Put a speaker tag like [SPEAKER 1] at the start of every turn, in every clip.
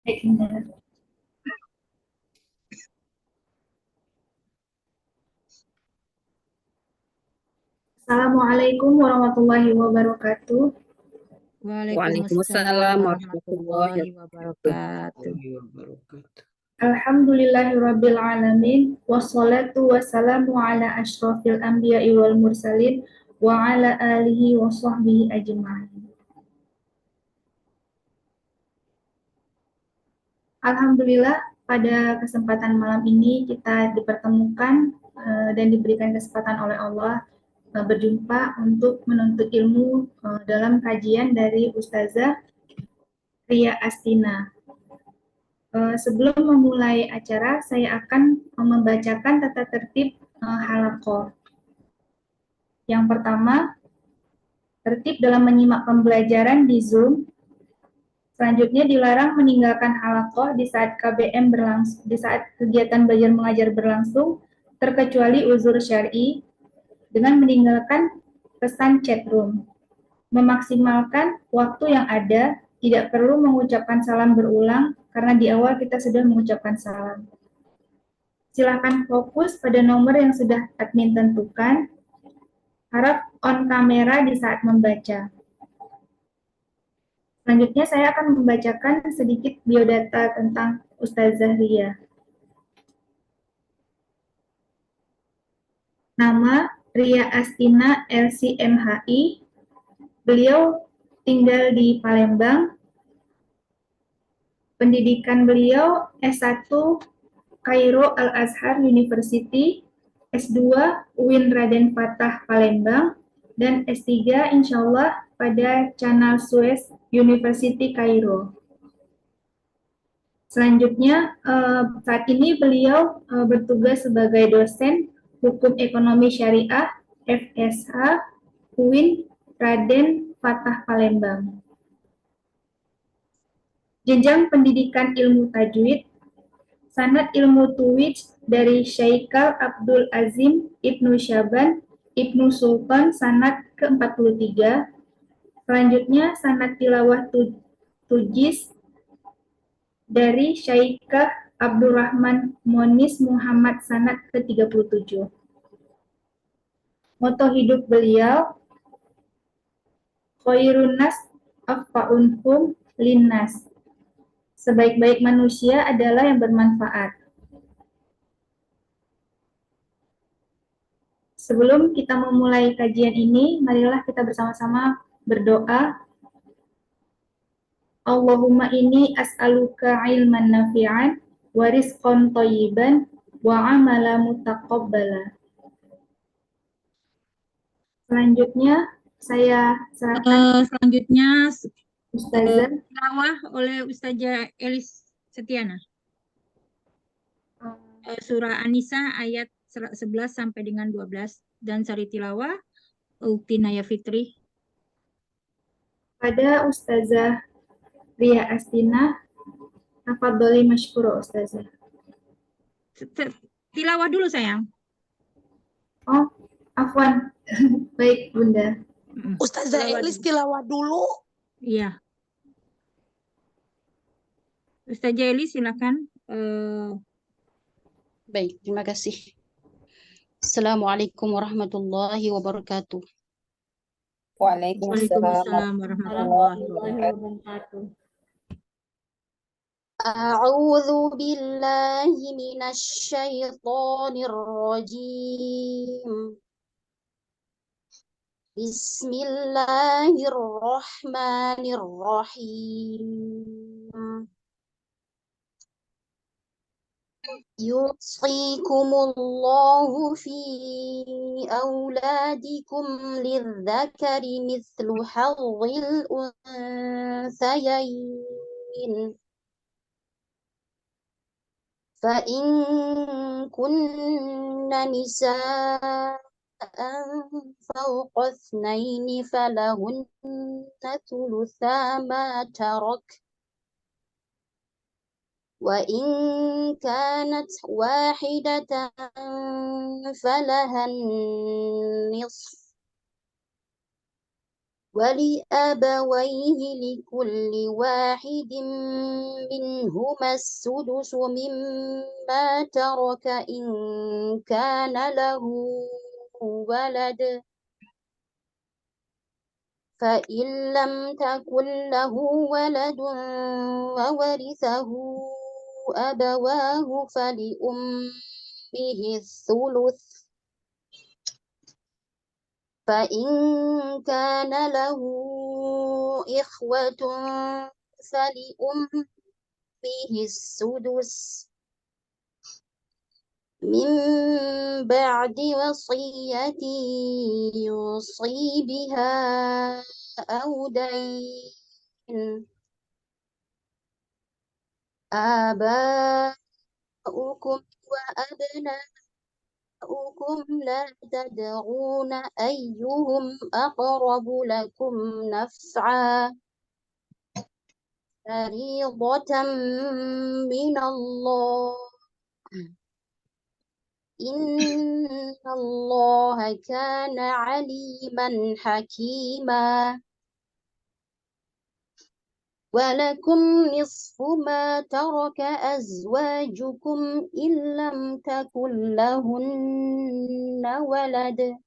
[SPEAKER 1] Baik, benar. Assalamualaikum warahmatullahi wabarakatuh.
[SPEAKER 2] Waalaikumsalam
[SPEAKER 3] Waalaikumsalam warahmatullahi
[SPEAKER 2] warahmatullahi wabarakatuh.
[SPEAKER 3] wabarakatuh.
[SPEAKER 1] Alhamdulillahirabbil alamin wassalatu wassalamu ala asyrofil anbiya'i wal mursalin wa ala alihi wa sahbihi ajma'in. Alhamdulillah pada kesempatan malam ini kita dipertemukan dan diberikan kesempatan oleh Allah berjumpa untuk menuntut ilmu dalam kajian dari Ustazah Ria Astina. Sebelum memulai acara, saya akan membacakan tata tertib halaqah. Yang pertama, tertib dalam menyimak pembelajaran di Zoom. Selanjutnya dilarang meninggalkan halaqah di saat KBM berlangsung, di saat kegiatan belajar mengajar berlangsung, terkecuali uzur syar'i dengan meninggalkan pesan chatroom. Memaksimalkan waktu yang ada, tidak perlu mengucapkan salam berulang karena di awal kita sudah mengucapkan salam. Silakan fokus pada nomor yang sudah admin tentukan. Harap on kamera di saat membaca. Selanjutnya saya akan membacakan sedikit biodata tentang Ustazah Ria. Nama Ria Astina LCMHI. Beliau tinggal di Palembang. Pendidikan beliau S1 Kairo Al-Azhar University, S2 UIN Raden Fatah Palembang, dan S3 insyaallah pada Canal Suez University Kairo. Selanjutnya, saat ini beliau bertugas sebagai dosen Hukum Ekonomi Syariah FSH UIN Raden Fatah Palembang. Jenjang pendidikan ilmu tajwid, sanad ilmu tuwij dari Syaikal Abdul Azim Ibnu Syaban Ibnu Sultan sanad ke-43. Selanjutnya sanad tilawah tujiz dari Syaikah Abdurrahman Monis Muhammad sanad ke-37. Moto hidup beliau, khairun nas afa'unhum linnas. Sebaik-baik manusia adalah yang bermanfaat. Sebelum kita memulai kajian ini, marilah kita bersama-sama berdoa. Allahumma inni as'aluka ilman nafi'an wa rizqan thayyiban wa amala mutaqabbala. Selanjutnya saya serahkan
[SPEAKER 2] Selanjutnya
[SPEAKER 1] Ustazah
[SPEAKER 2] tilawah oleh Ustazah Elis Setiana. Surah An-Nisa ayat 11 sampai dengan 12 dan sari tilawah Ukti Naya Fitri.
[SPEAKER 1] pada Ustazah Ria Astina. Tafadholi masykuro Ustazah.
[SPEAKER 2] Tilawah dulu sayang.
[SPEAKER 1] Oh, afwan. Baik, Bunda.
[SPEAKER 4] Ustazah
[SPEAKER 2] Tilawah
[SPEAKER 4] Elis
[SPEAKER 2] dulu.
[SPEAKER 4] tilawah dulu.
[SPEAKER 2] Iya. Ustazah Elis silakan.
[SPEAKER 4] Baik, terima kasih. Assalamualaikum warahmatullahi wabarakatuh.
[SPEAKER 2] Waalaikumsalam warahmatullahi wabarakatuh.
[SPEAKER 4] A'udzu billahi minasy syaithanir rajim. Bismillahirrahmanirrahim. Yusikumullahu fi auladikum lidzakari mithlu hadzil unsayayn. Fa in kunna nisa'an fawqa itsnaini falahunna thulutsa ma tarak. Wa in kanat wahidatan falahan nisf. ولأبويه لكل واحد منهما السدس مما ترك إن كان له ولد فإن لم تكن له ولد وورثه أبواه فلأمه الثلث فإن كان له إخوة فلأمه السدس من بعد وصية يوصي بها أو دين آباؤكم وأبناؤكم لا تدرون أيهم أقرب لكم نفعا فريضة من الله إن الله كان عليما حكيما ولكم نصف ما ترك أزواجكم إن لم تكن لهن ولد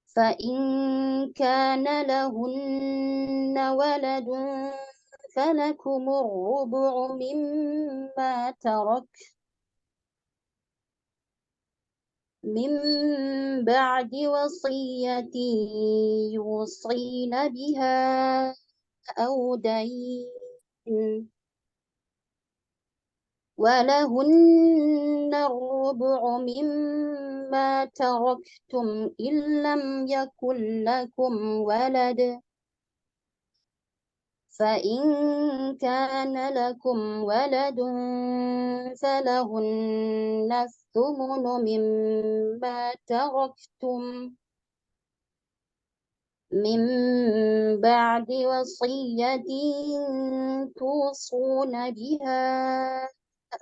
[SPEAKER 4] فإن كان لهن ولد فلكم الربع مما ترك من بعد وصية يوصين بها أو دين ولهن الربع مما تركتم إن لم يكن لكم ولد فإن كان لكم ولد فلهن الثمن مما تركتم من بعد وصية توصون بها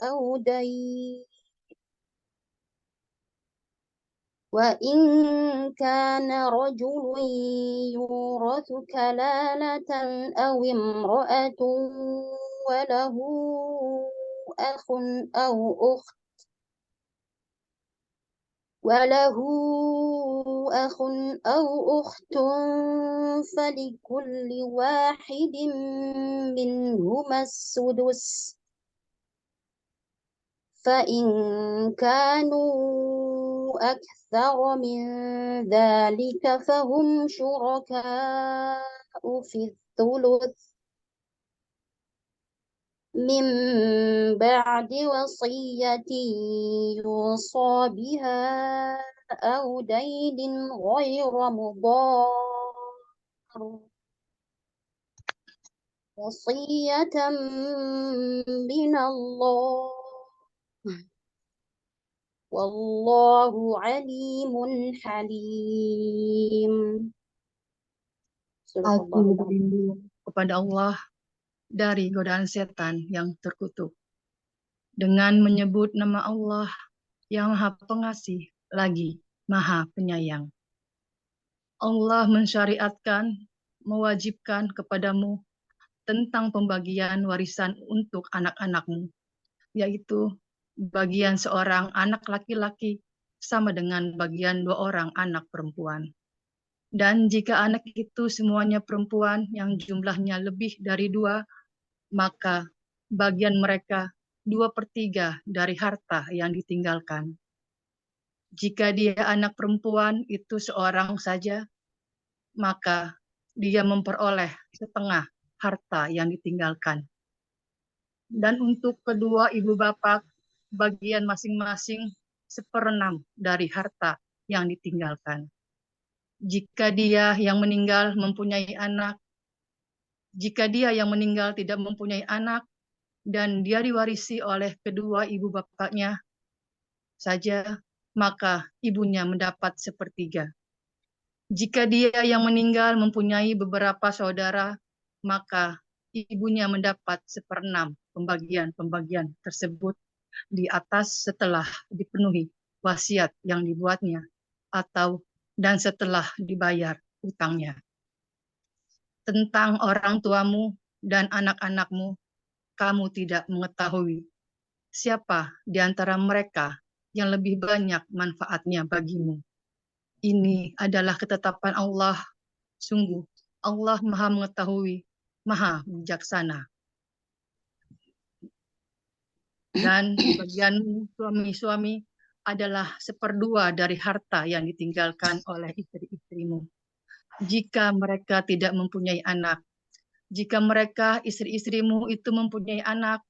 [SPEAKER 4] أو دين وإن كان رجل يورث كلالة أو امرأة وله أخ أو أخت فلكل واحد منهما السدس فإن كانوا أكثر من ذلك فهم شركاء في الثلث من بعد وصية يوصى بها أو دين غير مضار وصية من الله والله عليم حليم.
[SPEAKER 5] Aku berlindung kepada Allah dari godaan setan yang terkutuk dengan menyebut nama Allah yang Maha Pengasih lagi Maha Penyayang. Allah mensyariatkan, mewajibkan kepadamu tentang pembagian warisan untuk anak-anakmu, yaitu bagian seorang anak laki-laki sama dengan bagian 2 orang anak perempuan. Dan jika anak itu semuanya perempuan yang jumlahnya lebih dari 2, maka bagian mereka 2/3 dari harta yang ditinggalkan. Jika dia anak perempuan itu seorang saja, maka dia memperoleh setengah harta yang ditinggalkan. Dan untuk kedua ibu bapak, bagian masing-masing 1/6 dari harta yang ditinggalkan. Jika dia yang meninggal tidak mempunyai anak, dan dia diwarisi oleh kedua ibu bapaknya saja, maka ibunya mendapat 1/3. Jika dia yang meninggal mempunyai beberapa saudara, maka ibunya mendapat 1/6 pembagian tersebut di atas setelah dipenuhi wasiat yang dibuatnya dan setelah dibayar utangnya. Tentang orang tuamu dan anak-anakmu, kamu tidak mengetahui siapa di antara mereka yang lebih banyak manfaatnya bagimu. Ini adalah ketetapan Allah. Sungguh, Allah Maha Mengetahui, Maha Bijaksana. Dan bagianmu, suami-suami, adalah 1/2 dari harta yang ditinggalkan oleh istri-istrimu. Jika mereka tidak mempunyai anak, jika mereka, istri-istrimu itu mempunyai anak,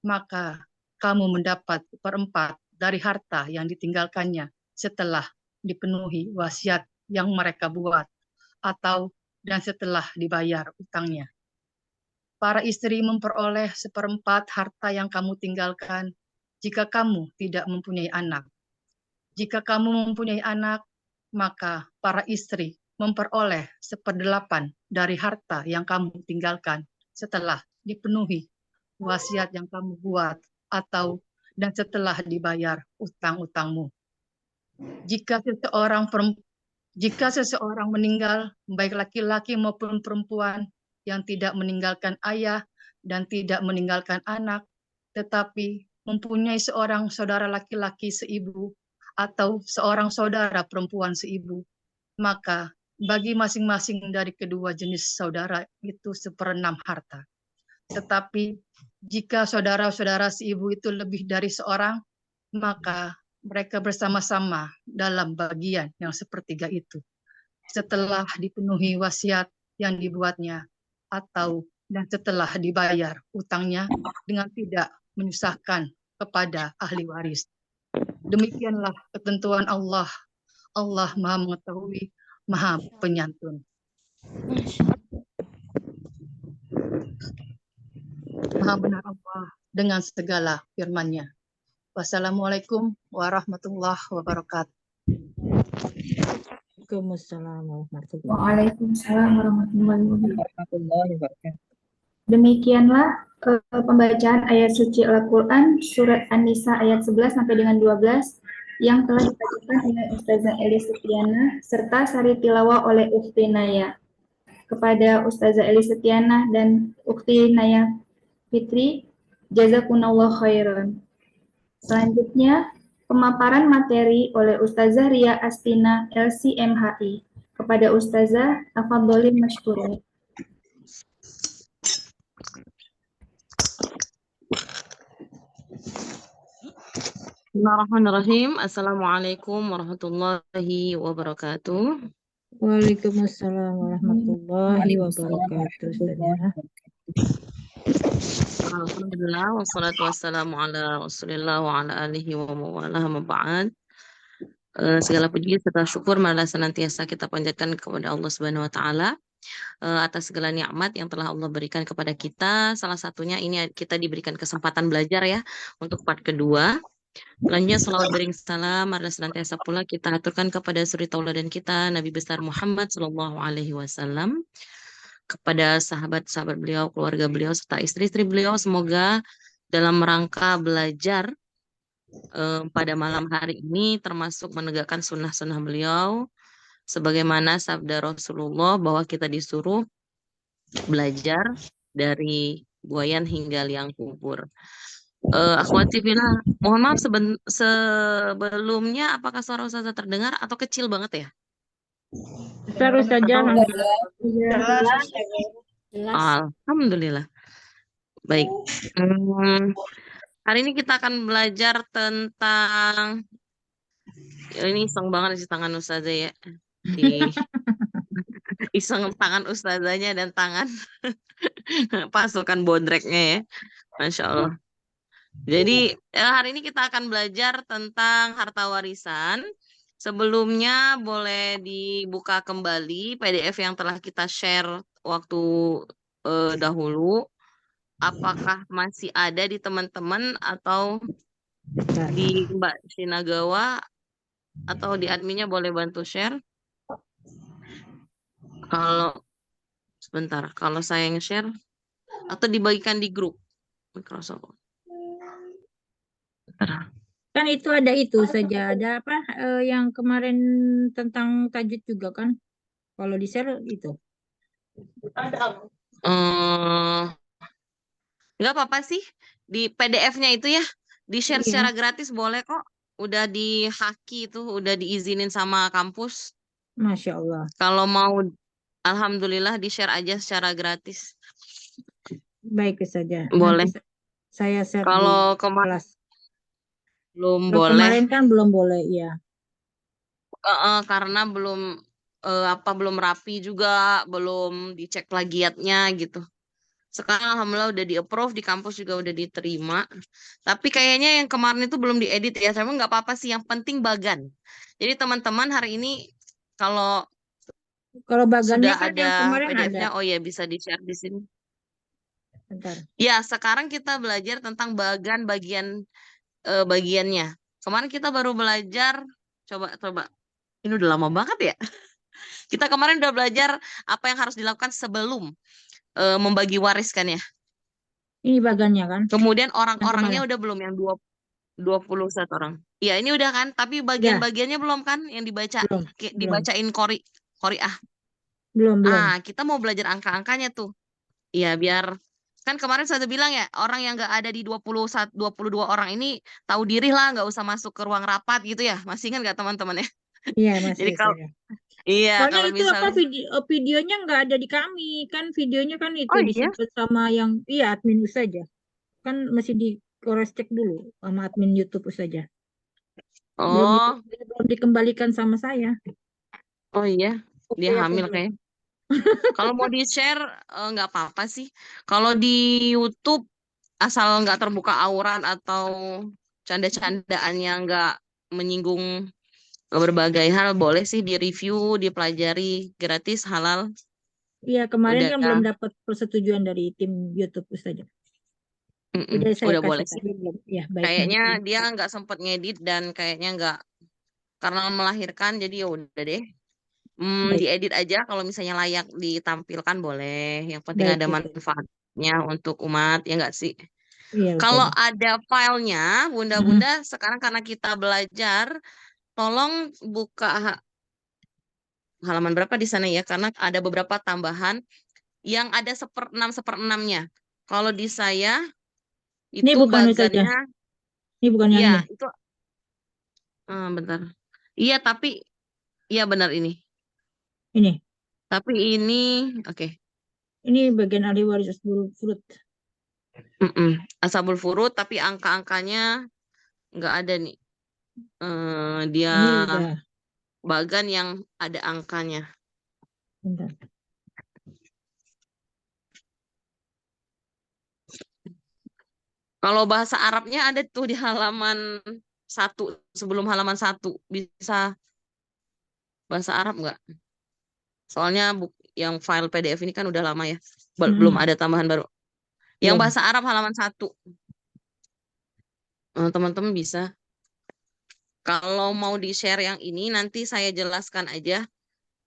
[SPEAKER 5] maka kamu mendapat 1/4 dari harta yang ditinggalkannya setelah dipenuhi wasiat yang mereka buat, atau dan setelah dibayar utangnya. Para istri memperoleh 1/4 harta yang kamu tinggalkan jika kamu tidak mempunyai anak. Jika kamu mempunyai anak, maka para istri memperoleh 1/8 dari harta yang kamu tinggalkan setelah dipenuhi wasiat yang kamu buat, atau dan setelah dibayar utang-utangmu. Jika seseorang meninggal, baik laki-laki maupun perempuan, yang tidak meninggalkan ayah dan tidak meninggalkan anak, tetapi mempunyai seorang saudara laki-laki seibu atau seorang saudara perempuan seibu, maka bagi masing-masing dari kedua jenis saudara itu 1/6 harta. Tetapi jika saudara-saudara seibu itu lebih dari seorang, maka mereka bersama-sama dalam bagian yang 1/3 itu, setelah dipenuhi wasiat yang dibuatnya, atau dan setelah dibayar utangnya dengan tidak menyusahkan kepada ahli waris. Demikianlah ketentuan Allah. Allah Maha Mengetahui, Maha Penyantun. Maha benar Allah dengan segala firman-Nya. Wassalamualaikum warahmatullahi wabarakatuh.
[SPEAKER 2] Waalaikumsalam warahmatullahi
[SPEAKER 1] Waalaikumsalam warahmatullahi wabarakatuh.
[SPEAKER 3] Warahmatullahi wabarakatuh.
[SPEAKER 1] Demikianlah pembacaan ayat suci Al-Quran surat An-Nisa ayat 11 sampai dengan 12 yang telah dibacakan oleh Ustazah Elis Setiana serta sari tilawah oleh Ukhti Naya. Kepada Ustazah Elis Setiana dan Ukhti Naya Fitri, jazakumullah khairan. Selanjutnya, pemaparan materi oleh Ustazah Ria Astina LCMHI. Kepada Ustazah, tafadholi masykurun.
[SPEAKER 6] Bismillahirrahmanirrahim. Assalamualaikum warahmatullahi wabarakatuh.
[SPEAKER 2] Waalaikumsalam warahmatullahi wabarakatuh. Ustazah.
[SPEAKER 6] Alhamdulillah wassalatu wassalamu ala Rasulillah wa ala alihi wa mawalah ma ba'd. Segala puji serta syukur marilah senantiasa kita panjatkan kepada Allah Subhanahu wa taala atas segala nikmat yang telah Allah berikan kepada kita. Salah satunya ini kita diberikan kesempatan belajar ya untuk part kedua. Selanjutnya salawat bering salam marilah senantiasa pula kita aturkan kepada suri tauladan kita Nabi besar Muhammad sallallahu alaihi wasallam, kepada sahabat-sahabat beliau, keluarga beliau serta istri-istri beliau. Semoga dalam rangka belajar pada malam hari ini termasuk menegakkan sunnah-sunnah beliau sebagaimana sabda Rasulullah bahwa kita disuruh belajar dari buayan hingga liang kubur. Akhwati fillah, mohon maaf sebelumnya apakah suara Ustazah terdengar atau kecil banget ya?
[SPEAKER 2] Terus saja, alhamdulillah.
[SPEAKER 6] Alhamdulillah. Baik. Hari ini kita akan belajar tentang ini iseng banget sih tangan Ustazah ya. Iseng tangan Ustazahnya dan tangan pasukan bodreknya ya. Masya Allah. Jadi hari ini kita akan belajar tentang harta warisan. Sebelumnya boleh dibuka kembali PDF yang telah kita share waktu dahulu. Apakah masih ada di teman-teman atau di Mbak Shinagawa atau di adminnya boleh bantu share? Kalau saya yang share atau dibagikan di grup Microsoft.
[SPEAKER 2] Kan itu ada itu saja. Ada apa yang kemarin tentang tajwid juga kan? Kalau di share itu.
[SPEAKER 6] Eh, nggak apa-apa sih. Di PDF-nya itu ya, di-share
[SPEAKER 2] Iya.
[SPEAKER 6] secara gratis boleh kok. Udah di Haki itu, udah diizinin sama kampus.
[SPEAKER 2] Masya Allah.
[SPEAKER 6] Kalau mau, alhamdulillah di-share aja secara gratis.
[SPEAKER 2] Baik saja.
[SPEAKER 6] Boleh.
[SPEAKER 2] Nanti saya share di
[SPEAKER 6] Kalau kemarin
[SPEAKER 2] kelas.
[SPEAKER 6] belum
[SPEAKER 2] Kalau
[SPEAKER 6] boleh,
[SPEAKER 2] kemarin kan belum boleh, ya.
[SPEAKER 6] karena belum rapi juga, belum dicek plagiatnya gitu. Sekarang alhamdulillah udah di-approve, di kampus juga udah diterima. Tapi kayaknya yang kemarin itu belum diedit ya. Tapi nggak apa-apa sih, yang penting bagan. Jadi teman-teman hari ini kalau
[SPEAKER 2] Kalau bagannya
[SPEAKER 6] sudah
[SPEAKER 2] kan yang
[SPEAKER 6] ada
[SPEAKER 2] kemarin ada.
[SPEAKER 6] PDF-nya, oh ya bisa di-share di sini.
[SPEAKER 2] Bentar.
[SPEAKER 6] Ya, sekarang kita belajar tentang bagiannya. Kemarin kita baru belajar, coba. Ini udah lama banget ya. Kita kemarin udah belajar apa yang harus dilakukan sebelum membagi waris kan ya.
[SPEAKER 2] Ini bagannya kan.
[SPEAKER 6] Kemudian
[SPEAKER 2] Yang
[SPEAKER 6] orang-orangnya
[SPEAKER 2] kemarin.
[SPEAKER 6] udah belum yang 21 orang. Iya, ini udah kan, tapi bagian-bagiannya belum kan yang dibaca,
[SPEAKER 2] Belum.
[SPEAKER 6] kayak
[SPEAKER 2] Belum.
[SPEAKER 6] dibacain Qori'ah.
[SPEAKER 2] Belum.
[SPEAKER 6] Kita mau belajar angka-angkanya tuh. Iya, biar kan kemarin saya udah bilang ya, orang yang nggak ada di 22 orang ini tahu diri lah, nggak usah masuk ke ruang rapat gitu ya. Masih ingat nggak teman-teman ya?
[SPEAKER 2] Iya,
[SPEAKER 6] Jadi
[SPEAKER 2] masih
[SPEAKER 6] kalau
[SPEAKER 2] saya.
[SPEAKER 6] iya,
[SPEAKER 2] Soalnya
[SPEAKER 6] kalau
[SPEAKER 2] itu apa
[SPEAKER 6] misalnya
[SPEAKER 2] videonya nggak ada di kami kan, videonya kan itu
[SPEAKER 6] oh iya,
[SPEAKER 2] disimpan sama yang admin saja kan, masih di cross check dulu sama admin YouTube saja.
[SPEAKER 6] oh
[SPEAKER 2] Belum dikembalikan sama saya.
[SPEAKER 6] oh iya, dia
[SPEAKER 2] Oke, aku
[SPEAKER 6] hamil
[SPEAKER 2] belum.
[SPEAKER 6] kayak. Kalau mau di-share nggak apa-apa sih. Kalau di YouTube asal nggak terbuka aurat atau canda-candaan yang nggak menyinggung berbagai hal, boleh sih di-review, dipelajari, gratis, halal.
[SPEAKER 2] Iya, kemarin
[SPEAKER 6] Udah,
[SPEAKER 2] kan belum dapat persetujuan dari tim YouTube saja. Udah saya
[SPEAKER 6] udah boleh
[SPEAKER 2] kasih
[SPEAKER 6] sih.
[SPEAKER 2] tadi belum. Ya, baik.
[SPEAKER 6] Kayaknya
[SPEAKER 2] nanti.
[SPEAKER 6] dia nggak sempet ngedit dan kayaknya nggak, karena melahirkan jadi ya udah deh.
[SPEAKER 2] Baik.
[SPEAKER 6] Diedit aja kalau misalnya layak ditampilkan boleh. Yang penting
[SPEAKER 2] Baik,
[SPEAKER 6] ada
[SPEAKER 2] Ustaz.
[SPEAKER 6] manfaatnya untuk umat, ya nggak sih?
[SPEAKER 2] Iya,
[SPEAKER 6] Kalau
[SPEAKER 2] Ustaz.
[SPEAKER 6] ada filenya, bunda-bunda, sekarang karena kita belajar, tolong buka halaman berapa di sana ya, karena ada beberapa tambahan yang ada 1/6/6-nya. Kalau di saya
[SPEAKER 2] Ini
[SPEAKER 6] itu
[SPEAKER 2] bukan Ustaz ya.
[SPEAKER 6] bagannya,
[SPEAKER 2] Ini bukan yang
[SPEAKER 6] ya
[SPEAKER 2] ini.
[SPEAKER 6] itu, bentar. Iya tapi, iya benar ini.
[SPEAKER 2] Ini.
[SPEAKER 6] Tapi ini, oke.
[SPEAKER 2] Ini bagian ahli waris asbul furud.
[SPEAKER 6] Ashabul furud, tapi angka-angkanya nggak ada nih. Dia
[SPEAKER 2] Ini udah.
[SPEAKER 6] bagan yang ada angkanya.
[SPEAKER 2] Bentar.
[SPEAKER 6] Kalau bahasa Arabnya ada tuh di halaman 1, sebelum halaman 1. Bisa bahasa Arab nggak? Soalnya yang file PDF ini kan udah lama ya. Belum ada tambahan baru. Yang
[SPEAKER 2] Belum.
[SPEAKER 6] bahasa Arab halaman 1. Teman-teman bisa. Kalau mau di-share yang ini, nanti saya jelaskan aja.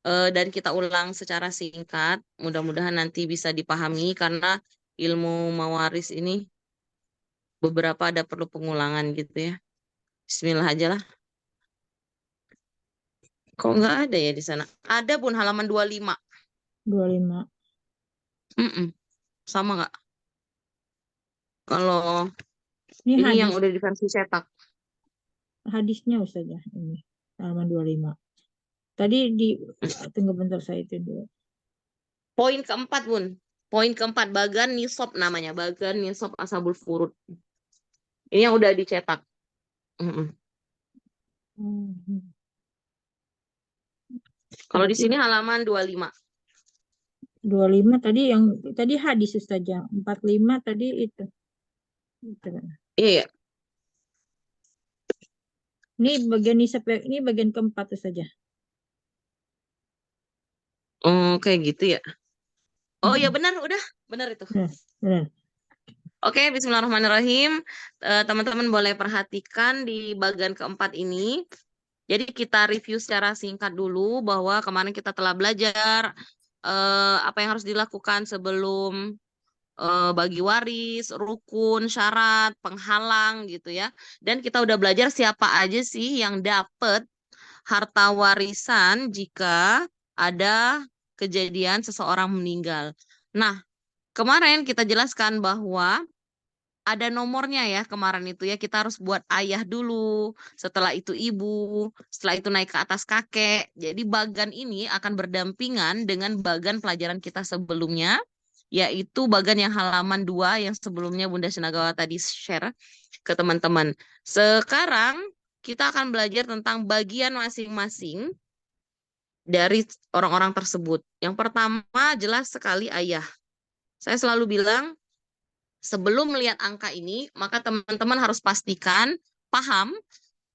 [SPEAKER 6] Dan kita ulang secara singkat. Mudah-mudahan nanti bisa dipahami karena ilmu mawaris ini beberapa ada perlu pengulangan gitu ya. Bismillah aja lah. Kok nggak ada ya di sana? Ada pun halaman 25.
[SPEAKER 2] 25.
[SPEAKER 6] Sama nggak? Kalau
[SPEAKER 2] Ini
[SPEAKER 6] ini yang
[SPEAKER 2] hadis.
[SPEAKER 6] udah di versi cetak.
[SPEAKER 2] Hadisnya Ustaz ya. Ini halaman 25. Tadi tunggu bentar, saya itu dulu.
[SPEAKER 6] Poin keempat, Bun. Poin keempat, bagan nisab namanya. Bagan nisab ashabul furud. Ini yang udah dicetak. Kalau di sini halaman 25.
[SPEAKER 2] 25 tadi tadi hadis Ustaz ya. 45 tadi itu.
[SPEAKER 6] Iya.
[SPEAKER 2] Ini bagian nisab, ini bagian keempat saja.
[SPEAKER 6] Oh, kayak gitu ya. Oh ya benar, udah. Benar itu.
[SPEAKER 2] Benar.
[SPEAKER 6] Oke, bismillahirrahmanirrahim. Teman-teman boleh perhatikan di bagian keempat ini. Jadi kita review secara singkat dulu bahwa kemarin kita telah belajar apa yang harus dilakukan sebelum bagi waris, rukun, syarat, penghalang gitu ya. Dan kita udah belajar siapa aja sih yang dapat harta warisan jika ada kejadian seseorang meninggal. Nah, kemarin kita jelaskan bahwa ada nomornya ya kemarin itu ya, kita harus buat ayah dulu, setelah itu ibu, setelah itu naik ke atas kakek. Jadi bagan ini akan berdampingan dengan bagan pelajaran kita sebelumnya, yaitu bagan yang halaman 2 yang sebelumnya Bunda Shinagawa tadi share ke teman-teman. Sekarang kita akan belajar tentang bagian masing-masing dari orang-orang tersebut. Yang pertama jelas sekali ayah. Saya selalu bilang, sebelum melihat angka ini, maka teman-teman harus pastikan, paham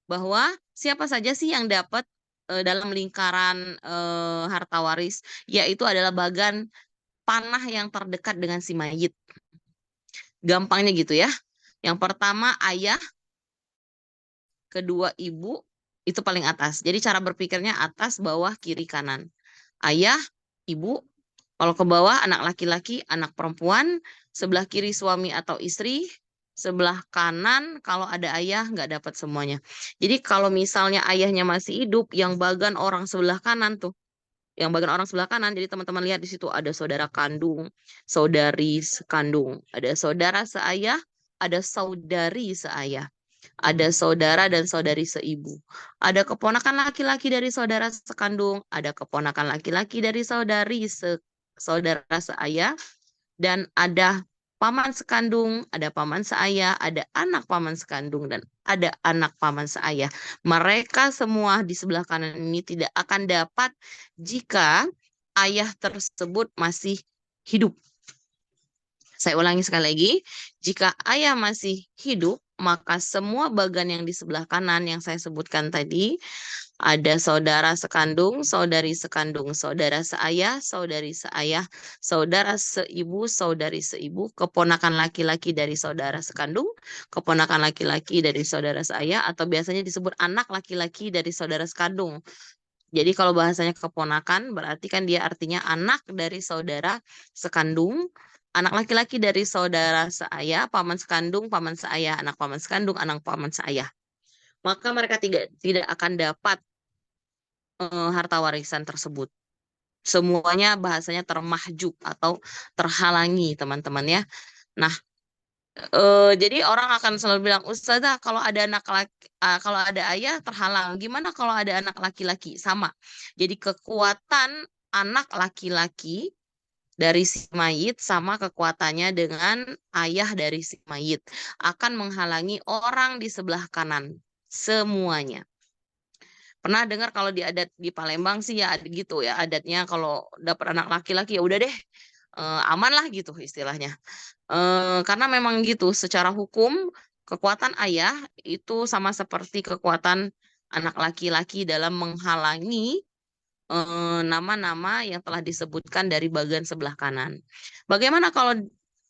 [SPEAKER 6] bahwa siapa saja sih yang dapat dalam lingkaran harta waris, yaitu adalah bagan panah yang terdekat dengan si mayit. Gampangnya gitu ya. Yang pertama ayah, kedua ibu, itu paling atas. Jadi cara berpikirnya atas, bawah, kiri, kanan. Ayah, ibu, kalau ke bawah anak laki-laki, anak perempuan, sebelah kiri suami atau istri, sebelah kanan kalau ada ayah nggak dapat semuanya. Jadi kalau misalnya ayahnya masih hidup, yang bagan orang sebelah kanan tuh, yang bagian orang sebelah kanan, jadi teman-teman lihat di situ ada saudara kandung, saudari sekandung, ada saudara seayah, ada saudari seayah, ada saudara dan saudari seibu, ada keponakan laki-laki dari saudara sekandung, ada keponakan laki-laki dari saudara seayah, dan ada paman sekandung, ada paman seayah, ada anak paman sekandung, dan ada anak paman seayah. Mereka semua di sebelah kanan ini tidak akan dapat jika ayah tersebut masih hidup. Saya ulangi sekali lagi, jika ayah masih hidup, maka semua bagan yang di sebelah kanan yang saya sebutkan tadi, ada saudara sekandung, saudari sekandung, saudara seayah, saudari seayah, saudara seibu, saudari seibu, keponakan laki-laki dari saudara sekandung, keponakan laki-laki dari saudara seayah, atau biasanya disebut anak laki-laki dari saudara sekandung. Jadi kalau bahasanya keponakan, berarti kan dia artinya anak dari saudara sekandung, anak laki-laki dari saudara seayah, paman sekandung, paman seayah, anak paman sekandung, anak paman seayah. Maka mereka tidak akan dapat harta warisan tersebut. Semuanya bahasanya termahjub atau terhalangi, teman-teman ya. Nah, jadi orang akan selalu bilang, Ustazah, kalau ada anak kalau ada ayah terhalang, gimana kalau ada anak laki-laki? Sama. Jadi kekuatan anak laki-laki dari si mayit sama kekuatannya dengan ayah dari si mayit akan menghalangi orang di sebelah kanan semuanya. Pernah dengar kalau di adat di Palembang sih ya gitu ya, adatnya kalau dapat anak laki-laki ya udah deh, aman lah gitu istilahnya. Karena memang gitu, secara hukum kekuatan ayah itu sama seperti kekuatan anak laki-laki dalam menghalangi nama-nama yang telah disebutkan dari bagian sebelah kanan. Bagaimana kalau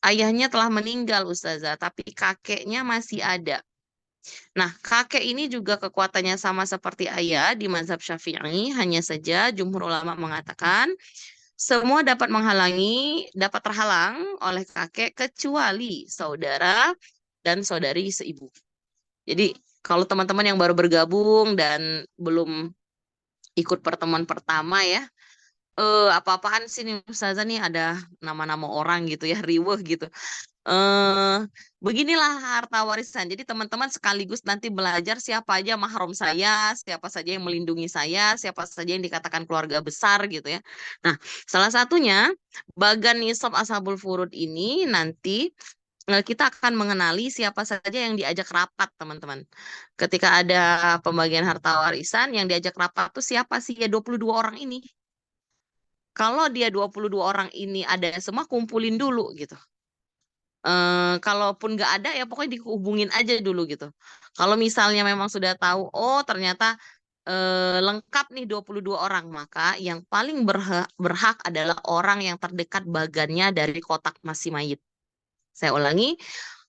[SPEAKER 6] ayahnya telah meninggal, Ustazah, tapi kakeknya masih ada? Nah, kakek ini juga kekuatannya sama seperti ayah di mazhab Syafi'i, hanya saja jumhur ulama mengatakan semua dapat dapat terhalang oleh kakek kecuali saudara dan saudari seibu. Jadi, kalau teman-teman yang baru bergabung dan belum ikut pertemuan pertama ya, apa-apaan sih nih Ustazah nih ada nama-nama orang gitu ya, riweuh gitu. Beginilah harta warisan. Jadi teman-teman sekaligus nanti belajar siapa aja mahram saya, siapa saja yang melindungi saya, siapa saja yang dikatakan keluarga besar gitu ya. Nah, salah satunya bagan nisab ashabul furud ini nanti kita akan mengenali siapa saja yang diajak rapat, teman-teman. Ketika ada pembagian harta warisan, yang diajak rapat tuh siapa sih? Ya 22 orang ini. Kalau dia 22 orang ini ada semua, kumpulin dulu gitu. Kalaupun nggak ada ya pokoknya dihubungin aja dulu gitu. Kalau misalnya memang sudah tahu, oh ternyata lengkap nih 22 orang, maka yang paling berhak adalah orang yang terdekat bagannya dari kotak masih mayit. Saya ulangi,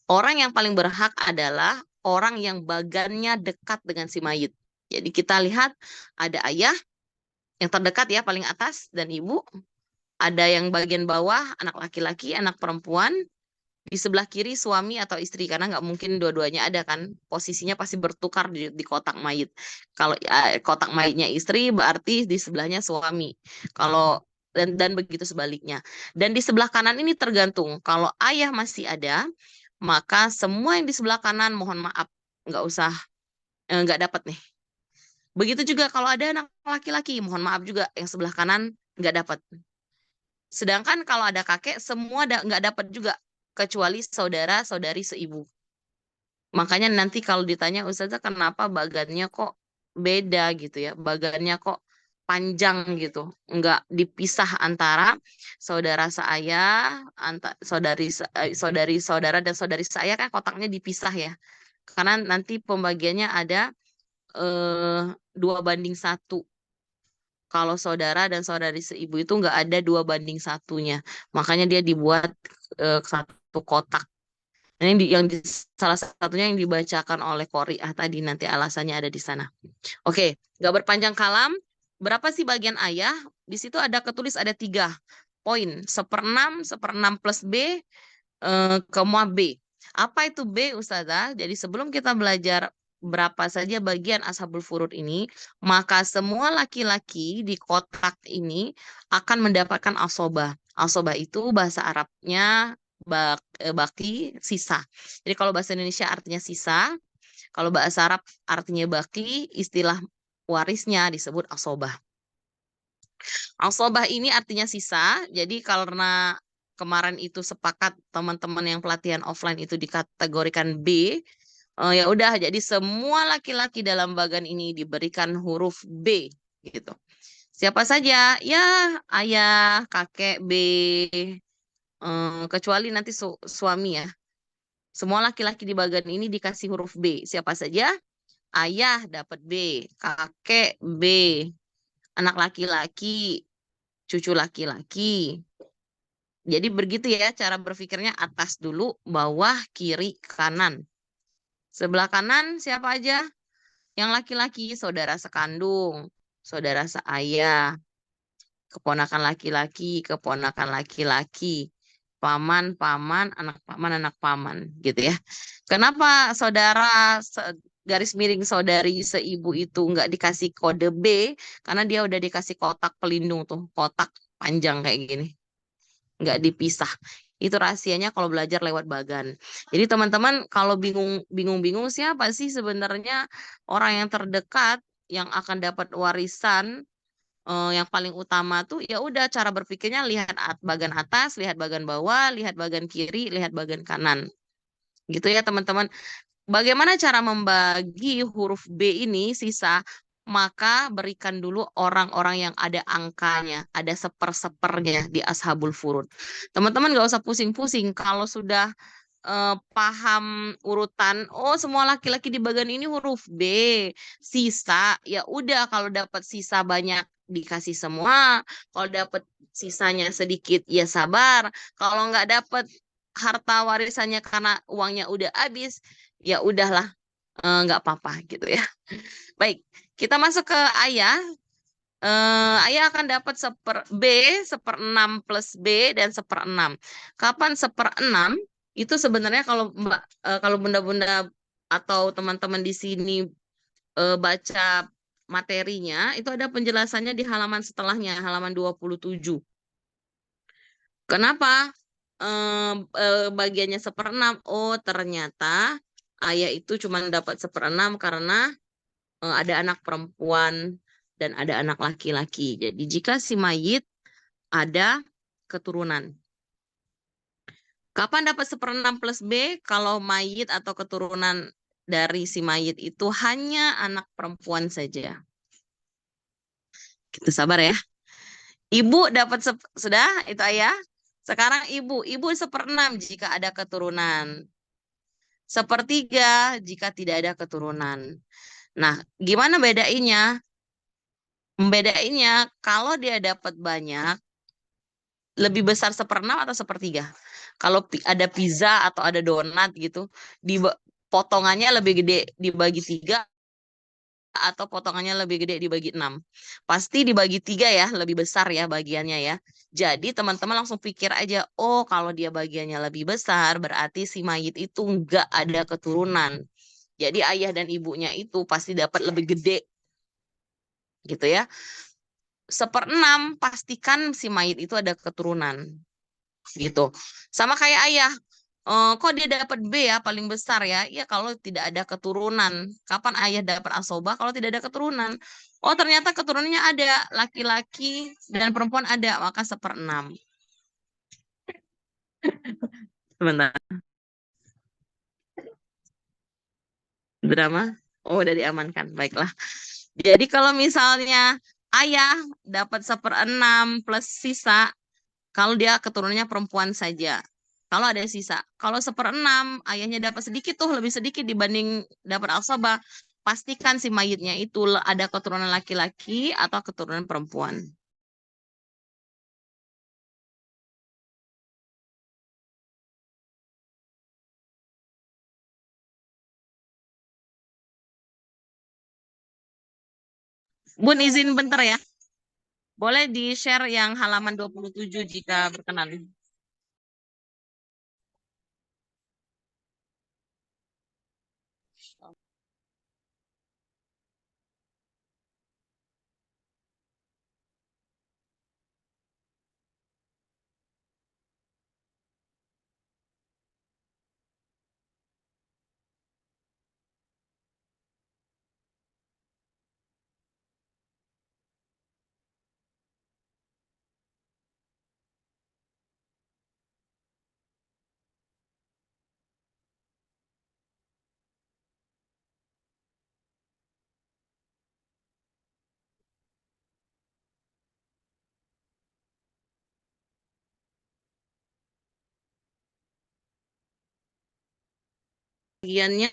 [SPEAKER 6] orang yang paling berhak adalah orang yang bagannya dekat dengan si mayit. Jadi kita lihat ada ayah yang terdekat ya paling atas dan ibu. Ada yang bagian bawah, anak laki-laki, anak perempuan, Di sebelah kiri suami atau istri, karena nggak mungkin dua-duanya ada kan, posisinya pasti bertukar di kotak mayit. Kalau kotak mayitnya istri berarti di sebelahnya suami. Kalau dan begitu sebaliknya. Dan di sebelah kanan ini tergantung. Kalau ayah masih ada, maka semua yang di sebelah kanan mohon maaf nggak usah nggak dapat nih. Begitu juga kalau ada anak laki-laki, mohon maaf juga yang sebelah kanan nggak dapat. Sedangkan kalau ada kakek, semua nggak dapat juga, kecuali saudara-saudari seibu. Makanya nanti kalau ditanya, Ustazah kenapa bagannya kok beda gitu ya, bagannya kok panjang gitu, nggak dipisah antara saudara saya, saudara dan saudari saya kan kotaknya dipisah ya. Karena nanti pembagiannya ada 2:1. Kalau saudara dan saudari seibu itu nggak ada 2:1-nya. Makanya dia dibuat satu kotak. Ini salah satunya yang dibacakan oleh Qori'ah tadi, nanti alasannya ada di sana. Oke, nggak berpanjang kalam. Berapa sih bagian ayah? Di situ ada ketulis ada 3 poin. 1/6, 1/6 plus B, koma B. Apa itu B, Ustazah? Jadi sebelum kita belajar berapa saja bagian ashabul furud ini, maka semua laki-laki di kotak ini akan mendapatkan asobah. Asobah itu bahasa Arabnya baki, sisa. Jadi kalau bahasa Indonesia artinya sisa, kalau bahasa Arab artinya baki, istilah warisnya disebut asobah. Asobah ini artinya sisa, jadi karena kemarin itu sepakat teman-teman yang pelatihan offline itu dikategorikan B, ya udah jadi semua laki-laki dalam bagan ini diberikan huruf B gitu. Siapa saja? Ya, ayah, kakek B, kecuali nanti suami ya. Semua laki-laki di bagan ini dikasih huruf B. Siapa saja? Ayah dapat B, kakek B, anak laki-laki, cucu laki-laki. Jadi begitu ya cara berpikirnya, atas dulu, bawah, kiri, kanan. Sebelah kanan siapa aja? Yang laki-laki, saudara sekandung, saudara seayah, keponakan laki-laki, paman, anak paman, gitu ya. Kenapa saudara garis miring saudari seibu itu nggak dikasih kode B? Karena dia udah dikasih kotak pelindung tuh, kotak panjang kayak gini. Nggak dipisah. Itu rahasianya kalau belajar lewat bagan. Jadi teman-teman kalau bingung siapa sih sebenarnya orang yang terdekat yang akan dapat warisan, yang paling utama tuh ya udah cara berpikirnya lihat bagian atas, lihat bagian bawah, lihat bagian kiri, lihat bagian kanan. Gitu ya teman-teman. Bagaimana cara membagi huruf B ini sisa? Maka berikan dulu orang-orang yang ada angkanya, ada sepernya di ashabul furud. Teman-teman gak usah pusing-pusing kalau sudah paham urutan, oh semua laki-laki di bagian ini huruf B, sisa, ya udah kalau dapat sisa banyak dikasih semua, kalau dapat sisanya sedikit ya sabar, kalau nggak dapat harta warisannya karena uangnya udah habis, ya udahlah nggak apa-apa gitu ya. Baik, kita masuk ke ayah. Ayah akan dapat 1/6 plus B dan 1/6. Kapan 1/6? Itu sebenarnya kalau bunda-bunda atau teman-teman di sini baca materinya, itu ada penjelasannya di halaman setelahnya, halaman 27. Kenapa bagiannya 1/6? Oh, ternyata ayah itu cuma dapat 1/6 karena ada anak perempuan dan ada anak laki-laki. Jadi jika si mayit ada keturunan. Kapan dapat 1/6 plus B? Kalau mayit atau keturunan dari si mayit itu hanya anak perempuan saja. Kita sabar ya. Ibu dapat sudah itu ayah. Sekarang ibu 1/6 jika ada keturunan. 1/3 jika tidak ada keturunan. Nah, gimana bedainnya? Membedainnya kalau dia dapat banyak, lebih besar 1/6 atau 1/3. Kalau ada pizza atau ada donat gitu, potongannya lebih gede dibagi 3 atau potongannya lebih gede dibagi 6. Pasti dibagi 3 ya, lebih besar ya bagiannya ya. Jadi teman-teman langsung pikir aja, oh kalau dia bagiannya lebih besar berarti si mayit itu nggak ada keturunan. Jadi ayah dan ibunya itu pasti dapat lebih gede gitu ya. 1/6 pastikan si mayit itu ada keturunan gitu. Sama kayak ayah. Kok dia dapat B ya paling besar ya? Ya kalau tidak ada keturunan. Kapan ayah dapat asobah kalau tidak ada keturunan? Oh ternyata keturunannya ada, laki-laki dan perempuan ada, maka 1/6. Sebentar. Drama? Oh udah diamankan, baiklah. Jadi kalau misalnya ayah dapat 1/6 plus sisa, kalau dia keturunannya perempuan saja. Kalau ada sisa. Kalau 1/6 ayahnya dapat sedikit tuh, lebih sedikit dibanding dapat asabah. Pastikan si mayitnya itu ada keturunan laki-laki atau keturunan perempuan. Bun izin bentar ya. Boleh di-share yang halaman 27 jika berkenan. Bagiannya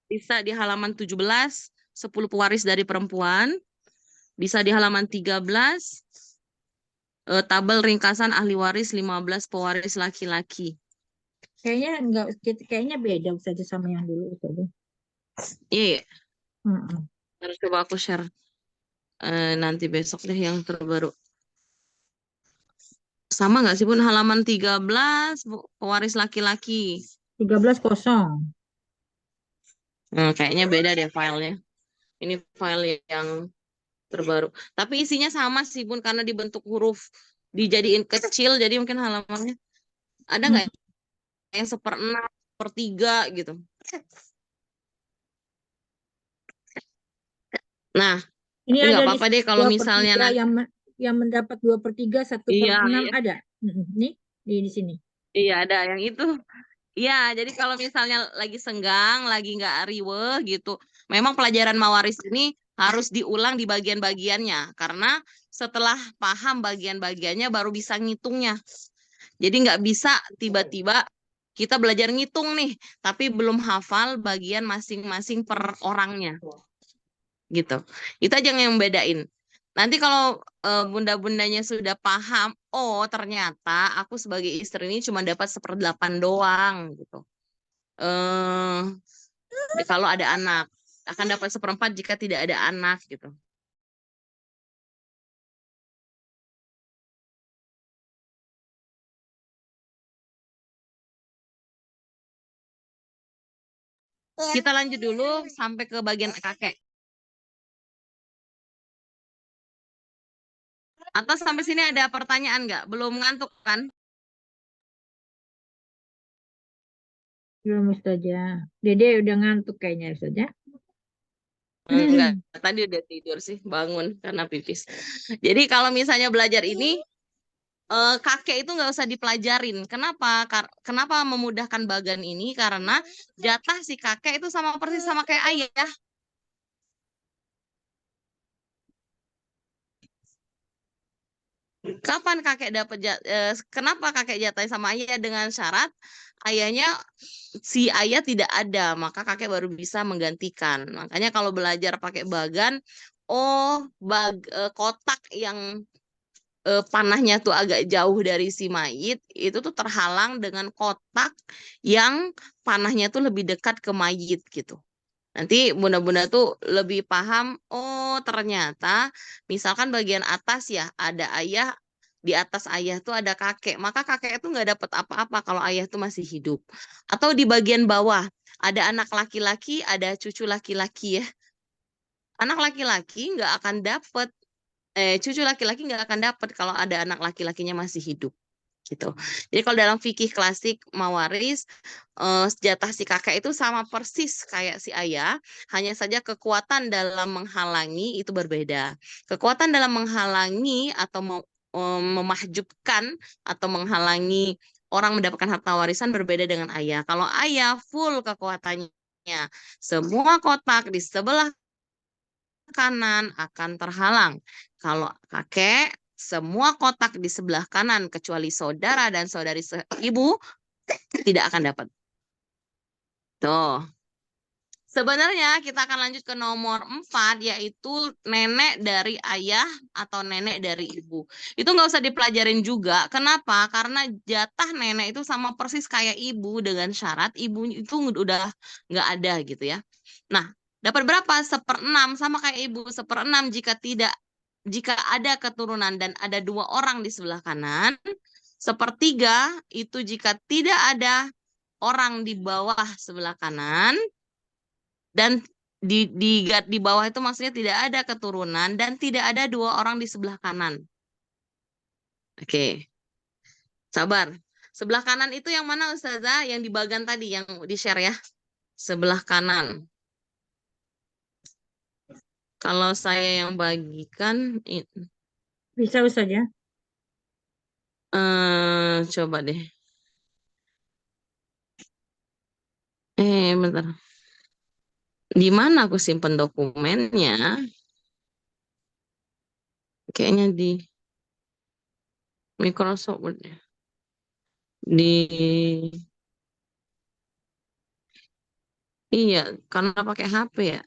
[SPEAKER 6] bisa di halaman 17, 10 pewaris dari perempuan. Bisa di halaman 13, tabel ringkasan ahli waris 15 pewaris laki-laki.
[SPEAKER 2] Kayaknya enggak, kayaknya beda saja sama yang dulu Ustazah.
[SPEAKER 6] Iya,
[SPEAKER 2] Mm-mm.
[SPEAKER 6] harus coba aku share nanti besok deh yang terbaru. Sama nggak sih Bun, halaman 13 pewaris laki-laki.
[SPEAKER 2] 13 kosong.
[SPEAKER 6] Kayaknya beda deh filenya. Ini file yang terbaru. Tapi isinya sama sih Bun, karena dibentuk huruf dijadiin kecil, jadi mungkin halamannya ada nggak yang 1/6, 1/3 gitu. Nah,
[SPEAKER 2] Ini
[SPEAKER 6] tapi nggak
[SPEAKER 2] ada
[SPEAKER 6] apa-apa deh kalau
[SPEAKER 2] 2/3
[SPEAKER 6] misalnya nanti.
[SPEAKER 2] yang mendapat 2/3, 1/6
[SPEAKER 6] Iya, iya,
[SPEAKER 2] ada. Nih di sini.
[SPEAKER 6] iya ada yang itu. Iya, jadi kalau misalnya lagi senggang, lagi nggak riweh gitu, memang pelajaran mawaris ini harus diulang di bagian-bagiannya, karena setelah paham bagian-bagiannya baru bisa ngitungnya. Jadi nggak bisa tiba-tiba kita belajar ngitung nih, tapi belum hafal bagian masing-masing per orangnya. Gitu. Itu aja yang membedain. Nanti kalau bunda-bundanya sudah paham, oh ternyata aku sebagai istri ini cuma dapat 1/8 doang gitu. Kalau ada anak, akan dapat 1/4 jika tidak ada anak gitu. Kita lanjut dulu sampai ke bagian kakek. Atau sampai sini ada pertanyaan nggak? Belum ngantuk kan?
[SPEAKER 2] Belum Ustazah. Dede udah ngantuk kayaknya Ustazah.
[SPEAKER 6] Enggak, tadi udah tidur sih, bangun karena pipis. Jadi kalau misalnya belajar ini, kakek itu nggak usah dipelajarin. Kenapa? Kenapa memudahkan bagan ini? Karena jatah si kakek itu sama persis sama kayak ayah. Kapan kakek dapat kenapa kakek jatah sama ayah dengan syarat ayahnya si ayah tidak ada, maka kakek baru bisa menggantikan. Makanya kalau belajar pakai bagan, kotak yang panahnya tuh agak jauh dari si mayit itu tuh terhalang dengan kotak yang panahnya tuh lebih dekat ke mayit gitu. Nanti bunda-bunda tuh lebih paham, oh ternyata misalkan bagian atas ya ada ayah, di atas ayah tuh ada kakek, maka kakek itu nggak dapat apa-apa kalau ayah tuh masih hidup. Atau di bagian bawah ada anak laki-laki, ada cucu laki-laki ya. Anak laki-laki nggak akan dapat, cucu laki-laki nggak akan dapat kalau ada anak laki-lakinya masih hidup gitu. Jadi kalau dalam fikih klasik mawaris, jatah si kakek itu sama persis kayak si ayah, hanya saja kekuatan dalam menghalangi itu berbeda. Kekuatan dalam menghalangi atau memahjubkan atau menghalangi orang mendapatkan harta warisan berbeda dengan ayah. Kalau ayah full kekuatannya, semua kotak di sebelah kanan akan terhalang. Kalau kakek, semua kotak di sebelah kanan kecuali saudara dan saudari ibu tidak akan dapat. Tuh. Sebenarnya kita akan lanjut ke nomor 4, yaitu nenek dari ayah atau nenek dari ibu. Itu nggak usah dipelajarin juga. Kenapa? Karena jatah nenek itu sama persis kayak ibu dengan syarat ibu itu udah nggak ada gitu ya. Nah, dapat berapa? 1/6 sama kayak ibu. 1/6 jika ada keturunan dan ada 2 orang di sebelah kanan. 1/3 itu jika tidak ada orang di bawah sebelah kanan. Dan di bawah itu maksudnya tidak ada keturunan dan tidak ada 2 orang di sebelah kanan. Oke, sabar. Sebelah kanan itu yang mana Ustazah? Yang di bagian tadi, yang di-share ya. Sebelah kanan. Kalau saya yang bagikan,
[SPEAKER 2] Bisa Ustazah.
[SPEAKER 6] coba deh. Bentar. Di mana aku simpen dokumennya? Kayaknya di Microsoft Word ya. Iya, karena pakai HP ya.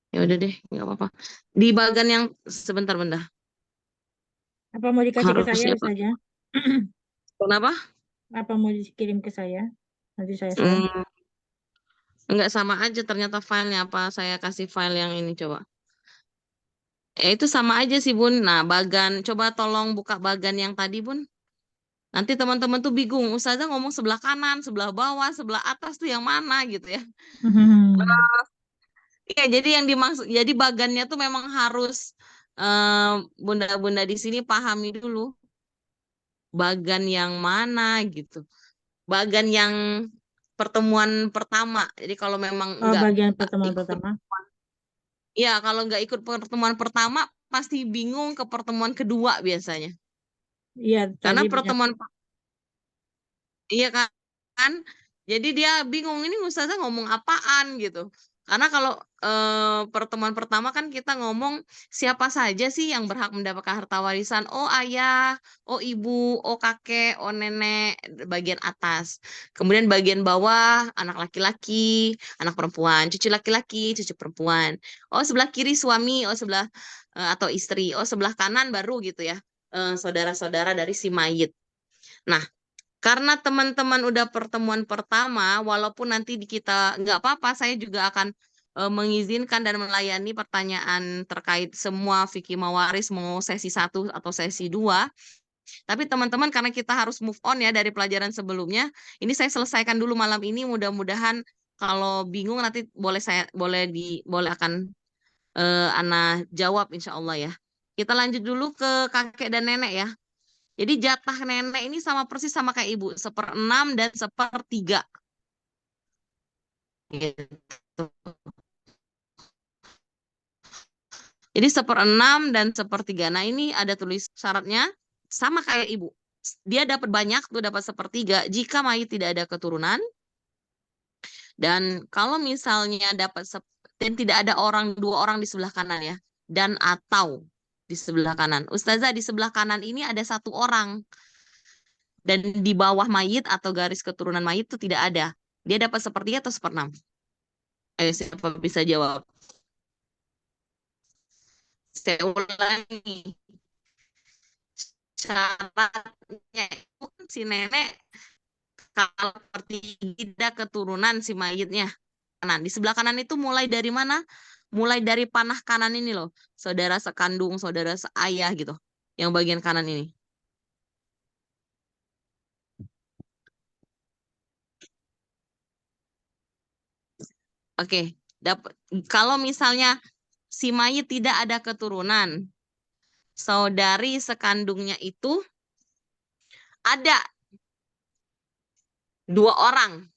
[SPEAKER 6] Ya udah deh, nggak apa-apa. Di bagian yang sebentar benda.
[SPEAKER 2] Apa mau dikasih ke saya
[SPEAKER 6] Harusnya Pak.
[SPEAKER 2] Ustazah?
[SPEAKER 6] Kenapa?
[SPEAKER 2] Apa mau dikirim ke saya? Nanti saya share.
[SPEAKER 6] Enggak sama aja ternyata filenya, apa saya kasih file yang ini coba. Itu sama aja sih Bun. Nah, coba tolong buka bagan yang tadi Bun. Nanti teman-teman tuh bingung, Ustazah ngomong sebelah kanan, sebelah bawah, sebelah atas tuh yang mana gitu ya. Iya, jadi yang dimaksud, jadi bagannya tuh memang harus bunda-bunda di sini pahami dulu bagan yang mana gitu. Bagan yang pertemuan pertama. Jadi kalau memang
[SPEAKER 2] Oh,
[SPEAKER 6] enggak
[SPEAKER 2] bagian pertemuan
[SPEAKER 6] ikut,
[SPEAKER 2] pertama.
[SPEAKER 6] ya kalau nggak ikut pertemuan pertama pasti bingung ke pertemuan kedua biasanya.
[SPEAKER 2] Iya,
[SPEAKER 6] Karena
[SPEAKER 2] tadi banyak.
[SPEAKER 6] iya kan? Jadi dia bingung ini Ustazah ngomong apaan gitu. Karena kalau pertemuan pertama kan kita ngomong siapa saja sih yang berhak mendapatkan harta warisan. Oh ayah, oh ibu, oh kakek, oh nenek, bagian atas. Kemudian bagian bawah anak laki-laki, anak perempuan, cucu laki-laki, cucu perempuan. Oh sebelah kiri suami, oh sebelah atau istri, oh sebelah kanan baru gitu ya. Saudara-saudara dari si mayit. Nah, karena teman-teman udah pertemuan pertama, walaupun nanti kita nggak apa-apa, saya juga akan mengizinkan dan melayani pertanyaan terkait semua fikih mawaris, mau sesi 1 atau sesi 2. Tapi teman-teman karena kita harus move on ya dari pelajaran sebelumnya, ini saya selesaikan dulu malam ini. Mudah-mudahan kalau bingung nanti boleh akan Ana jawab insya Allah ya. Kita lanjut dulu ke kakek dan nenek ya. Jadi jatah nenek ini sama persis sama kayak ibu, 1/6 dan 1/3. Gitu. Jadi 1/6 dan 1/3. Nah ini ada tulis syaratnya sama kayak ibu. Dia dapat banyak tuh, dapat 1/3 jika mayit tidak ada keturunan. Dan kalau misalnya dapat dan tidak ada 2 orang di sebelah kanan ya, dan atau di sebelah kanan. Ustazah di sebelah kanan ini ada 1 orang. Dan di bawah mayit atau garis keturunan mayit itu tidak ada. Dia dapat 1/3 atau 1/6? Ayo siapa bisa jawab? Saya ulangi. Syaratnya itu si nenek Kalau tidak keturunan si mayitnya. Nah, di sebelah kanan itu mulai dari mana? Mulai dari panah kanan ini loh. Saudara sekandung, saudara seayah gitu. Yang bagian kanan ini. Oke, kalau misalnya si mayit tidak ada keturunan, saudari sekandungnya itu ada 2 orang.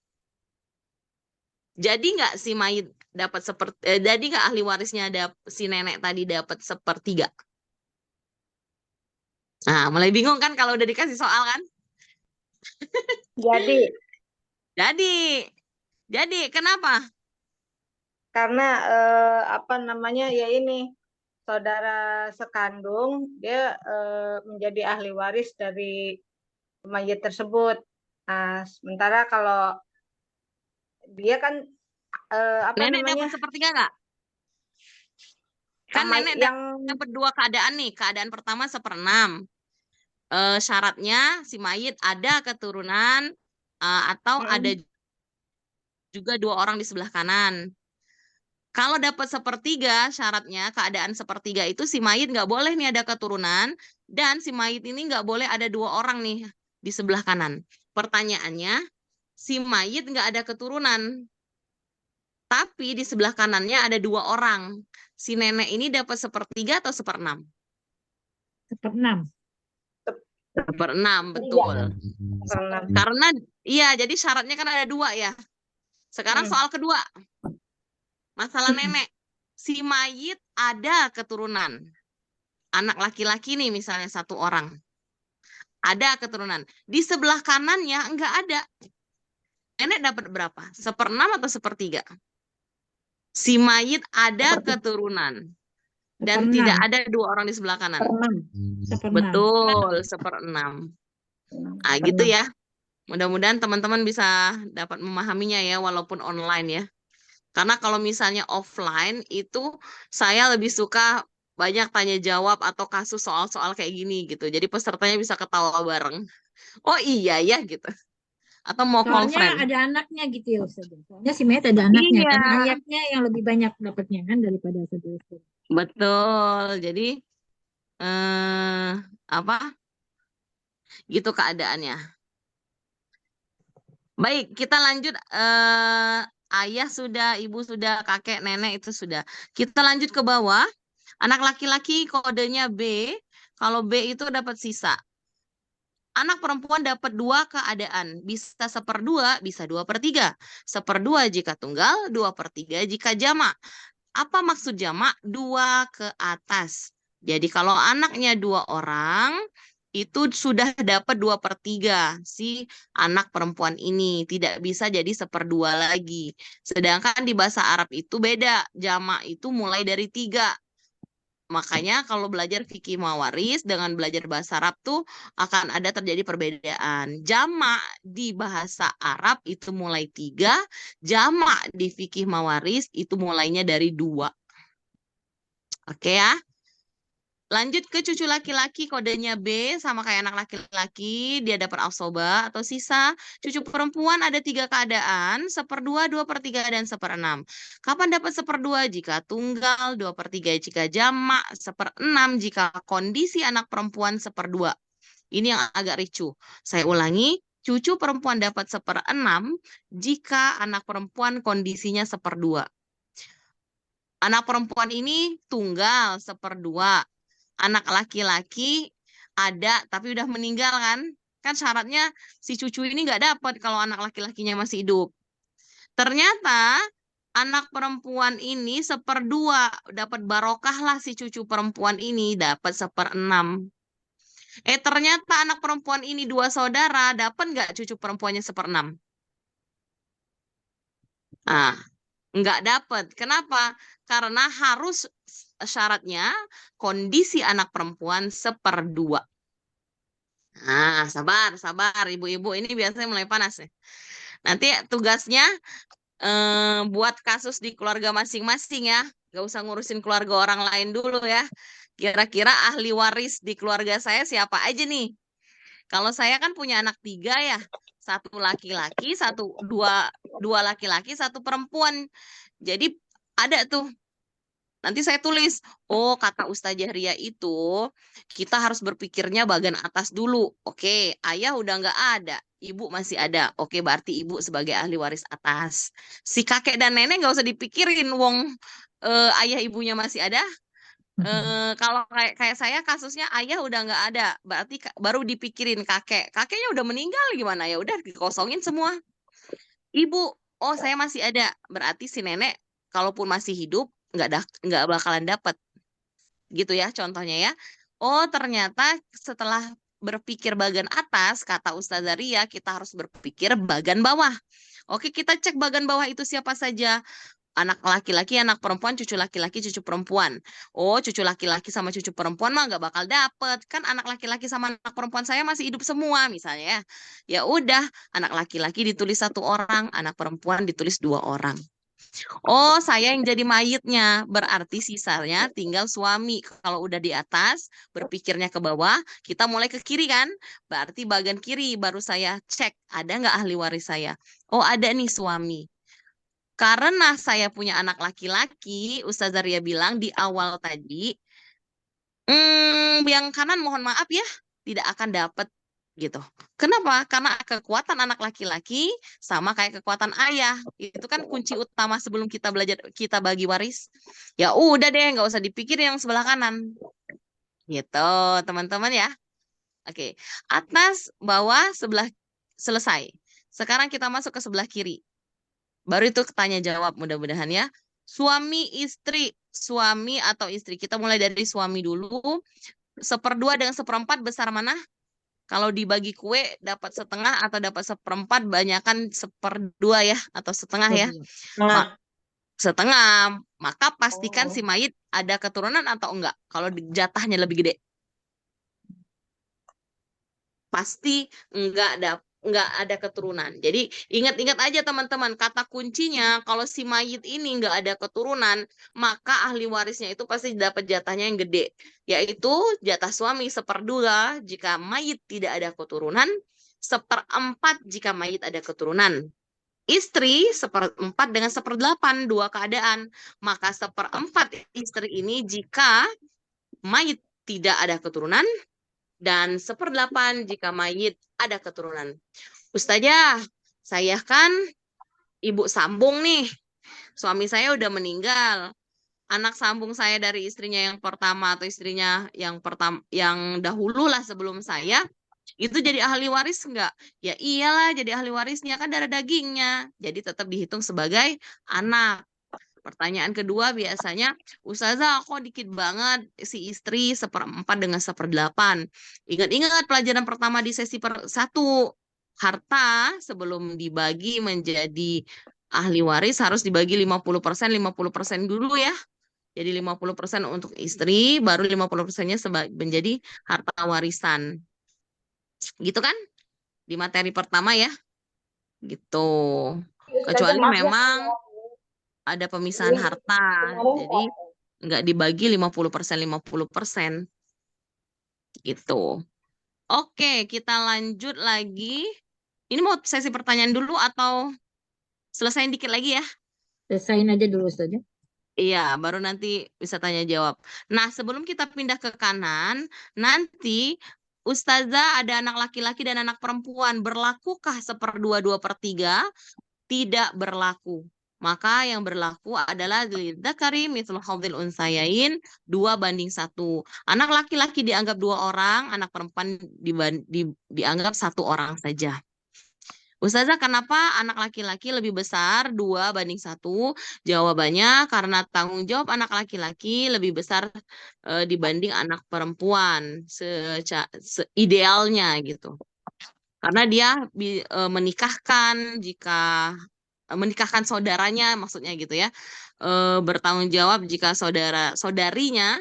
[SPEAKER 6] Jadi nggak si mayit dapat jadi nggak ahli warisnya si nenek tadi dapat 1/3? Nah, mulai bingung kan kalau udah dikasih soal kan?
[SPEAKER 7] Jadi,
[SPEAKER 6] Jadi kenapa?
[SPEAKER 7] karena apa namanya ya ini saudara sekandung dia menjadi ahli waris dari mayit tersebut. Nah, sementara kalau dia kan apa
[SPEAKER 6] Nenek
[SPEAKER 7] namanya
[SPEAKER 6] dapat 1/3 nggak? Kan nenek dapat 2 keadaan nih. Keadaan pertama 1/6. Syaratnya si mayit ada keturunan atau ada juga 2 orang di sebelah kanan. Kalau dapat 1/3 syaratnya, keadaan 1/3 itu si mayit nggak boleh nih ada keturunan dan si mayit ini nggak boleh ada 2 orang nih di sebelah kanan. Pertanyaannya, si mayit nggak ada keturunan, tapi di sebelah kanannya ada 2 orang. Si nenek ini dapat 1/3 atau 1/6?
[SPEAKER 2] 1/6.
[SPEAKER 6] 1/6, betul. Karena iya, jadi syaratnya kan ada 2 ya. Sekarang soal kedua. Masalah nenek. Si mayit ada keturunan. Anak laki-laki nih misalnya 1 orang. Ada keturunan. Di sebelah kanannya enggak ada. Nenek dapat berapa? 1/6 atau 1/3? Si mayit ada keturunan. Dan
[SPEAKER 2] 1/6.
[SPEAKER 6] tidak ada 2 orang di sebelah kanan.
[SPEAKER 2] 1/6.
[SPEAKER 6] Betul, 1/6. Nah, gitu ya. Mudah-mudahan teman-teman bisa dapat memahaminya ya, walaupun online ya. Karena kalau misalnya offline itu saya lebih suka banyak tanya jawab atau kasus soal-soal kayak gini gitu. Jadi pesertanya bisa ketawa bareng. Oh iya ya gitu. Atau mau call
[SPEAKER 2] Soalnya
[SPEAKER 6] friend.
[SPEAKER 2] ada anaknya gitu ya Ustaz. Soalnya si mayat ada anaknya
[SPEAKER 6] Iya.
[SPEAKER 2] kan, ayahnya yang lebih banyak dapatnya kan daripada saudara.
[SPEAKER 6] Betul. Jadi apa? Gitu keadaannya. Baik, kita lanjut. Ayah sudah, ibu sudah, kakek, nenek itu sudah. Kita lanjut ke bawah. Anak laki-laki kodenya B. Kalau B itu dapat sisa. Anak perempuan dapat 2 keadaan. Bisa 1/2, bisa 2/3. 1/2 jika tunggal, 2/3 jika jamak. Apa maksud jamak? 2 ke atas. Jadi kalau anaknya 2 orang, itu sudah dapat 2/3 si anak perempuan ini. Tidak bisa jadi 1/2 lagi. Sedangkan di bahasa Arab itu beda. Jamak itu mulai dari 3. Makanya kalau belajar fikih mawaris dengan belajar bahasa Arab tuh akan ada terjadi perbedaan. Jamak di bahasa Arab itu mulai 3, jamak di fikih mawaris itu mulainya dari 2. Oke ya. Lanjut ke cucu laki-laki, kodenya B sama kayak anak laki-laki, dia dapat asoba atau sisa. Cucu perempuan ada 3 keadaan, 1/2, 2/3, dan 1/6. Kapan dapat 1/2? Jika tunggal, 2/3 jika jamak, 1/6 jika kondisi anak perempuan 1/2. Ini yang agak ricu. Saya ulangi, cucu perempuan dapat 1/6 jika anak perempuan kondisinya 1/2. Anak perempuan ini tunggal 1/2. Anak laki-laki ada tapi udah meninggal kan? Kan syaratnya si cucu ini nggak dapat kalau anak laki-lakinya masih hidup. Ternyata anak perempuan ini 1/2 dapat barokah lah si cucu perempuan ini dapat 1/6. Ternyata anak perempuan ini 2 saudara dapat nggak cucu perempuannya 1/6? Nah, nggak dapat. Kenapa? Karena harus syaratnya kondisi anak perempuan 1/2. Nah, sabar ibu-ibu ini biasanya mulai panas ya. Nanti tugasnya buat kasus di keluarga masing-masing ya. Gak usah ngurusin keluarga orang lain dulu ya. Kira-kira ahli waris di keluarga saya siapa aja nih? Kalau saya kan punya anak 3 ya. satu laki-laki, dua laki-laki, satu perempuan. Jadi ada tuh. Nanti saya tulis, oh kata Ustazah Ria itu kita harus berpikirnya bagian atas dulu. Oke, ayah udah nggak ada, ibu masih ada. Oke, berarti ibu sebagai ahli waris atas. Si kakek dan nenek nggak usah dipikirin, wong ayah ibunya masih ada. Kalau kayak saya kasusnya ayah udah nggak ada, berarti baru dipikirin kakek. Kakeknya udah meninggal gimana ya? Udah dikosongin semua. Ibu, oh saya masih ada, berarti si nenek kalaupun masih hidup nggak bakalan dapat, gitu ya contohnya ya. Oh ternyata setelah berpikir bagian atas, kata Ustazah Ria, kita harus berpikir bagian bawah. Oke, kita cek bagian bawah itu siapa saja. Anak laki-laki, anak perempuan, cucu laki-laki, cucu perempuan. Oh, cucu laki-laki sama cucu perempuan mah nggak bakal dapet. Kan anak laki-laki sama anak perempuan saya masih hidup semua misalnya ya. Ya udah, anak laki-laki ditulis 1 orang, anak perempuan ditulis 2 orang. Oh, saya yang jadi mayitnya. Berarti sisanya tinggal suami. Kalau udah di atas, berpikirnya ke bawah, kita mulai ke kiri kan? Berarti bagian kiri baru saya cek, ada nggak ahli waris saya? Oh, ada nih suami. Karena saya punya anak laki-laki, Ustazah Ria bilang di awal tadi, yang kanan mohon maaf ya, tidak akan dapat gitu. Kenapa? Karena kekuatan anak laki-laki sama kayak kekuatan ayah. Itu kan kunci utama sebelum kita kita bagi waris. Ya udah deh, nggak usah dipikir yang sebelah kanan. Gitu, teman-teman ya. Oke, atas, bawah, sebelah selesai. Sekarang kita masuk ke sebelah kiri. Baru itu tanya jawab mudah-mudahan ya. Suami istri, suami atau istri. Kita mulai dari suami dulu. 1/2 dengan 1/4 besar mana? Kalau dibagi kue dapat setengah atau dapat 1/4, banyakan 1/2 ya atau setengah ya. Setengah. Maka pastikan si mayit ada keturunan atau enggak. Kalau jatahnya lebih gede. Pasti enggak ada keturunan. Jadi ingat-ingat aja teman-teman, kata kuncinya kalau si mayit ini enggak ada keturunan, maka ahli warisnya itu pasti dapat jatahnya yang gede, yaitu jatah suami 1/2 jika mayit tidak ada keturunan, 1/4 jika mayit ada keturunan. Istri 1/4 dengan 1/8, 2 keadaan. Maka 1/4 istri ini jika mayit tidak ada keturunan, dan 1/8 jika mayit ada keturunan. Ustazah, saya kan ibu sambung nih. Suami saya udah meninggal. Anak sambung saya dari istrinya yang pertama atau istrinya yang dahulu lah sebelum saya, itu jadi ahli waris enggak? Ya iyalah jadi ahli warisnya, kan darah dagingnya. Jadi tetap dihitung sebagai anak. Pertanyaan kedua biasanya, Ustazah kok dikit banget si istri 1/4 dengan 1/8. Ingat-ingat pelajaran pertama di sesi 1. Harta sebelum dibagi menjadi ahli waris harus dibagi 50%, 50% dulu ya. Jadi 50% untuk istri, baru 50%-nya menjadi harta warisan. Gitu kan? Di materi pertama ya. Gitu. Kecuali memang ada pemisahan harta, jadi nggak dibagi 50%, 50%. Gitu. Oke, kita lanjut lagi. Ini mau sesi pertanyaan dulu atau selesain dikit lagi ya?
[SPEAKER 2] Selesain aja dulu saja.
[SPEAKER 6] Iya, baru nanti bisa tanya jawab. Nah, sebelum kita pindah ke kanan, nanti Ustazah ada anak laki-laki dan anak perempuan. Berlakukah 1/2, 2/3? Tidak berlaku. Maka yang berlaku adalah lidzakari mithlu hadzil unsayain 2/1. Anak laki-laki dianggap 2 orang, anak perempuan dianggap 1 orang saja. Ustazah, kenapa anak laki-laki lebih besar 2/1? Jawabannya karena tanggung jawab anak laki-laki lebih besar dibanding anak perempuan idealnya gitu. Karena dia menikahkan saudaranya, maksudnya gitu ya, bertanggung jawab jika saudarinya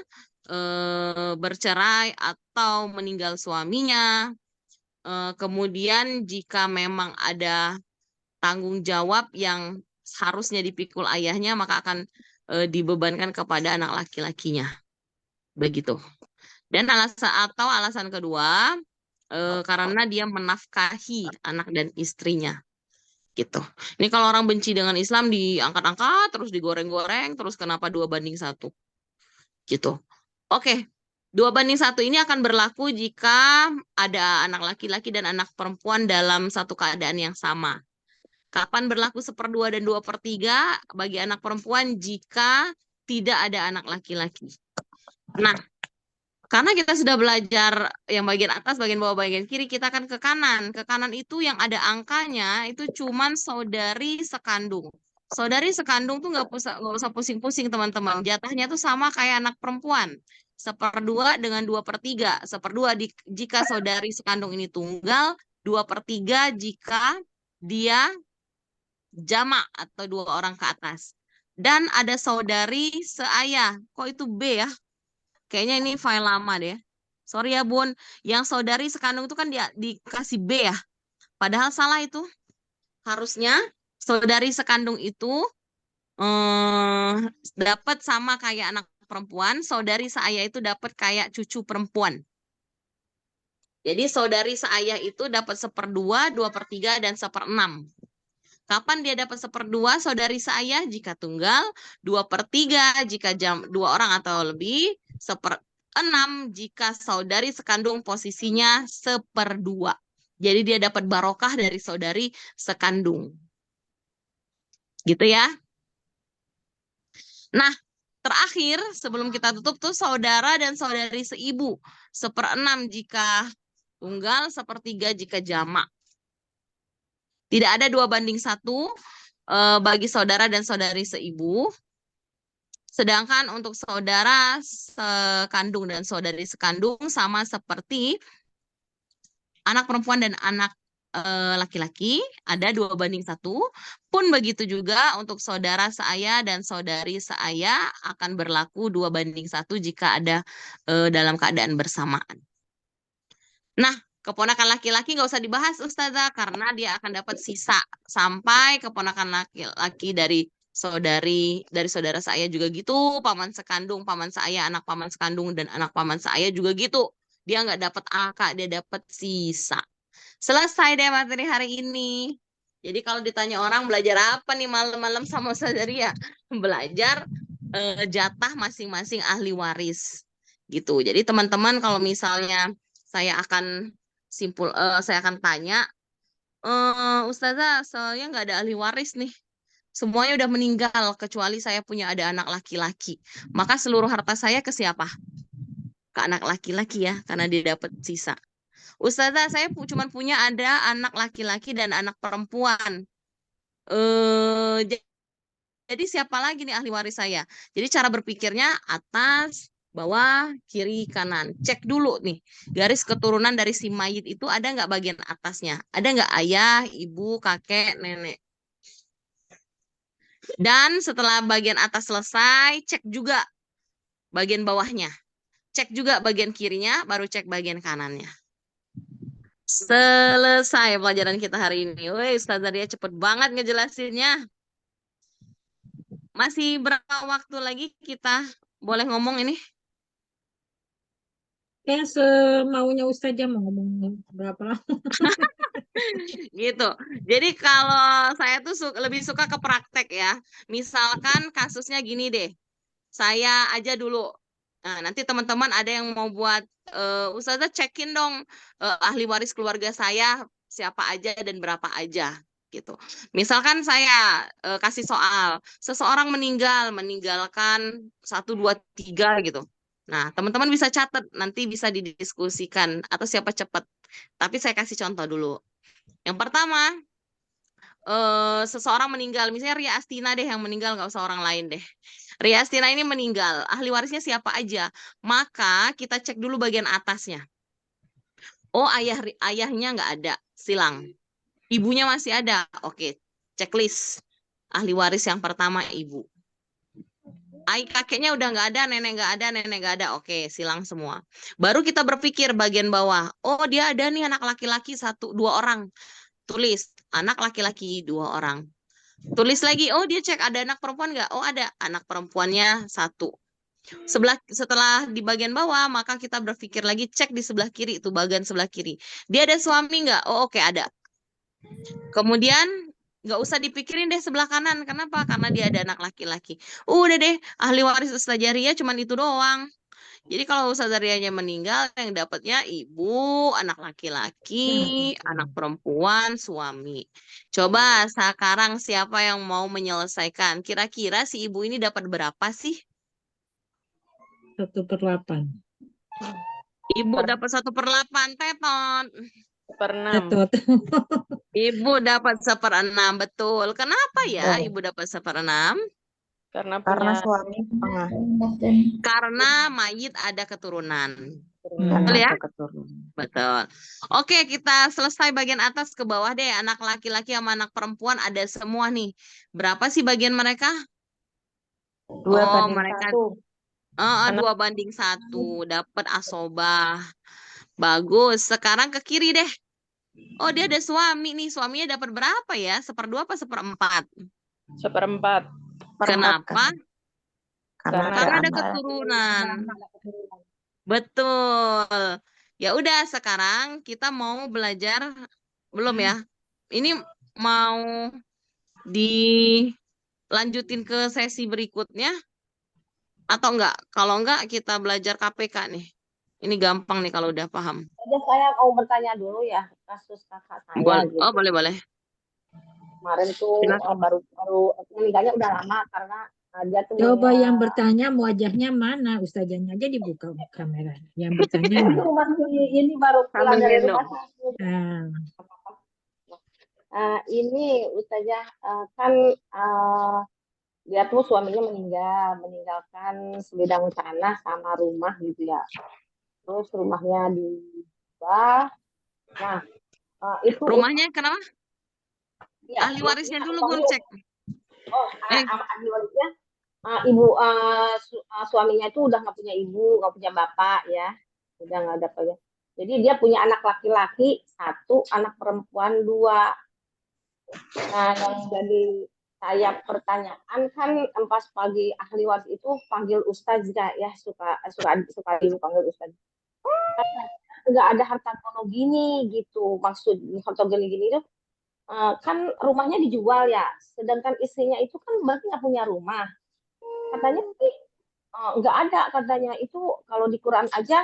[SPEAKER 6] bercerai atau meninggal suaminya. Kemudian jika memang ada tanggung jawab yang harusnya dipikul ayahnya, maka akan dibebankan kepada anak laki-lakinya. Begitu. Dan alasan kedua, karena dia menafkahi anak dan istrinya. Gitu. Ini kalau orang benci dengan Islam diangkat-angkat, terus digoreng-goreng, terus kenapa 2:1? Gitu. Oke, 2:1 ini akan berlaku jika ada anak laki-laki dan anak perempuan dalam satu keadaan yang sama. Kapan berlaku 1/2 dan 2/3 bagi anak perempuan jika tidak ada anak laki-laki. Nah, karena kita sudah belajar yang bagian atas, bagian bawah, bagian kiri, kita akan ke kanan. Ke kanan itu yang ada angkanya itu cuman saudari sekandung. Saudari sekandung tuh nggak usah pusing-pusing teman-teman. Jatahnya tuh sama kayak anak perempuan. 1/2 dengan 2/3. 1/2 jika saudari sekandung ini tunggal, 2/3 jika dia jamak atau 2 orang ke atas. Dan ada saudari seayah. Kok itu B ya? Kayaknya ini file lama deh. Sorry ya Bun, yang saudari sekandung itu kan dia dikasih B ya. Padahal salah itu. Harusnya saudari sekandung itu dapat sama kayak anak perempuan, saudari seayah itu dapat kayak cucu perempuan. Jadi saudari seayah itu dapat 1/2, 2/3, dan 1/6. Kapan dia dapat 1/2 saudari seayah? Jika tunggal, 2/3 jika 2 orang atau lebih, 1/6 jika saudari sekandung posisinya 1/2. Jadi dia dapat barokah dari saudari sekandung. Gitu ya. Nah, terakhir sebelum kita tutup tuh saudara dan saudari seibu. 1/6 jika tunggal, 1/3 jika jamak. Tidak ada 2:1 bagi saudara dan saudari seibu. Sedangkan untuk saudara sekandung dan saudari sekandung sama seperti anak perempuan dan anak laki-laki, ada 2:1. Pun begitu juga untuk saudara seayah dan saudari seayah akan berlaku 2:1 jika ada dalam keadaan bersamaan. Nah, keponakan laki-laki nggak usah dibahas Ustazah, karena dia akan dapat sisa sampai keponakan laki-laki dari saudara saya juga gitu, paman sekandung, paman saya, anak paman sekandung dan anak paman saya juga gitu. Dia nggak dapat angka, dia dapat sisa. Selesai deh materi hari ini. Jadi kalau ditanya orang belajar apa nih malam-malam sama Ustazah, belajar jatah masing-masing ahli waris gitu. Jadi teman-teman kalau misalnya saya akan tanya, Ustazah, saya nggak ada ahli waris nih. Semuanya udah meninggal, kecuali saya punya ada anak laki-laki. Maka seluruh harta saya ke siapa? Ke anak laki-laki ya, karena dia dapat sisa. Ustazah, saya cuma punya ada anak laki-laki dan anak perempuan. Jadi siapa lagi nih ahli waris saya? Jadi cara berpikirnya atas, bawah, kiri, kanan. Cek dulu nih, garis keturunan dari si mayit itu ada nggak bagian atasnya? Ada nggak ayah, ibu, kakek, nenek? Dan setelah bagian atas selesai, cek juga bagian bawahnya. Cek juga bagian kirinya, baru cek bagian kanannya. Selesai pelajaran kita hari ini. Woi, Ustazah Ria cepet banget ngejelasinnya. Masih berapa waktu lagi kita boleh ngomong ini?
[SPEAKER 2] Semaunya Ustazah mau ngomong berapa lama.
[SPEAKER 6] Gitu. Jadi kalau saya tuh lebih suka ke praktek ya. Misalkan kasusnya gini deh. Saya aja dulu. Nah, nanti teman-teman ada yang mau buat Ustazah cekin dong ahli waris keluarga saya siapa aja dan berapa aja gitu. Misalkan saya kasih soal, seseorang meninggalkan 1, 2, 3 gitu. Nah, teman-teman bisa catat, nanti bisa didiskusikan atau siapa cepat. Tapi saya kasih contoh dulu. Yang pertama, seseorang meninggal, misalnya Ria Astina deh yang meninggal, nggak usah orang lain deh. Ria Astina ini meninggal, ahli warisnya siapa aja? Maka kita cek dulu bagian atasnya. Oh, ayahnya nggak ada, silang. Ibunya masih ada, oke. Checklist. Ahli waris yang pertama ibu. Kakeknya udah nggak ada, nenek nggak ada, oke, silang semua. Baru kita berpikir bagian bawah. Oh, dia ada nih anak laki-laki 1, 2 orang. Tulis anak laki-laki 2 orang. Tulis lagi, oh dia cek ada anak perempuan nggak? Oh ada, anak perempuannya 1. Setelah di bagian bawah, maka kita berpikir lagi, cek di sebelah kiri, itu bagian sebelah kiri. Dia ada suami nggak? Oh, oke, ada. Kemudian nggak usah dipikirin deh sebelah kanan. Kenapa? Karena dia ada anak laki-laki. Udah deh, ahli waris Ustazah Ria cuman itu doang. Jadi kalau Ustazah Rianya meninggal, yang dapatnya ibu, anak laki-laki, anak perempuan, suami. Coba sekarang siapa yang mau menyelesaikan? Kira-kira si ibu ini dapat berapa sih?
[SPEAKER 3] 1/8.
[SPEAKER 6] Ibu dapat 1/8, tetot.
[SPEAKER 8] 1/6.
[SPEAKER 3] Tetot.
[SPEAKER 6] Ibu dapat 1/6, betul. Kenapa ya ibu dapat 1/6?
[SPEAKER 8] Karena
[SPEAKER 9] Karena
[SPEAKER 8] punya
[SPEAKER 9] suami setengah.
[SPEAKER 6] Karena mayit ada keturunan.
[SPEAKER 8] keturunan.
[SPEAKER 6] Betul ya?
[SPEAKER 9] Ada keturunan.
[SPEAKER 6] Betul. Oke, kita selesai bagian atas ke bawah deh. Anak laki-laki sama anak perempuan ada semua nih. Berapa sih bagian mereka?
[SPEAKER 9] 2/1.
[SPEAKER 6] Mereka 2/1. Dapat asobah. Bagus. Sekarang ke kiri deh. Oh, dia ada suami nih. Suaminya dapat berapa ya? 1/2 apa 1/4?
[SPEAKER 8] 1/4.
[SPEAKER 6] Kenapa?
[SPEAKER 9] Karena
[SPEAKER 6] Karena ada
[SPEAKER 9] anak.
[SPEAKER 6] keturunan. Betul. Ya udah, sekarang kita mau belajar belum ya? Ini mau dilanjutin ke sesi berikutnya atau enggak? Kalau enggak kita belajar KPK nih. Ini gampang nih kalau udah paham.
[SPEAKER 10] Saya mau bertanya dulu ya, kasus kakak saya
[SPEAKER 6] Boleh.
[SPEAKER 10] gitu.
[SPEAKER 6] Oh, boleh.
[SPEAKER 10] Kemarin tuh
[SPEAKER 6] Silakan.
[SPEAKER 10] baru meninggalnya udah lama karena dia tuh
[SPEAKER 3] Coba yang bertanya wajahnya mana? Ustazahnya aja dibuka kamera. Yang bertanya mana?
[SPEAKER 10] ini baru pulang
[SPEAKER 6] Sambil
[SPEAKER 10] dari
[SPEAKER 6] gendong.
[SPEAKER 10] rumah.
[SPEAKER 3] Ah,
[SPEAKER 10] Ini Ustazah kan dia tuh suaminya meninggalkan sebidang tanah sama rumah gitu ya. Terus rumahnya dijual. Nah, itu
[SPEAKER 6] Rumahnya kenapa?
[SPEAKER 10] ya,
[SPEAKER 6] Ahli warisnya dulu
[SPEAKER 10] suami-
[SPEAKER 6] cek.
[SPEAKER 10] ahli warisnya suaminya itu udah nggak punya ibu, nggak punya bapak ya, udah nggak ada apa ya. Jadi dia punya anak laki-laki 1, anak perempuan 2. Nah, yang jadi saya pertanyaan kan pas pagi ahli waris itu panggil ustazah ya, suka ibu panggil ustazah. Nggak ada harta gono gini gitu, maksud harta gono gini itu kan rumahnya dijual ya, sedangkan istrinya itu kan berarti nggak punya rumah. Katanya sih nggak ada, katanya itu kalau di Quran aja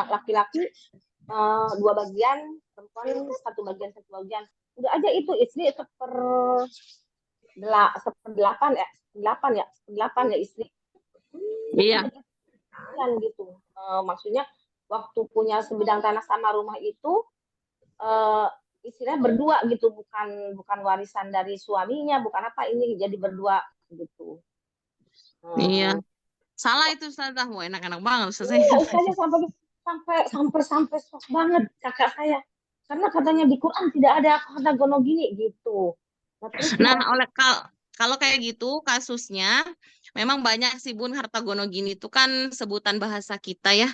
[SPEAKER 10] laki-laki 2 bagian, perempuan 1 bagian. Udah aja itu istri 1/8 ya istri.
[SPEAKER 6] Iya.
[SPEAKER 10] Gitu. Maksudnya waktu punya sebidang tanah sama rumah itu istrinya berdua gitu, bukan warisan dari suaminya, bukan apa, ini jadi berdua gitu.
[SPEAKER 6] Iya. Salah itu Ustazah. Wah, enak-enak banget Ustazah.
[SPEAKER 10] Iya, Ustazah sampai shock banget kakak saya. Karena katanya di Quran tidak ada harta gono gini gitu.
[SPEAKER 6] Nah, kalau kayak gitu kasusnya memang banyak sih Bun, harta gono gini itu kan sebutan bahasa kita ya.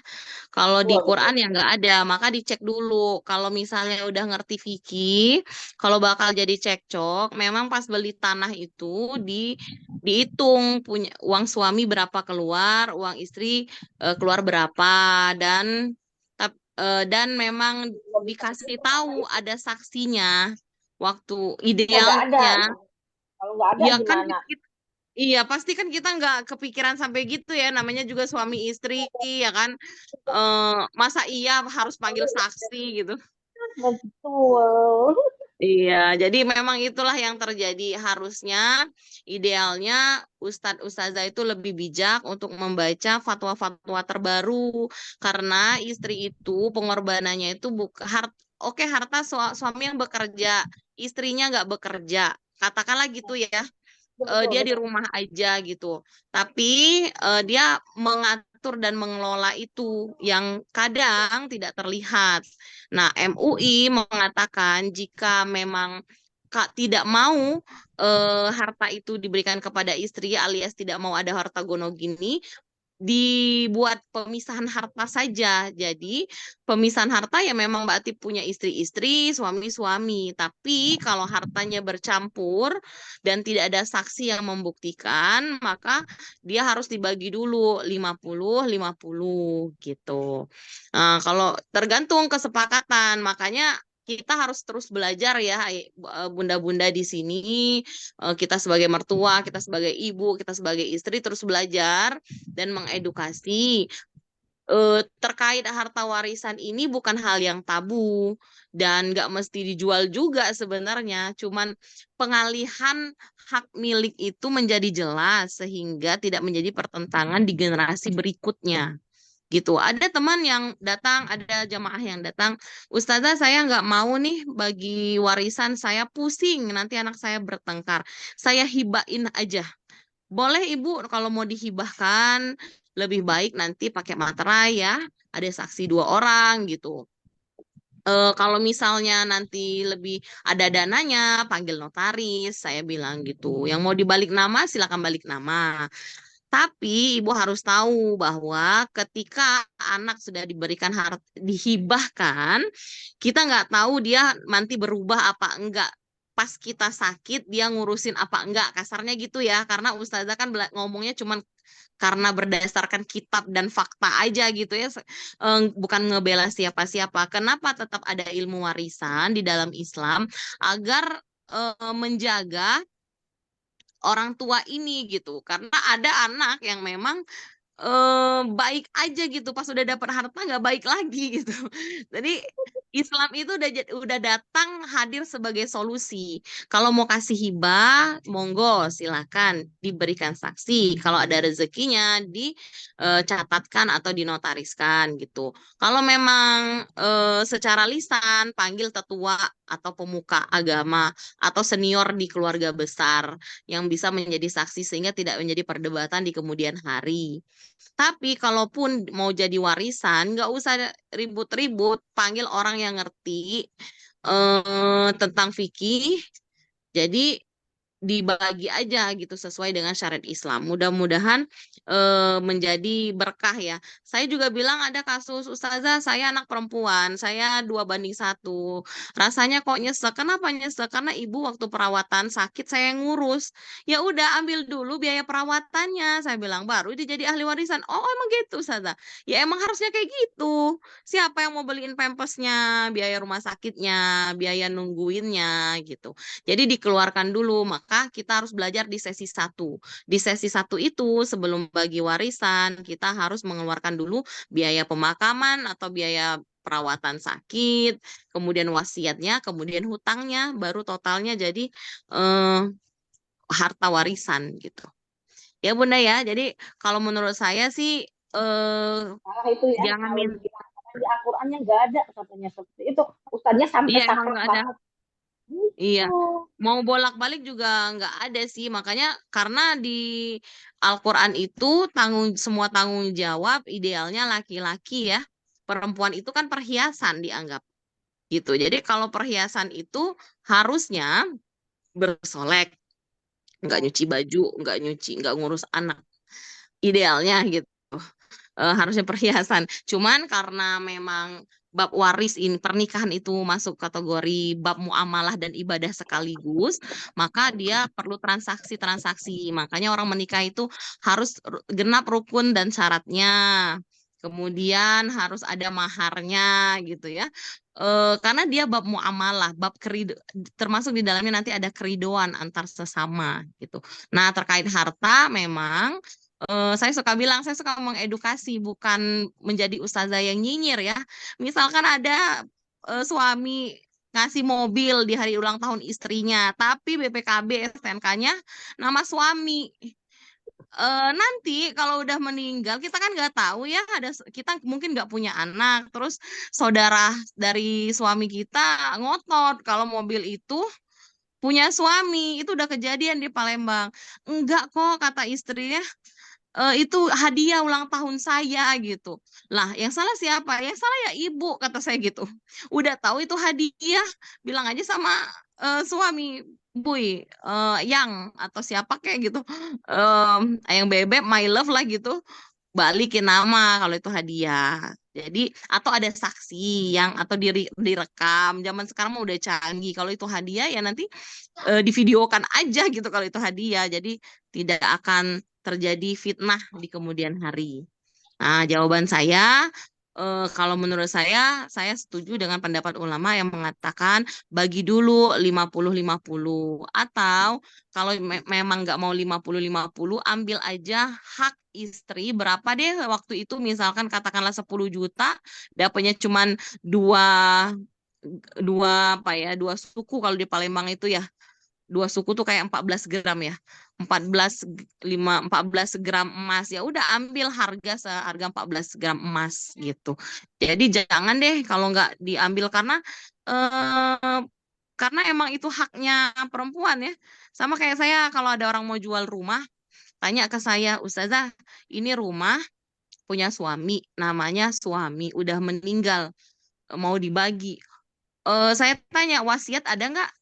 [SPEAKER 6] Kalau di Quran ya nggak ada, maka dicek dulu. Kalau misalnya udah ngerti fikih, kalau bakal jadi cekcok, memang pas beli tanah itu dihitung punya uang suami berapa keluar, uang istri keluar berapa, dan memang dikasih tahu ada saksinya. Waktu idealnya,
[SPEAKER 10] kalau nggak ada
[SPEAKER 6] ya kan
[SPEAKER 10] gimana?
[SPEAKER 6] iya, pasti kan kita nggak kepikiran sampai gitu ya, namanya juga suami istri ya kan. Masa iya harus panggil saksi gitu.
[SPEAKER 10] Betul.
[SPEAKER 6] Iya, jadi memang itulah yang terjadi. Harusnya, idealnya Ustadz-ustazah itu lebih bijak untuk membaca fatwa-fatwa terbaru. Karena istri itu pengorbanannya itu oke, harta suami yang bekerja, istrinya nggak bekerja. Katakanlah gitu ya. Dia di rumah aja gitu. Tapi dia mengatur dan mengelola itu yang kadang tidak terlihat. Nah, MUI mengatakan jika memang tidak mau harta itu diberikan kepada istri alias tidak mau ada harta gono gini, dibuat pemisahan harta saja. Jadi pemisahan harta ya memang Mbak Ati punya istri-istri, suami-suami. Tapi kalau hartanya bercampur dan tidak ada saksi yang membuktikan, maka dia harus dibagi dulu 50-50 gitu. Kalau tergantung kesepakatan, makanya kita harus terus belajar ya, bunda-bunda di sini, kita sebagai mertua, kita sebagai ibu, kita sebagai istri terus belajar dan mengedukasi terkait harta warisan ini bukan hal yang tabu dan nggak mesti dijual juga sebenarnya, cuman pengalihan hak milik itu menjadi jelas sehingga tidak menjadi pertentangan di generasi berikutnya gitu. Ada teman yang datang, ada jamaah yang datang, Ustazah saya nggak mau nih bagi warisan, saya pusing nanti anak saya bertengkar, saya hibain aja. Boleh Ibu kalau mau dihibahkan, lebih baik nanti pakai materai ya, ada saksi 2 orang gitu. Kalau misalnya nanti lebih ada dananya, panggil notaris, saya bilang gitu. Yang mau dibalik nama, silakan balik nama. Tapi ibu harus tahu bahwa ketika anak sudah diberikan harta, dihibahkan, kita nggak tahu dia nanti berubah apa enggak. Pas kita sakit, dia ngurusin apa enggak. Kasarnya gitu ya, karena Ustazah kan ngomongnya cuman karena berdasarkan kitab dan fakta aja gitu ya, bukan ngebela siapa-siapa. Kenapa tetap ada ilmu warisan di dalam Islam? Agar menjaga orang tua ini gitu, karena ada anak yang memang baik aja gitu, pas udah dapat harta nggak baik lagi gitu. Jadi Islam itu udah datang hadir sebagai solusi. Kalau mau kasih hibah, monggo silakan diberikan saksi. Kalau ada rezekinya dicatatkan atau dinotariskan gitu. Kalau memang secara lisan panggil tetua atau pemuka agama atau senior di keluarga besar yang bisa menjadi saksi sehingga tidak menjadi perdebatan di kemudian hari. Tapi kalaupun mau jadi warisan, nggak usah ribut-ribut, panggil orang yang ngerti tentang fikih. Jadi dibagi aja gitu sesuai dengan syariat Islam. Mudah-mudahan menjadi berkah ya. Saya juga bilang ada kasus, Ustazah saya anak perempuan, saya 2:1. Rasanya kok nyesek. Kenapa nyesek? Karena ibu waktu perawatan sakit saya yang ngurus. Ya udah ambil dulu biaya perawatannya. Saya bilang baru dia jadi ahli warisan. Oh emang gitu Ustazah. Ya emang harusnya kayak gitu. Siapa yang mau beliin pampasnya, biaya rumah sakitnya, biaya nungguinnya gitu. Jadi dikeluarkan dulu, maka kita harus belajar di sesi 1. Di sesi 1 itu sebelum bagi warisan, kita harus mengeluarkan dulu biaya pemakaman atau biaya perawatan sakit, kemudian wasiatnya, kemudian hutangnya, baru totalnya jadi harta warisan gitu. Ya Bunda ya, jadi kalau menurut saya sih
[SPEAKER 10] Salah itu ya,
[SPEAKER 6] jangan
[SPEAKER 10] kalau di Al-Qur'annya nggak ada katanya seperti itu. Ustadznya sampai
[SPEAKER 6] iya, emang
[SPEAKER 10] saklek
[SPEAKER 6] nggak ada.
[SPEAKER 10] banget.
[SPEAKER 6] Iya,
[SPEAKER 10] Gitu.
[SPEAKER 6] mau bolak-balik juga nggak ada sih. Makanya karena di Al-Quran itu semua tanggung jawab idealnya laki-laki ya. Perempuan itu kan perhiasan dianggap gitu. Jadi kalau perhiasan itu harusnya bersolek, nggak nyuci baju, nggak ngurus anak. Idealnya gitu. Harusnya perhiasan. Cuman karena memang bab waris ini pernikahan itu masuk kategori bab muamalah dan ibadah sekaligus, maka dia perlu transaksi-transaksi. Makanya orang menikah itu harus genap rukun dan syaratnya. Kemudian harus ada maharnya gitu ya. Karena dia bab muamalah, bab termasuk di dalamnya nanti ada keridoan antar sesama gitu. Nah, terkait harta memang saya suka bilang, saya suka mengedukasi, bukan menjadi ustazah yang nyinyir ya. Misalkan ada suami ngasih mobil di hari ulang tahun istrinya, tapi BPKB STNK-nya nama suami. Nanti kalau udah meninggal, kita kan nggak tahu ya, kita mungkin nggak punya anak, terus saudara dari suami kita ngotot kalau mobil itu punya suami, itu udah kejadian di Palembang. Enggak kok, kata istrinya, itu hadiah ulang tahun saya gitu. Lah, yang salah siapa? Yang salah ya ibu, kata saya gitu. Udah tahu itu hadiah, bilang aja sama suami, Bui, yang atau siapa kayak gitu, yang bebek, my love lah gitu. balikin nama kalau itu hadiah. Jadi atau ada saksi yang atau direkam. Zaman sekarang mah udah canggih. Kalau itu hadiah ya nanti divideokan aja gitu kalau itu hadiah. Jadi tidak akan terjadi fitnah di kemudian hari. Nah, jawaban saya kalau menurut saya setuju dengan pendapat ulama yang mengatakan bagi dulu 50-50. Atau kalau memang nggak mau 50-50, ambil aja hak istri berapa deh waktu itu, misalkan katakanlah 10 juta, dapatnya cuman dua dua apa ya, dua suku kalau di Palembang itu ya. Dua suku tuh kayak 14 gram ya. 14 gram emas, ya udah ambil harga seharga 14 gram emas gitu. Jadi jangan deh kalau nggak diambil eh, karena emang itu haknya perempuan ya. Sama kayak saya kalau ada orang mau jual rumah, tanya ke saya, Ustazah, ini rumah punya suami, namanya suami udah meninggal, mau dibagi. Saya tanya, wasiat ada nggak?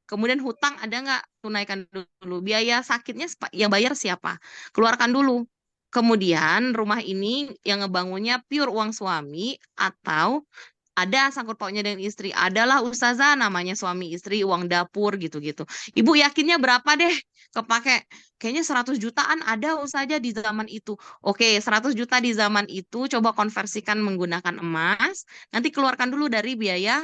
[SPEAKER 6] Kemudian hutang ada nggak? Tunaikan dulu. Biaya sakitnya yang bayar siapa? Keluarkan dulu. Kemudian rumah ini yang ngebangunnya pure uang suami atau ada sangkut pautnya dengan istri. Adalah ustazah, namanya suami istri, uang dapur gitu-gitu. Ibu yakinnya berapa deh kepake? Kayaknya 100 jutaan ada ustazah di zaman itu. Oke, 100 juta di zaman itu coba konversikan menggunakan emas. Nanti keluarkan dulu dari biaya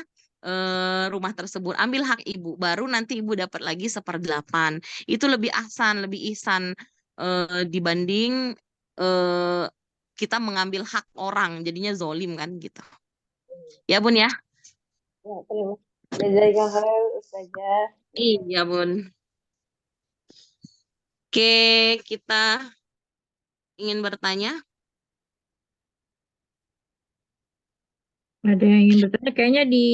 [SPEAKER 6] rumah tersebut. Ambil hak ibu, baru nanti ibu dapat lagi 1/8. Itu lebih ahsan, lebih ihsan dibanding eh, kita mengambil hak orang, jadinya zolim kan gitu. Ya Bun ya?
[SPEAKER 10] Ya, terima. Jazakallahu khair, Ustazah.
[SPEAKER 6] Iya Bun. Oke, kita ingin bertanya.
[SPEAKER 3] Ada yang ingin bertanya? Kayaknya di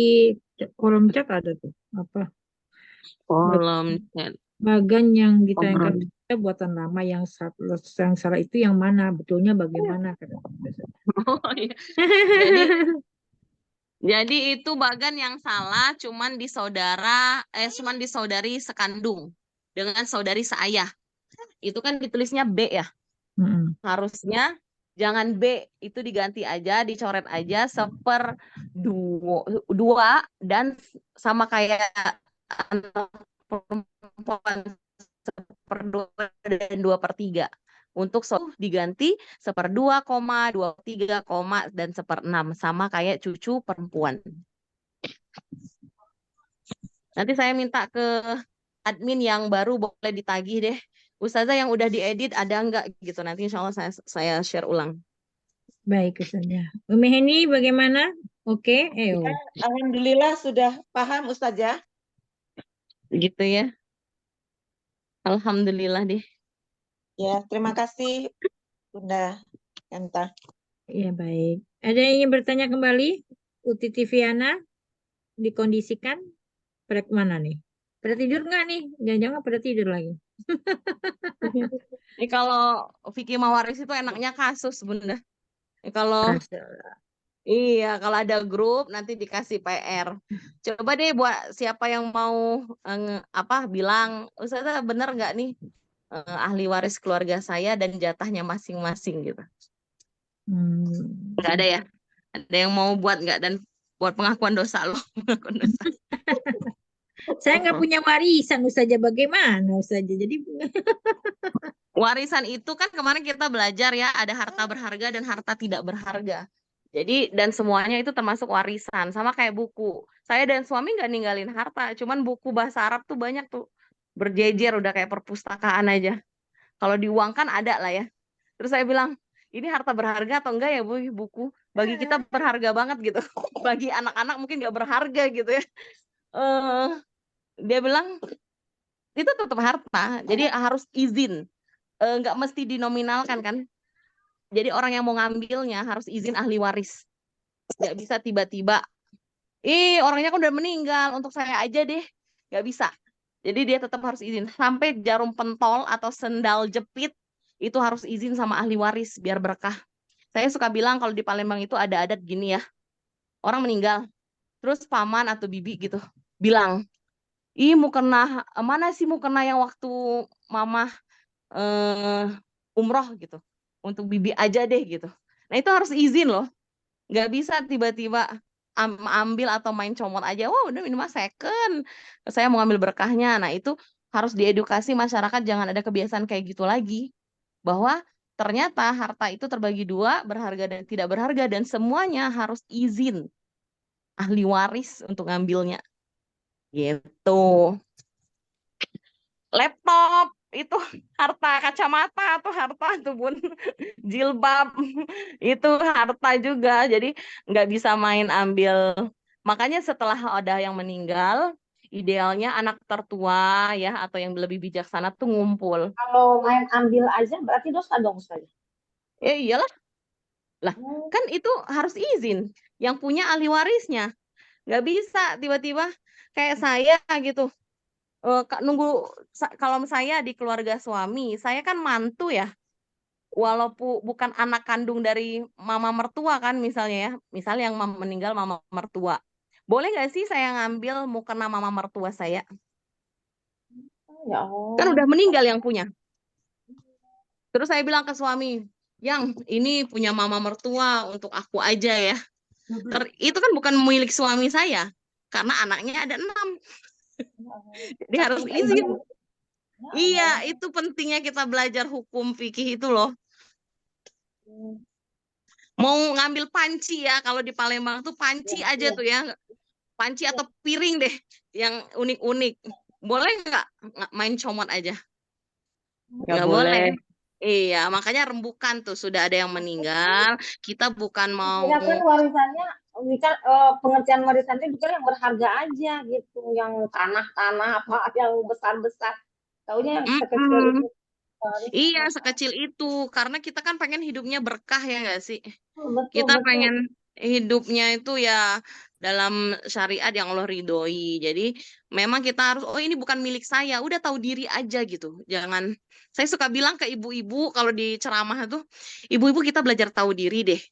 [SPEAKER 3] kolom chat ada tuh. Apa?
[SPEAKER 6] Kolom chat.
[SPEAKER 3] Bagan yang ditayangkan
[SPEAKER 6] Ngobrol.
[SPEAKER 3] Ustazah buatan lama yang salah itu yang mana? Betulnya bagaimana? Kata Ustazah.
[SPEAKER 6] Oh, iya. Jadi itu bagan yang salah cuman cuman di saudari sekandung dengan saudari seayah. Itu kan ditulisnya B ya.
[SPEAKER 3] Mm-mm.
[SPEAKER 6] Harusnya jangan B, itu diganti aja, dicoret aja 1/2 dan sama kayak anak perempuan 1/2 dan 2/3. Untuk diganti 1/2, 2/3, dan 1/6 sama kayak cucu perempuan. Nanti saya minta ke admin yang baru boleh ditagih deh. Ustazah yang udah diedit ada nggak gitu. Nanti insya Allah saya share ulang.
[SPEAKER 3] Baik, Ustazah. Umi Heni bagaimana? Oke,
[SPEAKER 9] Alhamdulillah sudah paham Ustazah.
[SPEAKER 6] Gitu ya. Alhamdulillah deh.
[SPEAKER 9] Ya, terima kasih Bunda Yanta.
[SPEAKER 3] Ya, baik. Ada yang ingin bertanya kembali? Uti Tiviana dikondisikan pada kemana nih? Pada tidur nggak nih? Jangan-jangan pada tidur lagi.
[SPEAKER 6] Ini kalau Vicky Mawaris itu enaknya kasus Bunda. Ini kalau iya, kalau ada grup nanti dikasih PR. Coba deh buat siapa yang mau bilang, Ustazah bener nggak nih ahli waris keluarga saya dan jatahnya masing-masing gitu. Nggak ada ya? Ada yang mau buat nggak dan buat pengakuan dosa loh. Pengakuan dosa.
[SPEAKER 3] Saya nggak punya warisan Ustazah, bagaimana Ustazah? Jadi
[SPEAKER 6] Warisan itu kan kemarin kita belajar ya, ada harta berharga dan harta tidak berharga. Jadi dan semuanya itu termasuk warisan, sama kayak buku. Saya dan suami nggak ninggalin harta, cuman buku bahasa Arab tuh banyak tuh berjejer udah kayak perpustakaan aja. Kalau diuangkan ada lah ya. Terus saya bilang, ini harta berharga atau enggak ya Bu, buku? Bagi kita berharga banget gitu. Bagi anak-anak mungkin nggak berharga gitu ya. Dia bilang itu tetap harta, jadi harus izin. Nggak mesti dinominalkan kan. Jadi orang yang mau ngambilnya harus izin ahli waris. Nggak bisa tiba-tiba, orangnya kan udah meninggal, untuk saya aja deh. Nggak bisa. Jadi dia tetap harus izin. Sampai jarum pentol atau sendal jepit, itu harus izin sama ahli waris, biar berkah. Saya suka bilang kalau di Palembang itu ada adat gini ya. Orang meninggal, terus paman atau bibi gitu, bilang, mana sih mukena yang waktu mama umroh gitu. untuk bibi aja deh gitu. Nah itu harus izin loh. Nggak bisa tiba-tiba ambil atau main comot aja. Wah udah ini mah second. Saya mau ngambil berkahnya. Nah itu harus diedukasi masyarakat jangan ada kebiasaan kayak gitu lagi. Bahwa ternyata harta itu terbagi dua, berharga dan tidak berharga. Dan semuanya harus izin ahli waris untuk ngambilnya. Gitu. Laptop itu harta, kacamata atau harta itu Bun, jilbab itu harta juga, jadi nggak bisa main ambil. Makanya setelah ada yang meninggal, idealnya anak tertua ya atau yang lebih bijaksana tuh ngumpul.
[SPEAKER 10] Kalau main ambil aja berarti dosa dong Ustazah.
[SPEAKER 6] Ya iyalah, lah kan itu harus izin yang punya ahli warisnya, nggak bisa tiba-tiba kayak saya gitu. Nunggu kalau saya di keluarga suami, saya kan mantu ya, walaupun bukan anak kandung dari mama mertua kan misalnya ya, misalnya yang meninggal mama mertua, boleh nggak sih saya ngambil mukena mama mertua saya?
[SPEAKER 10] Ya
[SPEAKER 6] Kan
[SPEAKER 10] Allah.
[SPEAKER 6] udah meninggal yang punya. Terus saya bilang ke suami, yang ini punya mama mertua untuk aku aja ya. Itu kan bukan milik suami saya, karena anaknya ada 6. Jadi harus izin. Iya, itu pentingnya kita belajar hukum fikih itu loh. Mau ngambil panci ya, kalau di Palembang tuh panci aja tuh ya. Panci atau piring deh yang unik-unik. Boleh nggak main comot aja? Nggak boleh. Iya, makanya rembukan tuh sudah ada yang meninggal. Kita bukan mau
[SPEAKER 10] Kira kan warisannya, misal pengertian warisannya dikira yang berharga aja gitu, yang tanah-tanah apa yang besar-besar. Taunya yang sekecil itu.
[SPEAKER 6] Iya, sekecil itu. Karena kita kan pengen hidupnya berkah ya nggak sih?
[SPEAKER 10] Betul,
[SPEAKER 6] Kita
[SPEAKER 10] betul.
[SPEAKER 6] pengen hidupnya itu ya dalam syariat yang Allah ridhoi. Jadi memang kita harus, oh ini bukan milik saya, udah tahu diri aja gitu. Jangan, saya suka bilang ke ibu-ibu kalau di ceramah tuh, ibu-ibu kita belajar tahu diri deh.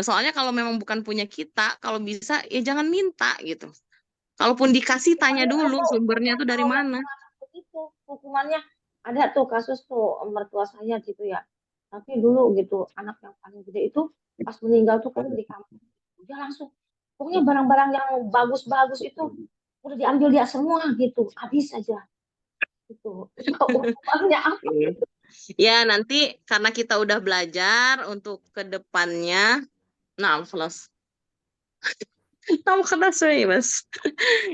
[SPEAKER 6] Soalnya kalau memang bukan punya kita, kalau bisa ya jangan minta gitu. Kalaupun dikasih tanya dulu sumbernya tuh dari mana.
[SPEAKER 10] Itu hukumannya ada tuh kasus tuh mertua saya gitu ya. Tapi dulu gitu anak yang paling gede itu pas meninggal tuh kan di kampung. Dia langsung pokoknya barang-barang yang bagus-bagus itu udah diambil dia semua gitu. Habis aja. Gitu. Hukumannya apa?
[SPEAKER 6] Ya nanti karena kita udah belajar untuk kedepannya, nah kelas, tahu kelas ya mas.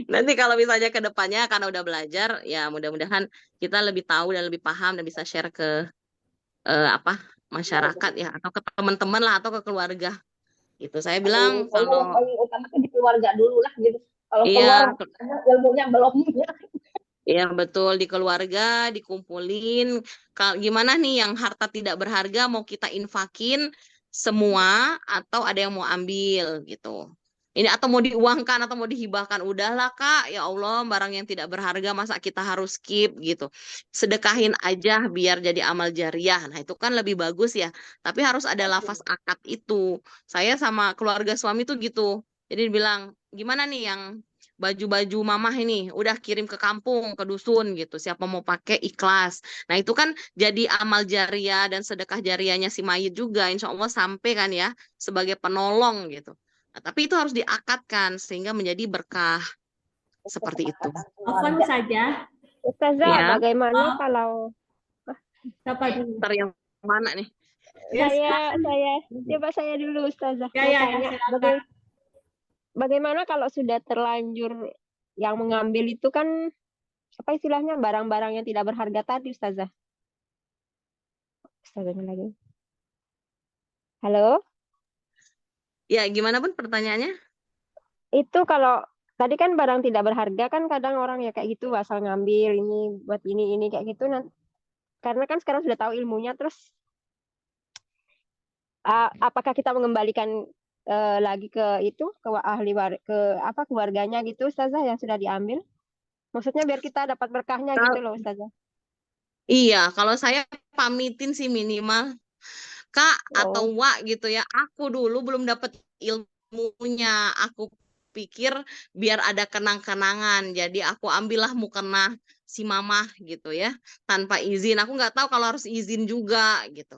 [SPEAKER 6] Nanti kalau misalnya kedepannya karena udah belajar, ya mudah-mudahan kita lebih tahu dan lebih paham dan bisa share ke masyarakat ya atau ke teman-teman lah atau ke keluarga. Itu saya bilang
[SPEAKER 10] Kalau
[SPEAKER 6] kalau
[SPEAKER 10] paling utama kan di keluarga dulu lah gitu. Kalau
[SPEAKER 6] iya,
[SPEAKER 10] keluar ilmunya belum.
[SPEAKER 6] ya betul di keluarga dikumpulin. Gimana nih yang harta tidak berharga mau kita infakin semua atau ada yang mau ambil gitu. Ini atau mau diuangkan atau mau dihibahkan. Udahlah Kak, ya Allah barang yang tidak berharga masa kita harus skip gitu. Sedekahin aja biar jadi amal jariah. Nah itu kan lebih bagus ya. Tapi harus ada lafaz akad itu. Saya sama keluarga suami tuh gitu. Jadi bilang gimana nih yang baju-baju mamah ini udah kirim ke kampung, ke dusun gitu. Siapa mau pakai ikhlas. Nah itu kan jadi amal jariah dan sedekah jariahnya si mayit juga. Insya Allah sampai kan ya sebagai penolong gitu. Nah, tapi itu harus diakatkan sehingga menjadi berkah. Seperti itu.
[SPEAKER 1] Afwan saja.
[SPEAKER 11] Ustazah,
[SPEAKER 6] Ya.
[SPEAKER 11] bagaimana kalau
[SPEAKER 1] Siapa dulu?
[SPEAKER 6] Ntar yang mana nih?
[SPEAKER 11] saya coba saya dulu Ustazah. Mau tanya, bagaimana kalau sudah terlanjur yang mengambil itu kan apa istilahnya barang-barang yang tidak berharga tadi Ustazah? Ustazahnya lagi. Halo?
[SPEAKER 6] Ya, gimana pun pertanyaannya?
[SPEAKER 11] Itu kalau tadi kan barang tidak berharga kan kadang orang ya kayak gitu asal ngambil ini buat ini kayak gitu. Nah, karena kan sekarang sudah tahu ilmunya terus apakah kita mengembalikan lagi ke itu ke keluarganya gitu Ustazah yang sudah diambil? Maksudnya biar kita dapat berkahnya gitu loh Ustazah.
[SPEAKER 6] Iya, kalau saya pamitin sih minimal Kak atau Wak gitu ya. Aku dulu belum dapat ilmunya. Aku pikir biar ada kenang-kenangan. Jadi aku ambillah mukena si mamah gitu ya. Tanpa izin. Aku nggak tahu kalau harus izin juga gitu.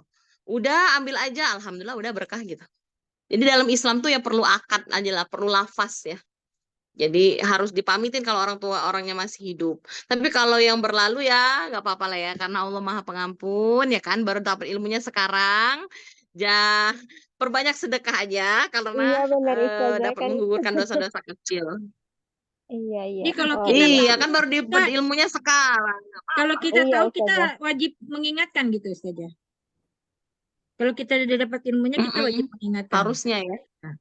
[SPEAKER 6] udah ambil aja, alhamdulillah udah berkah gitu. Jadi dalam Islam tuh ya perlu akad aja lah, perlu lafaz ya. Jadi harus dipamitin kalau orang tua orangnya masih hidup. Tapi kalau yang berlalu ya nggak apa-apa lah ya, karena Allah Maha Pengampun ya kan, baru dapat ilmunya sekarang. Ya perbanyak sedekah aja
[SPEAKER 11] Iya
[SPEAKER 6] karena
[SPEAKER 11] benar Ustazah
[SPEAKER 6] dapat
[SPEAKER 11] kan.
[SPEAKER 6] menggugurkan dosa-dosa kecil.
[SPEAKER 11] Iya iya.
[SPEAKER 2] Jadi kalau
[SPEAKER 11] Oh,
[SPEAKER 2] kita
[SPEAKER 6] Iya
[SPEAKER 2] tahu
[SPEAKER 6] kan baru
[SPEAKER 2] kita
[SPEAKER 6] dapat ilmunya sekarang.
[SPEAKER 2] kalau kita
[SPEAKER 11] iya
[SPEAKER 2] tahu kita
[SPEAKER 11] Ustazah.
[SPEAKER 2] wajib mengingatkan gitu Ustazah. Kalau kita udah dapat ilmunya kita wajib mengingatkan.
[SPEAKER 6] Harusnya ya.
[SPEAKER 2] Nah,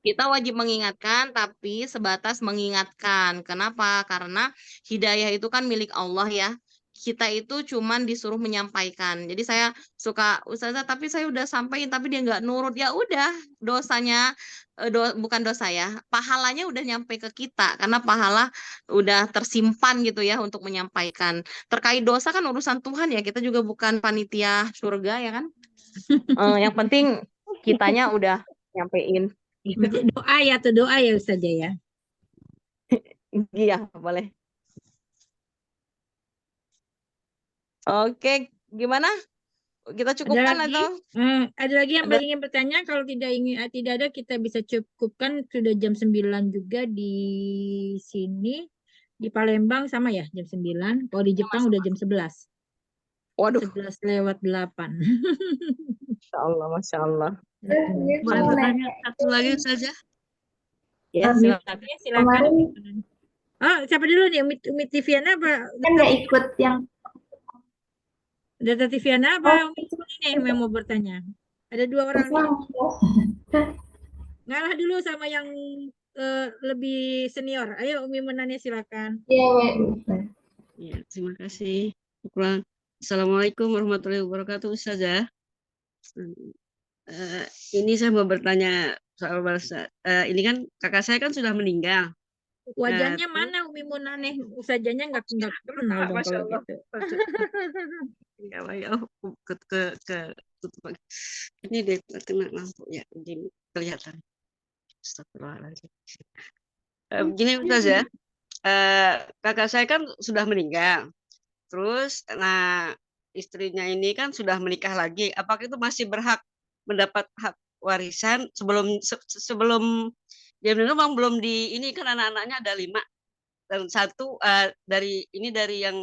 [SPEAKER 6] Kita wajib mengingatkan, tapi sebatas mengingatkan. Kenapa? Karena hidayah itu kan milik Allah ya. Kita itu cuman disuruh menyampaikan. Jadi saya suka, Ustazah, tapi saya udah sampaikan, tapi dia nggak nurut. Ya udah, dosanya, bukan dosa ya, pahalanya udah nyampe ke kita. Karena pahala udah tersimpan gitu ya untuk menyampaikan. Terkait dosa kan urusan Tuhan ya, kita juga bukan panitia surga ya kan. Yang penting kitanya udah nyampein.
[SPEAKER 2] doa ya Ustazah ya.
[SPEAKER 6] Iya, boleh. Oke, gimana? Kita cukupkan
[SPEAKER 2] Ada lagi?
[SPEAKER 6] atau?
[SPEAKER 2] Ada lagi yang ingin bertanya? Kalau tidak ada, kita bisa cukupkan. Sudah jam 9 juga di sini. Di Palembang sama ya, jam 9. Kalau di Jepang udah jam 11.
[SPEAKER 6] Waduh.
[SPEAKER 2] 11:08.
[SPEAKER 6] Masya Allah, Masya Allah.
[SPEAKER 1] Boleh
[SPEAKER 6] bertanya satu lagi saja?
[SPEAKER 1] Ya,
[SPEAKER 6] silakan.
[SPEAKER 2] Silakan. Oh, siapa dulu nih? Umi Tiviana apa?
[SPEAKER 1] Kan nggak ikut yang
[SPEAKER 2] Data Tiviana apa Umi ini yang mau bertanya? Ada 2 orang nih. Ngalah dulu sama yang lebih senior. Ayo Umi Menania silakan.
[SPEAKER 12] Ya, terima kasih. Assalamualaikum warahmatullahi wabarakatuh, Ustazah. Ini saya mau bertanya soal bahasa. Ini kan kakak saya kan sudah meninggal.
[SPEAKER 2] Wajahnya mana Umi Munaneh? Usajanya nggak kenal dong kalau gitu.
[SPEAKER 12] Ini deh kena lampu ya, begini kelihatan. Astagfirullahaladzim. Begini Ustazah, kakak saya kan sudah meninggal. Terus, nah istrinya ini kan sudah menikah lagi. Apakah itu masih berhak mendapat hak warisan sebelum dia meninggal? Bang belum di ini kan anak-anaknya ada 5 dan 1 dari yang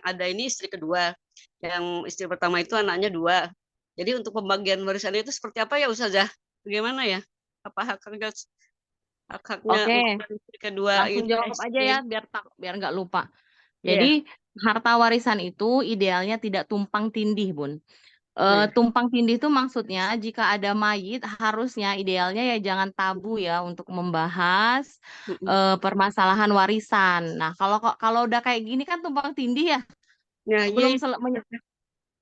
[SPEAKER 12] ada ini istri kedua, yang istri pertama itu anaknya 2. Jadi untuk pembagian warisan itu seperti apa ya Ustazah? Bagaimana ya? Apa hak-haknya istri kedua
[SPEAKER 6] Langsung
[SPEAKER 12] ini?
[SPEAKER 6] jawab aja ya biar nggak lupa. Jadi harta warisan itu idealnya tidak tumpang tindih, Bun. Tumpang tindih itu maksudnya jika ada mayit harusnya idealnya ya jangan tabu ya untuk membahas permasalahan warisan. Nah, kalau udah kayak gini kan tumpang tindih ya.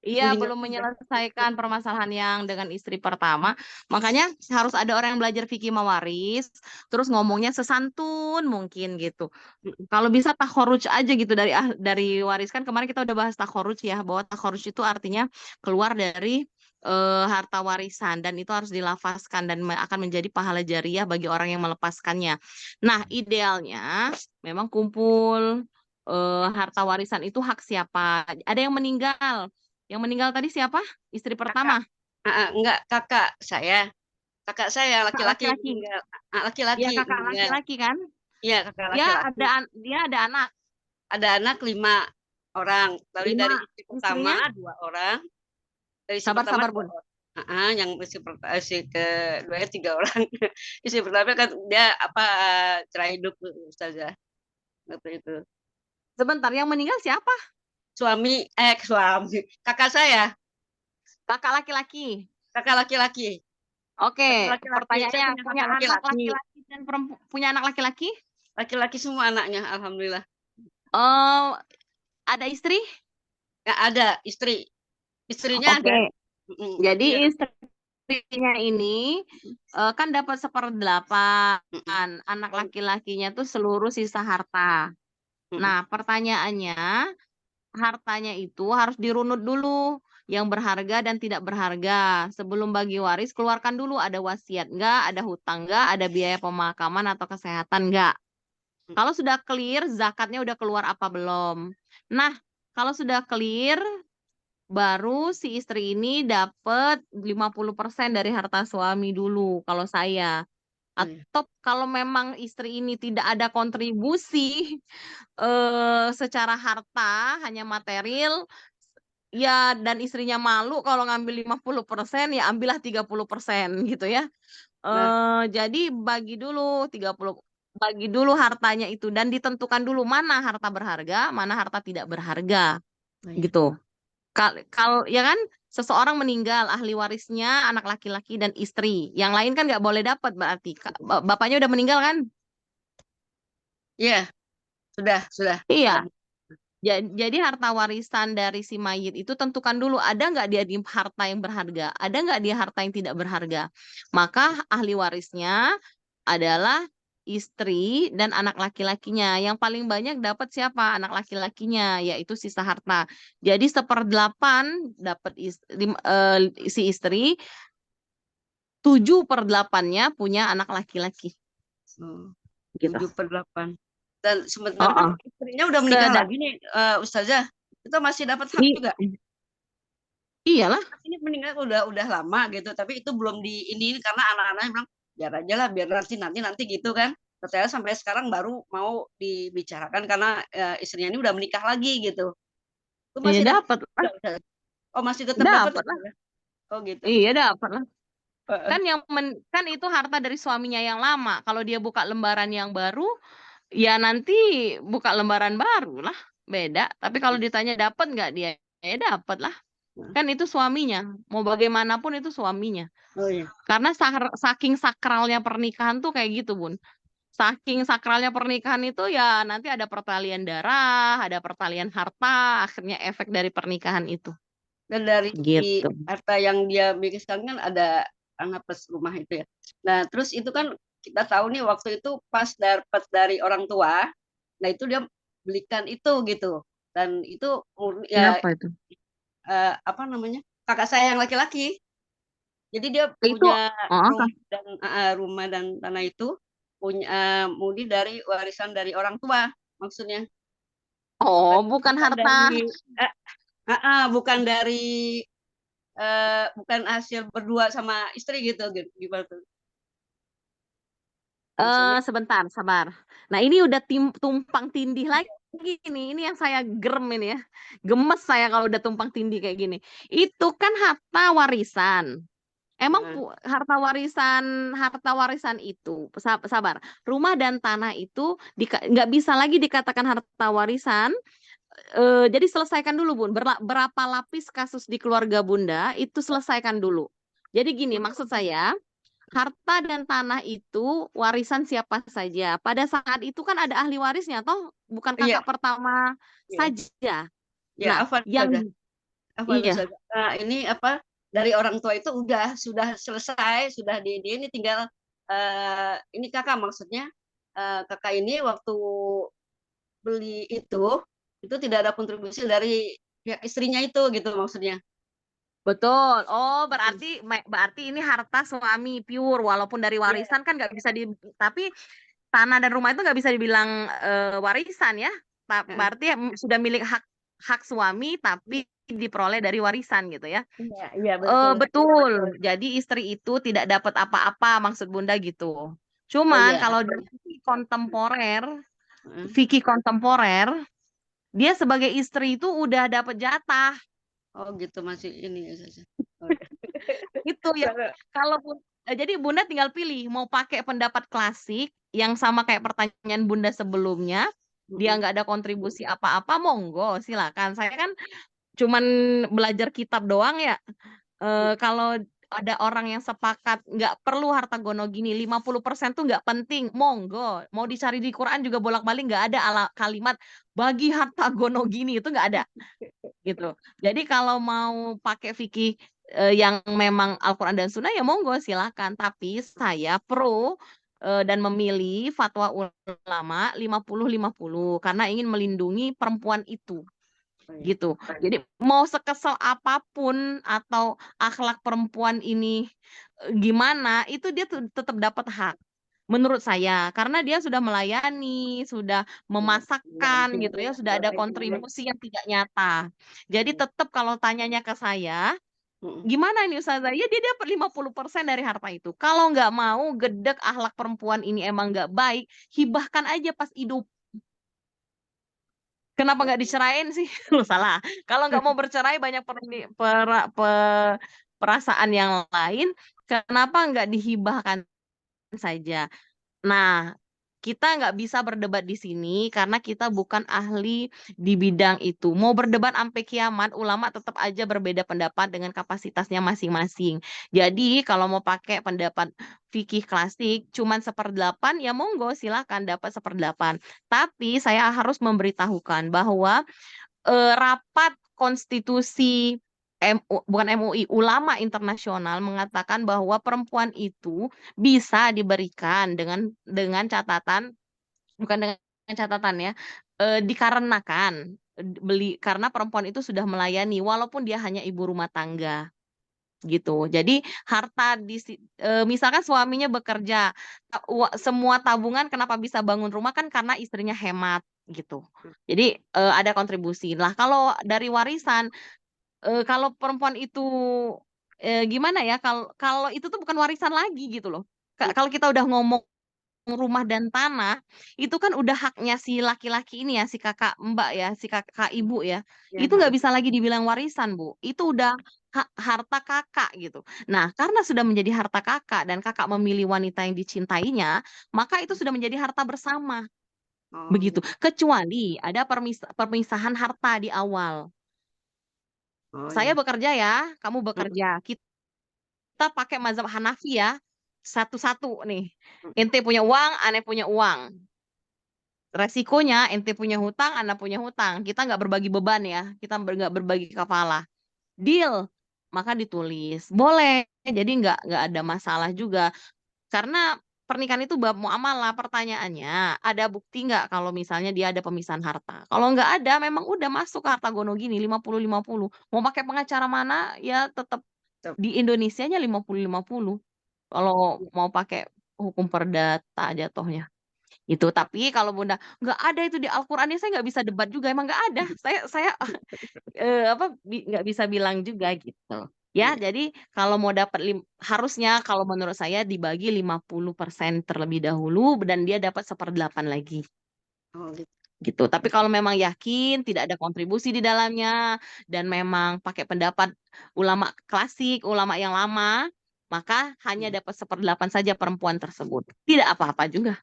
[SPEAKER 6] Belum menyelesaikan permasalahan yang dengan istri pertama. Makanya harus ada orang yang belajar fikih mawaris, terus ngomongnya sesantun mungkin gitu. Kalau bisa takhoruj aja gitu dari waris. Kan kemarin kita udah bahas takhoruj ya, bahwa takhoruj itu artinya keluar dari harta warisan dan itu harus dilafazkan dan akan menjadi pahala jariah bagi orang yang melepaskannya. Nah, idealnya memang kumpul harta warisan itu hak siapa? Ada yang meninggal. Yang meninggal tadi siapa? Istri pertama?
[SPEAKER 12] Enggak, kakak saya. Kakak saya laki-laki. Laki-laki.
[SPEAKER 6] Iya, kakak laki-laki kan?
[SPEAKER 12] Iya, kakak laki-laki.
[SPEAKER 6] Dia ada anak.
[SPEAKER 12] Ada anak 5 orang. Lalu dari istri pertama 2 orang. Dari
[SPEAKER 6] sabar Bun.
[SPEAKER 12] Yang istri kedua 3 orang. Istri pertama kan dia cerai hidup Ustazah. Seperti itu.
[SPEAKER 6] Sebentar, yang meninggal siapa?
[SPEAKER 12] Suami. Kakak saya.
[SPEAKER 6] Kakak laki-laki.
[SPEAKER 12] Kakak laki-laki.
[SPEAKER 6] Oke, pertanyaannya punya anak laki-laki dan punya anak laki-laki?
[SPEAKER 12] Laki-laki semua anaknya, alhamdulillah.
[SPEAKER 6] Oh, ada istri?
[SPEAKER 12] Nggak ada, istri. Istrinya ada.
[SPEAKER 6] Jadi istrinya ini kan dapat 1/8. Anak laki-lakinya tuh seluruh sisa harta. Nah, pertanyaannya, hartanya itu harus dirunut dulu. Yang berharga dan tidak berharga. Sebelum bagi waris, keluarkan dulu ada wasiat nggak, ada hutang nggak, ada biaya pemakaman atau kesehatan nggak. Kalau sudah clear, zakatnya udah keluar apa belum? Nah, kalau sudah clear, baru si istri ini dapat 50% dari harta suami dulu kalau saya. Atau kalau memang istri ini tidak ada kontribusi secara harta, hanya material, ya dan istrinya malu kalau ngambil 50%, ya ambillah 30% gitu ya. Jadi bagi dulu hartanya itu dan ditentukan dulu mana harta berharga, mana harta tidak berharga. Gitu. Kalau ya kan seseorang meninggal, ahli warisnya anak laki-laki dan istri. Yang lain kan nggak boleh dapat berarti. Bapaknya udah meninggal kan?
[SPEAKER 12] Iya, sudah.
[SPEAKER 6] Iya. Jadi harta warisan dari si mayit itu tentukan dulu ada nggak dia di harta yang berharga, ada nggak dia harta yang tidak berharga. Maka ahli warisnya adalah istri dan anak laki-lakinya. Yang paling banyak dapat siapa? Anak laki-lakinya, yaitu sisa harta. Jadi 1/8 dapat si istri, 7/8-nya punya anak laki-laki. Gitu.
[SPEAKER 12] 7/8. Dan sementara kan istrinya udah menikah lagi nih, Ustazah. Itu masih dapat hak juga.
[SPEAKER 6] Iyalah.
[SPEAKER 12] Ini meninggal udah lama gitu, tapi itu belum di ini karena anak-anaknya bilang biar aja lah, biar nanti gitu kan. Ternyata sampai sekarang baru mau dibicarakan karena istrinya ini udah menikah lagi gitu. Itu masih
[SPEAKER 6] dapat.
[SPEAKER 12] Oh, masih tetap dapat
[SPEAKER 6] lah.
[SPEAKER 12] Oh gitu.
[SPEAKER 6] Iya dapat lah. Kan itu harta dari suaminya yang lama. Kalau dia buka lembaran yang baru, ya nanti buka lembaran baru lah, beda. Tapi kalau ditanya dapat nggak dia, ya dapat lah. Kan itu suaminya, mau bagaimanapun itu suaminya.
[SPEAKER 12] Oh iya.
[SPEAKER 6] Karena saking sakralnya pernikahan tuh kayak gitu, Bun. Saking sakralnya pernikahan itu ya nanti ada pertalian darah, ada pertalian harta, akhirnya efek dari pernikahan itu.
[SPEAKER 12] Dan dari
[SPEAKER 6] gitu.
[SPEAKER 12] harta yang dia miliki sekarang kan ada anak plus rumah itu ya. Nah terus itu kan kita tahu nih waktu itu pas dapat dari orang tua, nah itu dia belikan itu gitu. Dan itu ya
[SPEAKER 6] apa itu?
[SPEAKER 12] Apa namanya, kakak saya yang laki-laki. Jadi dia
[SPEAKER 6] itu,
[SPEAKER 12] punya rumah dan tanah itu punya murni dari warisan dari orang tua maksudnya.
[SPEAKER 6] Bukan harta.
[SPEAKER 12] Bukan dari bukan hasil berdua sama istri gitu gimana tuh?
[SPEAKER 6] Sebentar, sabar. Nah ini udah tumpang tindih lagi nih. Ini yang saya gerem ini ya. Gemes saya kalau udah tumpang tindih kayak gini. Itu kan harta warisan. Emang harta warisan itu, sabar. Rumah dan tanah itu nggak bisa lagi dikatakan harta warisan. Jadi selesaikan dulu, Bun. Berapa lapis kasus di keluarga Bunda itu selesaikan dulu. Jadi gini, maksud saya, harta dan tanah itu warisan siapa saja. Pada saat itu kan ada ahli warisnya, toh bukan kakak pertama saja.
[SPEAKER 12] Ya,
[SPEAKER 6] Nah,
[SPEAKER 12] ini apa dari orang tua itu sudah selesai, sudah di ini tinggal ini kakak maksudnya kakak ini waktu beli itu tidak ada kontribusi dari pihak istrinya itu gitu maksudnya.
[SPEAKER 6] Betul. Oh, berarti ini harta suami pure, walaupun dari warisan kan nggak bisa tapi tanah dan rumah itu nggak bisa dibilang warisan ya. Berarti sudah milik hak suami tapi diperoleh dari warisan gitu ya.
[SPEAKER 12] Iya betul.
[SPEAKER 6] Betul. Jadi istri itu tidak dapat apa-apa maksud Bunda gitu. Cuman kalau dari fikih kontemporer, dia sebagai istri itu udah dapat jatah.
[SPEAKER 12] Oh gitu, masih ini ya saja.
[SPEAKER 6] Itu ya. Jadi Bunda tinggal pilih mau pakai pendapat klasik yang sama kayak pertanyaan Bunda sebelumnya, dia nggak ada kontribusi apa-apa, monggo silakan. Saya kan cuman belajar kitab doang ya. Kalau ada orang yang sepakat nggak perlu harta gono gini, 50% tuh nggak penting, monggo. Mau dicari di Quran juga bolak-balik nggak ada kalimat bagi harta gono gini, itu nggak ada. Gitu. Jadi kalau mau pakai fikih yang memang Al-Quran dan Sunnah ya monggo silakan. Tapi saya pro dan memilih fatwa ulama 50-50 karena ingin melindungi perempuan itu. Gitu. Jadi mau sekesel apapun atau akhlak perempuan ini gimana, itu dia tetap dapat hak. menurut saya, karena dia sudah melayani, sudah memasakkan gitu ya, sudah ada kontribusi yang tidak nyata. Jadi tetap kalau tanyanya ke saya, gimana ini Ustazah? Ya dia dapat 50% dari harta itu. Kalau nggak mau gedek akhlak perempuan ini emang nggak baik, hibahkan aja pas hidup. Kenapa nggak dicerain sih? Lu salah. Kalau nggak mau bercerai banyak perasaan yang lain, kenapa nggak dihibahkan saja? Nah, kita nggak bisa berdebat di sini karena kita bukan ahli di bidang itu. Mau berdebat sampai kiamat, ulama tetap aja berbeda pendapat dengan kapasitasnya masing-masing. Jadi kalau mau pakai pendapat fikih klasik cuman 1/8, ya monggo silahkan dapat 1/8. Tapi saya harus memberitahukan bahwa rapat konstitusi bukan MUI, ulama internasional mengatakan bahwa perempuan itu bisa diberikan dengan catatan, bukan dengan catatan ya, dikarenakan karena perempuan itu sudah melayani walaupun dia hanya ibu rumah tangga gitu. Jadi harta misalkan suaminya bekerja, semua tabungan kenapa bisa bangun rumah kan karena istrinya hemat gitu. Jadi ada kontribusi. Lah kalau dari warisan, kalau perempuan itu gimana ya? Kalau itu tuh bukan warisan lagi gitu loh. Kalau kita udah ngomong rumah dan tanah, itu kan udah haknya si laki-laki ini ya, si kakak mbak ya, si kakak ibu ya. Itu nggak bisa lagi dibilang warisan, Bu. Itu udah harta kakak gitu. Nah, karena sudah menjadi harta kakak dan kakak memilih wanita yang dicintainya, maka itu sudah menjadi harta bersama. Begitu. Kecuali ada permisahan harta di awal. Saya bekerja ya, kamu bekerja. Kita pakai mazhab Hanafi ya. Satu-satu nih. Ente punya uang, aneh punya uang. Resikonya ente punya hutang, anak punya hutang. Kita nggak berbagi beban ya. Kita nggak berbagi kepala. Deal. Maka ditulis. Boleh. Jadi nggak ada masalah juga. Karena pernikahan itu bab muamalah. Pertanyaannya, ada bukti nggak kalau misalnya dia ada pemisahan harta? Kalau nggak ada, memang udah masuk ke harta gono gini 50-50. Mau pakai pengacara mana ya tetap di Indonesianya 50-50. Kalau mau pakai hukum perdata jatuhnya. Itu. Tapi kalau Bunda nggak ada itu di Al-Qur'an, ya saya nggak bisa debat juga, emang nggak ada. Saya nggak bisa bilang juga gitu. Ya, jadi kalau mau dapat harusnya kalau menurut saya dibagi 50% terlebih dahulu dan dia dapat 1/8 lagi. Gitu. Tapi kalau memang yakin tidak ada kontribusi di dalamnya dan memang pakai pendapat ulama klasik, ulama yang lama, maka hanya dapat 1/8 saja perempuan tersebut. Tidak apa-apa juga.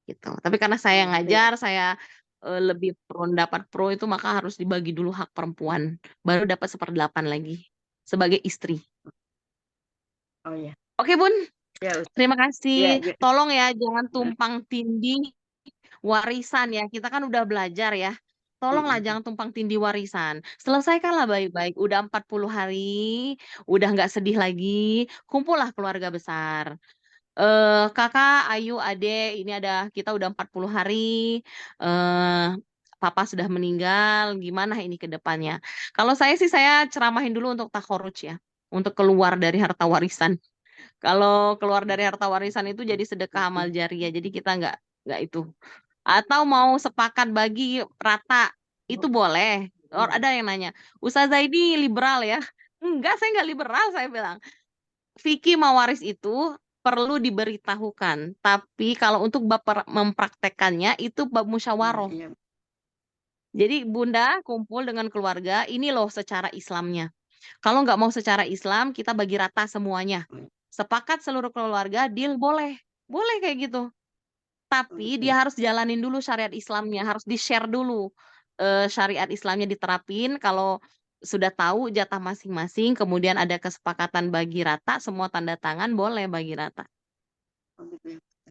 [SPEAKER 6] Gitu. Tapi karena saya ngajar, saya lebih dapat pro itu, maka harus dibagi dulu hak perempuan, baru dapat 1/8 lagi sebagai istri.
[SPEAKER 12] Oh ya.
[SPEAKER 6] Oke Bun,
[SPEAKER 12] Ya,
[SPEAKER 6] terima kasih.
[SPEAKER 12] ya.
[SPEAKER 6] Tolong ya jangan tumpang tindih warisan ya. Kita kan udah belajar ya. Tolonglah jangan tumpang tindih warisan. Selesaikanlah baik-baik. Udah 40 hari, udah nggak sedih lagi. Kumpullah keluarga besar. Kakak, Ayu, Ade, ini kita udah 40 hari. Papa sudah meninggal. Gimana ini ke depannya? Kalau saya sih saya ceramahin dulu untuk takhoruj ya. Untuk keluar dari harta warisan. Kalau keluar dari harta warisan itu jadi sedekah amal jariah. Jadi kita nggak itu. Atau mau sepakat bagi rata, itu boleh. Ada yang nanya, Ustazah ini liberal ya? Enggak, saya nggak liberal, saya bilang. Fikih mawaris itu perlu diberitahukan. Tapi kalau untuk bab mempraktekannya itu bab musyawarah. Jadi Bunda kumpul dengan keluarga, ini loh secara Islamnya. Kalau nggak mau secara Islam, kita bagi rata semuanya. Sepakat seluruh keluarga, deal boleh. Boleh kayak gitu. Tapi dia harus jalanin dulu syariat Islamnya, harus di-share dulu. Syariat Islamnya diterapin, kalau sudah tahu jatah masing-masing, kemudian ada kesepakatan bagi rata, semua tanda tangan, boleh bagi rata.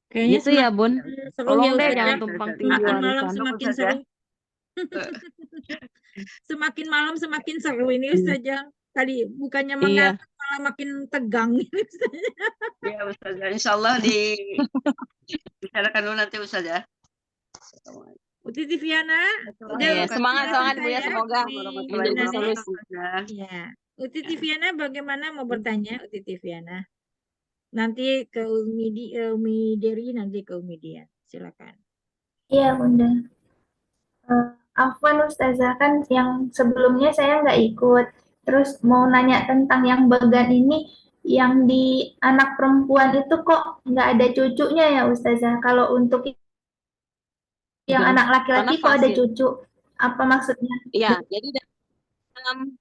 [SPEAKER 2] Kayaknya
[SPEAKER 6] Gitu ya Bun.
[SPEAKER 2] seru
[SPEAKER 6] Tolong
[SPEAKER 2] ya
[SPEAKER 6] deh
[SPEAKER 2] Ustazah.
[SPEAKER 6] jangan tumpang tindih
[SPEAKER 2] Semakin malam
[SPEAKER 6] warisan.
[SPEAKER 2] semakin seru. Semakin malam semakin seru ini Ustazah. Tadi bukannya
[SPEAKER 6] Iya.
[SPEAKER 2] mengantuk malah makin tegang.
[SPEAKER 12] Ya Ustazah, insya Allah dibicarakan dulu nanti Ustazah.
[SPEAKER 2] Uti Tiviana,
[SPEAKER 6] Iya, semangat Bu ya, semoga menjadi solusi.
[SPEAKER 2] Ya. Uti Tiviana bagaimana mau bertanya Uti Tiviana?
[SPEAKER 3] Nanti ke Umi Deri, nanti ke Umi Dian. Silakan.
[SPEAKER 1] Iya, Bunda. Afwan Ustazah, kan yang sebelumnya saya nggak ikut. Terus mau nanya tentang yang bagan ini, yang di anak perempuan itu kok nggak ada cucunya ya Ustazah? Kalau untuk yang
[SPEAKER 6] Karena
[SPEAKER 1] anak laki-laki kok ada
[SPEAKER 6] fasid.
[SPEAKER 1] cucu? Apa maksudnya?
[SPEAKER 6] Iya, jadi dalam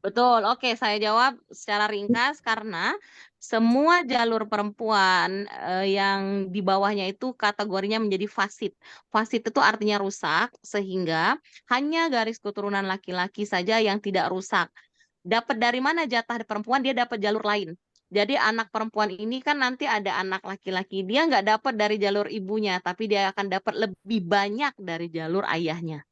[SPEAKER 6] betul. Oke, saya jawab secara ringkas karena semua jalur perempuan yang di bawahnya itu kategorinya menjadi fasid. Fasid itu artinya rusak, sehingga hanya garis keturunan laki-laki saja yang tidak rusak. Dapat dari mana jatah perempuan? Dia dapat jalur lain. Jadi anak perempuan ini kan nanti ada anak laki-laki. Dia nggak dapat dari jalur ibunya, tapi dia akan dapat lebih banyak dari jalur ayahnya.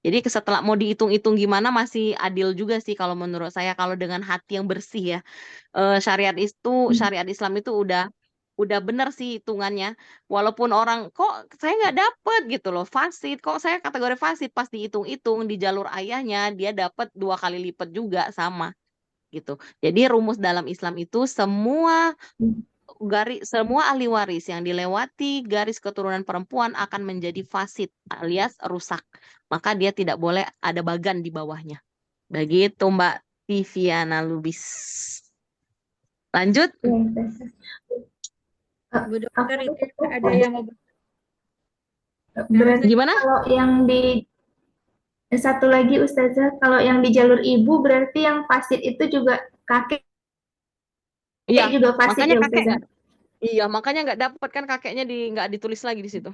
[SPEAKER 6] Jadi setelah mau dihitung-hitung gimana masih adil juga sih kalau menurut saya, kalau dengan hati yang bersih ya. Syariat Islam itu udah bener sih hitungannya. Walaupun orang kok saya nggak dapet gitu loh fasid, kok saya kategori fasid, pas dihitung-hitung di jalur ayahnya dia dapat 2 kali lipat juga sama gitu. Jadi rumus dalam Islam itu semua ahli waris yang dilewati garis keturunan perempuan akan menjadi fasid alias rusak. Maka dia tidak boleh ada bagan di bawahnya. Begitu Mbak Tiviana Lubis. Lanjut.
[SPEAKER 3] Bu Dokter, itu ada yang mau
[SPEAKER 1] Berarti
[SPEAKER 6] Gimana?
[SPEAKER 1] kalau yang di satu lagi Ustazah, kalau yang di jalur ibu berarti yang fasid itu juga kakek
[SPEAKER 6] Iya,
[SPEAKER 1] juga fasid
[SPEAKER 6] makanya
[SPEAKER 1] ya
[SPEAKER 6] kakek
[SPEAKER 1] Ustazah?
[SPEAKER 6] Iya, makanya nggak dapat kan kakeknya nggak ditulis lagi di situ.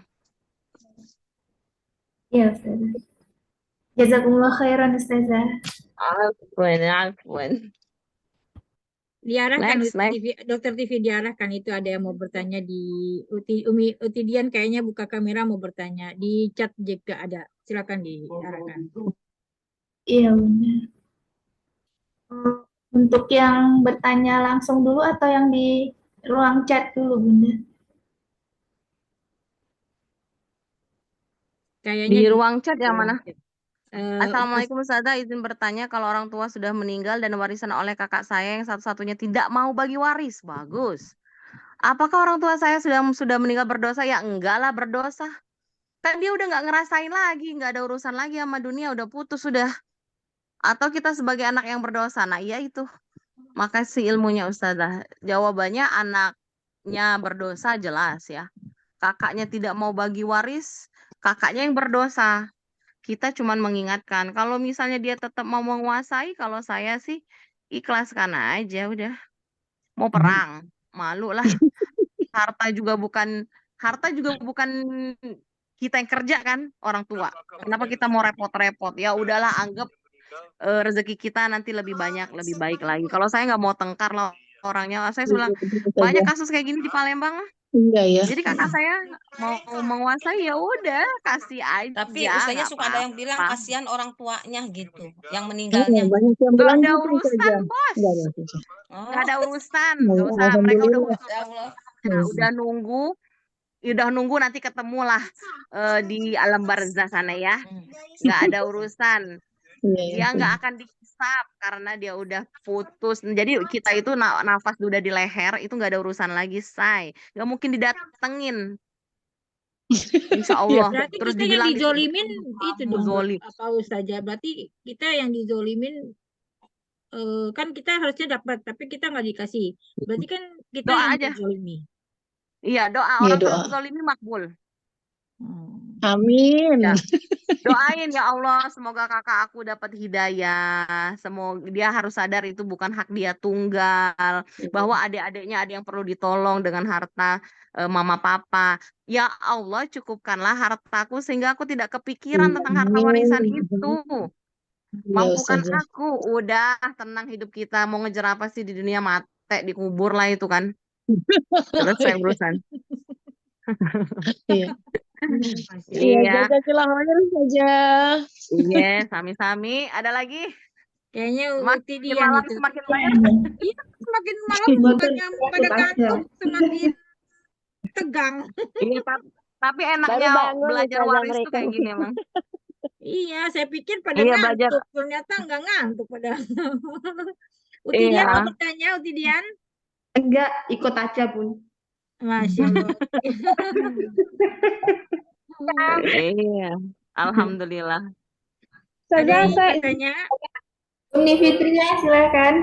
[SPEAKER 1] Iya Ustazah. Jazakumullah khairan Ustazah.
[SPEAKER 6] Afwan.
[SPEAKER 3] diarahkan
[SPEAKER 6] Next.
[SPEAKER 3] Dokter TV diarahkan, itu ada yang mau bertanya di Uti Dian kayaknya buka kamera mau bertanya. Di chat juga ada. Silakan diarahkan.
[SPEAKER 1] Iya benar. Untuk yang bertanya langsung dulu atau yang di ruang chat dulu Bunda?
[SPEAKER 3] Kayaknya
[SPEAKER 6] Di ruang chat yang mana?
[SPEAKER 3] Ustaz.
[SPEAKER 6] Assalamualaikum Ustazah, izin bertanya, kalau orang tua sudah meninggal dan warisan oleh kakak saya yang satu-satunya tidak mau bagi waris. Bagus. Apakah orang tua saya sudah meninggal berdosa? Ya enggak lah berdosa. Kan dia udah nggak ngerasain lagi, nggak ada urusan lagi sama dunia, udah putus sudah. Atau kita sebagai anak yang berdosa? Nah iya itu. Makasih ilmunya Ustazah. Jawabannya anaknya berdosa jelas ya. Kakaknya tidak mau bagi waris, kakaknya yang berdosa. Kita cuma mengingatkan. Kalau misalnya dia tetap mau menguasai, kalau saya sih ikhlaskan aja udah. Mau perang, malu lah. Harta juga bukan kita yang kerja kan, orang tua. Kenapa kita mau repot-repot? Ya udahlah, anggap rezeki kita nanti lebih banyak, lebih baik lagi. Kalau saya nggak mau tengkar lah orangnya. Saya bilang banyak kasus kayak gini di Palembang.
[SPEAKER 5] Iya ya.
[SPEAKER 6] Jadi kakak saya mau menguasai ya udah kasih aja.
[SPEAKER 13] Tapi ustaznya
[SPEAKER 6] nggak
[SPEAKER 13] suka ada yang bilang
[SPEAKER 6] apa-apa.
[SPEAKER 13] kasihan orang tuanya gitu, yang
[SPEAKER 5] Iya,
[SPEAKER 13] meninggalnya.
[SPEAKER 5] banyak yang
[SPEAKER 6] Nggak
[SPEAKER 5] bilang
[SPEAKER 6] ada
[SPEAKER 5] gitu
[SPEAKER 6] urusan
[SPEAKER 5] saja.
[SPEAKER 6] bos.
[SPEAKER 5] Nggak ada urusan.
[SPEAKER 6] Nggak ada urusan.
[SPEAKER 5] Nah,
[SPEAKER 6] Nggak usah. Mereka udah
[SPEAKER 5] alhamdulillah.
[SPEAKER 6] usaha. Udah nunggu nanti ketemulah di alam barzah sana ya. Nggak ada urusan.
[SPEAKER 5] Iya,
[SPEAKER 6] Dia nggak akan dihisap karena dia udah putus. Jadi kita itu nafas udah di leher itu nggak ada urusan lagi, say. Nggak mungkin didatengin. Insya Allah.
[SPEAKER 3] Berarti
[SPEAKER 6] Terus
[SPEAKER 3] kita yang
[SPEAKER 6] dibilang
[SPEAKER 3] dizolimin itu dong,
[SPEAKER 6] zolim.
[SPEAKER 3] apa saja. Berarti kita yang dizolimin kan kita harusnya dapat, tapi kita nggak dikasih. Berarti kan kita
[SPEAKER 6] Doa
[SPEAKER 3] yang
[SPEAKER 6] aja.
[SPEAKER 3] dizolimi.
[SPEAKER 6] Iya, doa.
[SPEAKER 5] Iya,
[SPEAKER 6] Orang
[SPEAKER 5] doa.
[SPEAKER 6] terzolimi makbul.
[SPEAKER 5] Amin.
[SPEAKER 6] Ya. Doain ya Allah, semoga kakak aku dapat hidayah. Semoga dia harus sadar itu bukan hak dia tunggal, bahwa adik-adiknya ada yang perlu ditolong dengan harta mama papa. Ya Allah, cukupkanlah hartaku sehingga aku tidak kepikiran tentang harta warisan itu. Mampukan
[SPEAKER 5] Ustazah.
[SPEAKER 6] aku, udah tenang hidup kita. Mau ngejar apa sih di dunia, mate dikubur lah itu kan. Selesai urusan.
[SPEAKER 5] Iya.
[SPEAKER 6] Iya.
[SPEAKER 5] Jazakallah khairan saja.
[SPEAKER 6] Iya, sami-sami. Ada lagi?
[SPEAKER 3] Kayaknya
[SPEAKER 6] Makin
[SPEAKER 3] Uti Dian
[SPEAKER 6] malam
[SPEAKER 3] itu.
[SPEAKER 6] semakin banyak.
[SPEAKER 3] Iya, semakin malam bukannya pada kantuk, semakin tegang.
[SPEAKER 6] Iya, tapi
[SPEAKER 11] Baru
[SPEAKER 6] enaknya
[SPEAKER 11] bangun
[SPEAKER 6] belajar
[SPEAKER 11] ustazah
[SPEAKER 6] waris tuh
[SPEAKER 11] mereka.
[SPEAKER 6] kayak gini emang.
[SPEAKER 3] Iya, saya pikir pada
[SPEAKER 6] Iya, belajar.
[SPEAKER 3] ngantuk. Ternyata nggak ngantuk pada. Uti Dian
[SPEAKER 6] Iya.
[SPEAKER 3] mau bertanya, Uti Dian?
[SPEAKER 1] Enggak, ikut aja, Bun.
[SPEAKER 3] Masya Allah.
[SPEAKER 6] Iya, alhamdulillah.
[SPEAKER 3] Ada
[SPEAKER 11] Ustazah,
[SPEAKER 3] yang ingin
[SPEAKER 11] saya
[SPEAKER 3] bertanya?
[SPEAKER 1] Uni Fitria, silakan.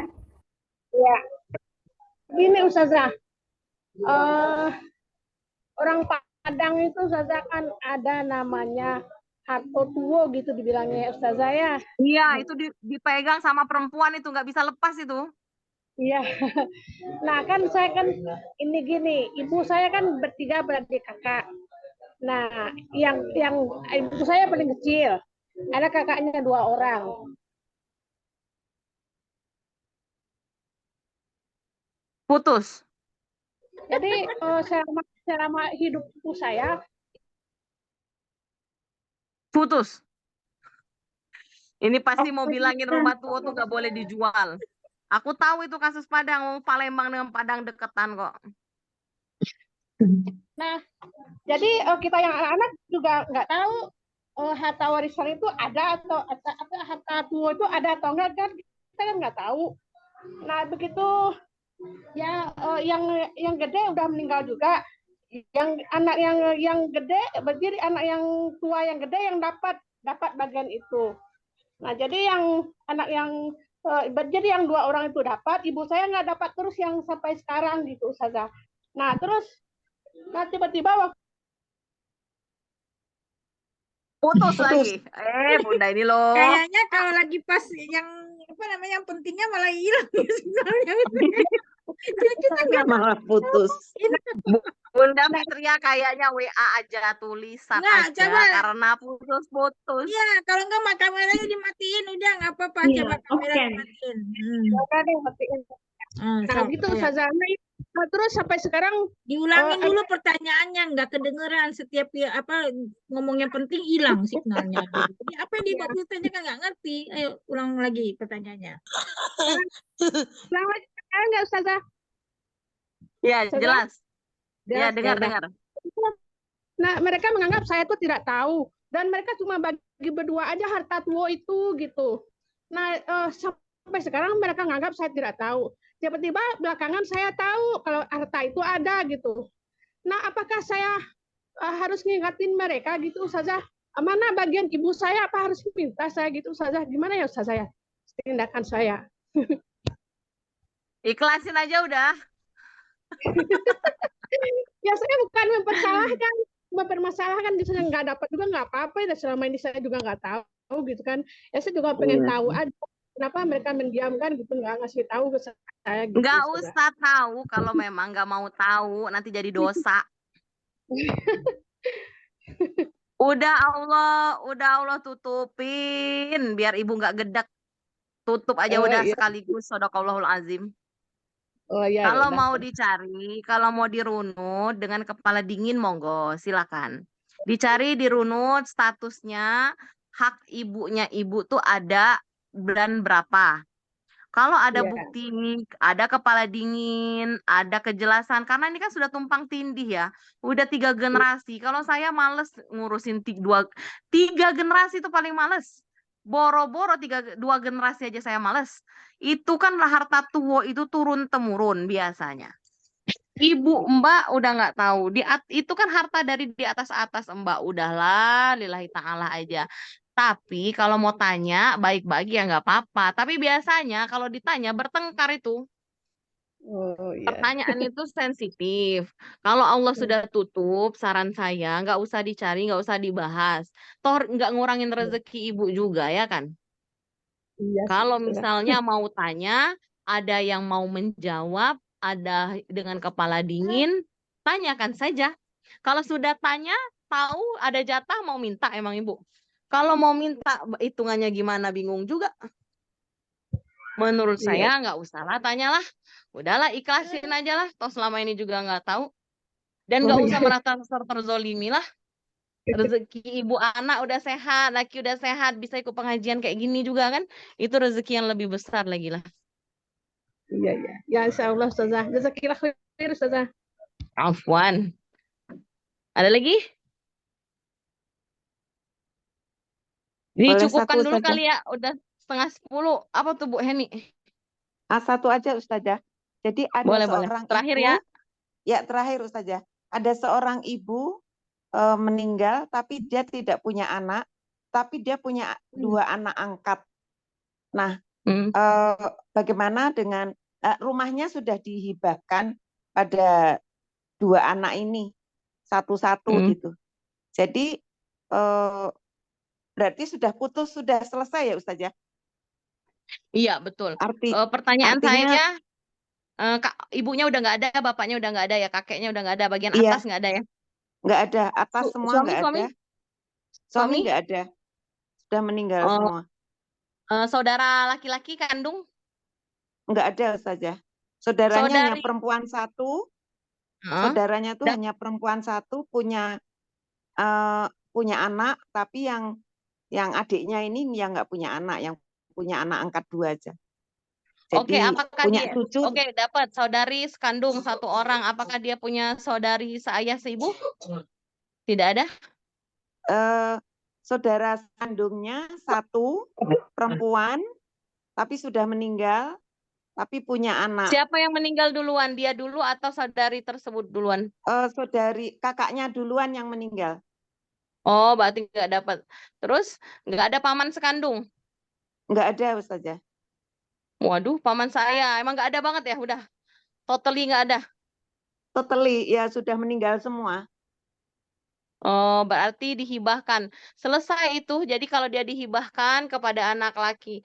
[SPEAKER 11] ya gini Ustazah, eh orang Padang itu Ustazah kan ada namanya harto tuwo gitu dibilangnya ya, Ustazah ya.
[SPEAKER 6] Iya, itu dipegang sama perempuan itu nggak bisa lepas itu.
[SPEAKER 11] Iya. Nah kan saya kan ini gini, ibu saya kan bertiga beradik kakak. Nah, yang ibu saya paling kecil, ada kakaknya 2 orang.
[SPEAKER 6] Putus.
[SPEAKER 11] Jadi selama hidup ibu saya
[SPEAKER 6] Putus. Ini pasti mau bilangin rumah tua tuh nggak boleh dijual. Aku tahu itu kasus Padang, Palembang dengan Padang deketan kok.
[SPEAKER 11] Nah, jadi kita yang anak-anak juga nggak tahu harta warisan itu ada atau harta tua itu ada atau enggak kan kita kan nggak tahu. Nah begitu ya yang gede udah meninggal juga. Yang anak yang gede jadi anak yang tua yang gede yang dapat bagian itu. Nah jadi yang anak yang jadi yang 2 orang itu dapat, ibu saya nggak dapat terus yang sampai sekarang gitu Ustazah. Nah terus tiba-tiba waktu
[SPEAKER 6] Putus lagi. Bunda ini loh.
[SPEAKER 3] Kayaknya kalau lagi pas yang apa namanya yang pentingnya malah hilang sebenarnya. Jadi kita nggak
[SPEAKER 12] Malah putus.
[SPEAKER 6] Bunda Fitria kayaknya WA aja, tulisan
[SPEAKER 3] Nggak,
[SPEAKER 6] aja
[SPEAKER 3] coba.
[SPEAKER 6] karena putus-putus.
[SPEAKER 3] Iya, kalau nggak kameranya dimatiin udah nggak apa-apa.
[SPEAKER 1] Iya,
[SPEAKER 3] Coba kamera
[SPEAKER 1] oke.
[SPEAKER 3] dimatiin.
[SPEAKER 11] nah gitu Ustazah. Nah, terus sampai sekarang
[SPEAKER 3] Diulangin dulu pertanyaannya, nggak kedengeran setiap ya, apa ngomong yang penting hilang signalnya. Jadi apa yang dibawa tanya kan nggak ngerti. Ayo ulang lagi pertanyaannya.
[SPEAKER 11] ulang lagi sekarang nggak Ustazah?
[SPEAKER 6] Ya,
[SPEAKER 11] Ustazah?
[SPEAKER 6] jelas. Ya,
[SPEAKER 11] Jelas,
[SPEAKER 6] dengar.
[SPEAKER 11] Nah, mereka menganggap saya itu tidak tahu dan mereka cuma bagi berdua aja harta tuwo itu gitu. Nah, sampai sekarang mereka menganggap saya tidak tahu. Tiba-tiba belakangan saya tahu kalau harta itu ada gitu. Nah, apakah saya harus ngingatin mereka gitu Ustazah? Mana bagian ibu saya apa harus minta saya gitu Ustazah? Gimana ya Ustazah ya? Tindakan saya.
[SPEAKER 6] Ikhlasin aja udah.
[SPEAKER 11] Ya saya bukan mempermasalahkan gitu, nggak dapat juga nggak apa-apa ya, selama ini saya juga nggak tahu gitu kan ya, saya juga pengen tahu aja kenapa mereka mendiamkan gitu, nggak ngasih tahu ke saya gitu.
[SPEAKER 6] Nggak usah tahu kalau memang nggak mau tahu, nanti jadi dosa. Udah Allah tutupin biar ibu nggak gedek. Tutup aja udah
[SPEAKER 11] Iya.
[SPEAKER 6] sekaligus, Shadaqallahul Azim.
[SPEAKER 11] Iya,
[SPEAKER 6] Kalau
[SPEAKER 11] udah.
[SPEAKER 6] mau dicari, kalau mau dirunut dengan kepala dingin, monggo, silakan. Dicari, dirunut statusnya, hak ibunya ibu tuh ada bulan berapa. Kalau ada
[SPEAKER 11] Iya.
[SPEAKER 6] bukti, ada kepala dingin, ada kejelasan, karena ini kan sudah tumpang tindih ya, udah 3 generasi. Kalau saya males ngurusin 3 generasi itu paling males. Boro-boro 2 generasi aja saya males. Itu kan harta tuwo itu turun temurun biasanya. Ibu Mbak udah nggak tahu. Itu kan harta dari di atas Mbak. Udahlah, lillahi ta'ala aja. Tapi kalau mau tanya baik-baik ya nggak apa-apa. Tapi biasanya kalau ditanya bertengkar itu.
[SPEAKER 11] Oh, iya.
[SPEAKER 6] Pertanyaan itu sensitif. Kalau Allah sudah tutup, saran saya nggak usah dicari, nggak usah dibahas. Toh nggak ngurangin rezeki ibu juga ya kan?
[SPEAKER 11] Iya,
[SPEAKER 6] Kalau
[SPEAKER 11] sudah.
[SPEAKER 6] misalnya mau tanya, ada yang mau menjawab, ada dengan kepala dingin, tanyakan saja. Kalau sudah tanya, tahu ada jatah mau minta emang ibu. Kalau mau minta hitungannya gimana bingung juga. Menurut saya nggak usah lah, tanyalah. Udahlah ikhlasin aja lah. Toh selama ini juga nggak tahu. Dan nggak usah merasa terzolimi lah. Rezeki ibu anak udah sehat, laki udah sehat, bisa ikut pengajian kayak gini juga kan. Itu rezeki yang lebih besar lagi lah.
[SPEAKER 11] Iya, iya. Ya insya Allah Ustazah. Jazakallah khair Ustazah.
[SPEAKER 6] Afwan. Ada lagi? Dicukupkan dulu kali ya. Udah 9:30. Apa tuh Bu Heni?
[SPEAKER 9] Satu aja Ustazah. Jadi ada
[SPEAKER 6] Boleh.
[SPEAKER 9] seorang
[SPEAKER 6] Terakhir
[SPEAKER 9] ibu,
[SPEAKER 6] ya.
[SPEAKER 9] ya terakhir Ustazah, ada seorang ibu meninggal tapi dia tidak punya anak, tapi dia punya 2 anak angkat. Nah, bagaimana dengan rumahnya sudah dihibahkan pada 2 anak ini satu-satu gitu. Jadi berarti sudah putus, sudah selesai ya Ustazah?
[SPEAKER 6] Iya, betul.
[SPEAKER 9] Artinya
[SPEAKER 6] Pertanyaan saya, ibunya udah nggak ada, bapaknya udah nggak ada ya, kakeknya udah nggak ada, bagian
[SPEAKER 9] iya,
[SPEAKER 6] atas nggak ada ya?
[SPEAKER 9] nggak ada, atas semua
[SPEAKER 6] Suami,
[SPEAKER 9] nggak
[SPEAKER 6] suami,
[SPEAKER 9] ada. Suami
[SPEAKER 6] suami,
[SPEAKER 9] nggak ada, sudah meninggal semua.
[SPEAKER 6] saudara laki-laki kandung,
[SPEAKER 9] Nggak ada Ustazah. Saudaranya hanya
[SPEAKER 6] saudari,
[SPEAKER 9] perempuan satu,
[SPEAKER 6] Heeh.
[SPEAKER 9] saudaranya tuh hanya perempuan satu, punya anak, tapi yang adiknya ini yang nggak punya anak, yang punya anak angkat 2 aja.
[SPEAKER 6] Oke,
[SPEAKER 9] Jadi
[SPEAKER 6] apakah
[SPEAKER 9] punya
[SPEAKER 6] dia,
[SPEAKER 9] cucu,
[SPEAKER 6] oke, dapat saudari sekandung 1 orang, apakah dia punya saudari seayah seibu? Tidak ada?
[SPEAKER 9] saudara kandungnya 1 perempuan, tapi sudah meninggal, tapi punya anak.
[SPEAKER 6] Siapa yang meninggal duluan, dia dulu atau saudari tersebut duluan?
[SPEAKER 9] Saudari kakaknya duluan yang meninggal.
[SPEAKER 6] Oh, berarti nggak dapat. Terus nggak ada paman sekandung?
[SPEAKER 9] Nggak ada Ustazah.
[SPEAKER 6] Waduh, paman saya emang nggak ada banget ya, udah totally nggak ada.
[SPEAKER 9] Totally ya sudah meninggal semua.
[SPEAKER 6] Oh, berarti dihibahkan. Selesai itu. Jadi kalau dia dihibahkan kepada anak laki,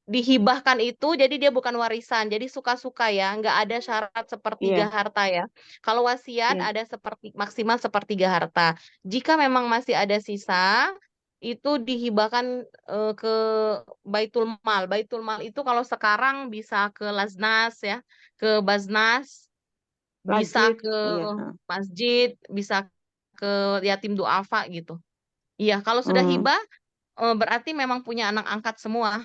[SPEAKER 6] dihibahkan itu jadi dia bukan warisan. Jadi suka-suka ya, nggak ada syarat sepertiga
[SPEAKER 9] Iya.
[SPEAKER 6] harta ya. Kalau wasiat
[SPEAKER 9] Iya.
[SPEAKER 6] ada maksimal sepertiga harta. Jika memang masih ada sisa, itu dihibahkan ke Baitul Mal. Baitul Mal itu kalau sekarang bisa ke Laznas ya, ke Baznas, bisa
[SPEAKER 9] Masjid,
[SPEAKER 6] ke
[SPEAKER 9] iya.
[SPEAKER 6] masjid, bisa ke yatim duafa gitu. Iya, kalau sudah hibah berarti memang punya anak angkat semua.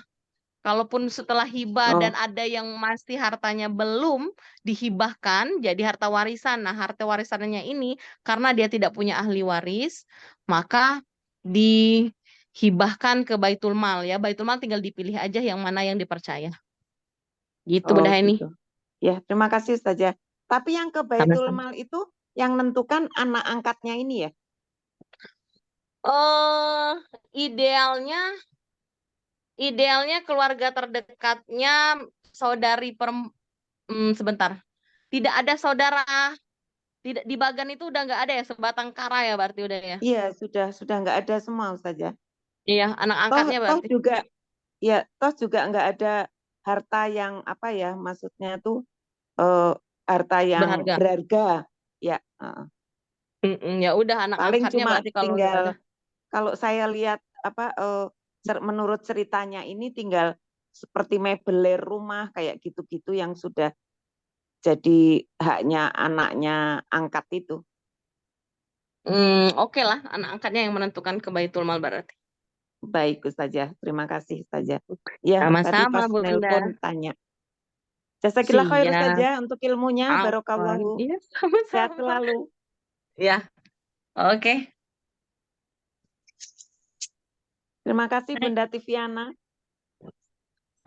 [SPEAKER 6] Kalaupun setelah hibah dan ada yang masih hartanya belum dihibahkan jadi harta warisan. Nah, harta warisannya ini karena dia tidak punya ahli waris, maka dihibahkan ke Baitul Mal ya. Baitul Mal tinggal dipilih aja yang mana yang dipercaya. Gitu Bunda Heni.
[SPEAKER 9] Gitu. Ya, terima kasih Ustazah. Tapi yang ke Baitul Mal itu yang menentukan anak angkatnya ini ya?
[SPEAKER 6] Idealnya keluarga terdekatnya saudari sebentar. Tidak ada saudara, tidak di Bagan itu udah nggak ada ya, sebatang kara ya berarti udah ya.
[SPEAKER 9] Iya, sudah nggak ada semua Ustazah.
[SPEAKER 6] Iya, anak angkatnya berarti.
[SPEAKER 9] Toh juga nggak ada harta yang apa ya, maksudnya tuh harta yang berharga. Ya.
[SPEAKER 6] Ya udah anak
[SPEAKER 9] Paling
[SPEAKER 6] angkatnya
[SPEAKER 9] cuma
[SPEAKER 6] berarti kalau
[SPEAKER 9] tinggal
[SPEAKER 6] udah ada.
[SPEAKER 9] Kalau saya lihat menurut ceritanya ini tinggal seperti mebeler rumah kayak gitu-gitu yang sudah jadi haknya anaknya angkat itu.
[SPEAKER 6] Oke lah, anak angkatnya yang menentukan ke Baitul Mal berarti.
[SPEAKER 9] Baik Ustazah, terima kasih Ustazah. Ya, tadi
[SPEAKER 6] Sama-sama
[SPEAKER 9] pas
[SPEAKER 6] Bunda.
[SPEAKER 9] nelpon tanya. Jazakillah khair Ustazah untuk ilmunya, barokallahu.
[SPEAKER 6] Iya, sama-sama.
[SPEAKER 9] Sehat selalu.
[SPEAKER 6] Ya, oke.
[SPEAKER 9] Terima kasih Bunda Tiviana.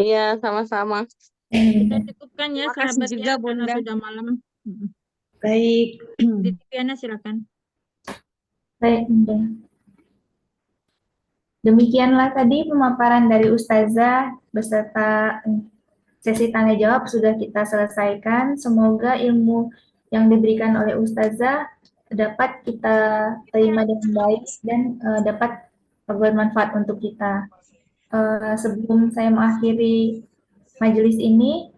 [SPEAKER 6] Iya, sama-sama.
[SPEAKER 2] Kita cukupkan ya
[SPEAKER 6] Terima kasih
[SPEAKER 2] sahabat
[SPEAKER 6] juga,
[SPEAKER 2] ya, karena
[SPEAKER 6] Bunda.
[SPEAKER 2] sudah malam.
[SPEAKER 1] Baik.
[SPEAKER 2] Tiana silakan.
[SPEAKER 1] Baik, Bunda. Demikianlah tadi pemaparan dari Ustazah beserta sesi tanya jawab sudah kita selesaikan. Semoga ilmu yang diberikan oleh Ustazah dapat kita terima dengan baik dan dapat bermanfaat untuk kita. Sebelum saya mengakhiri majelis ini,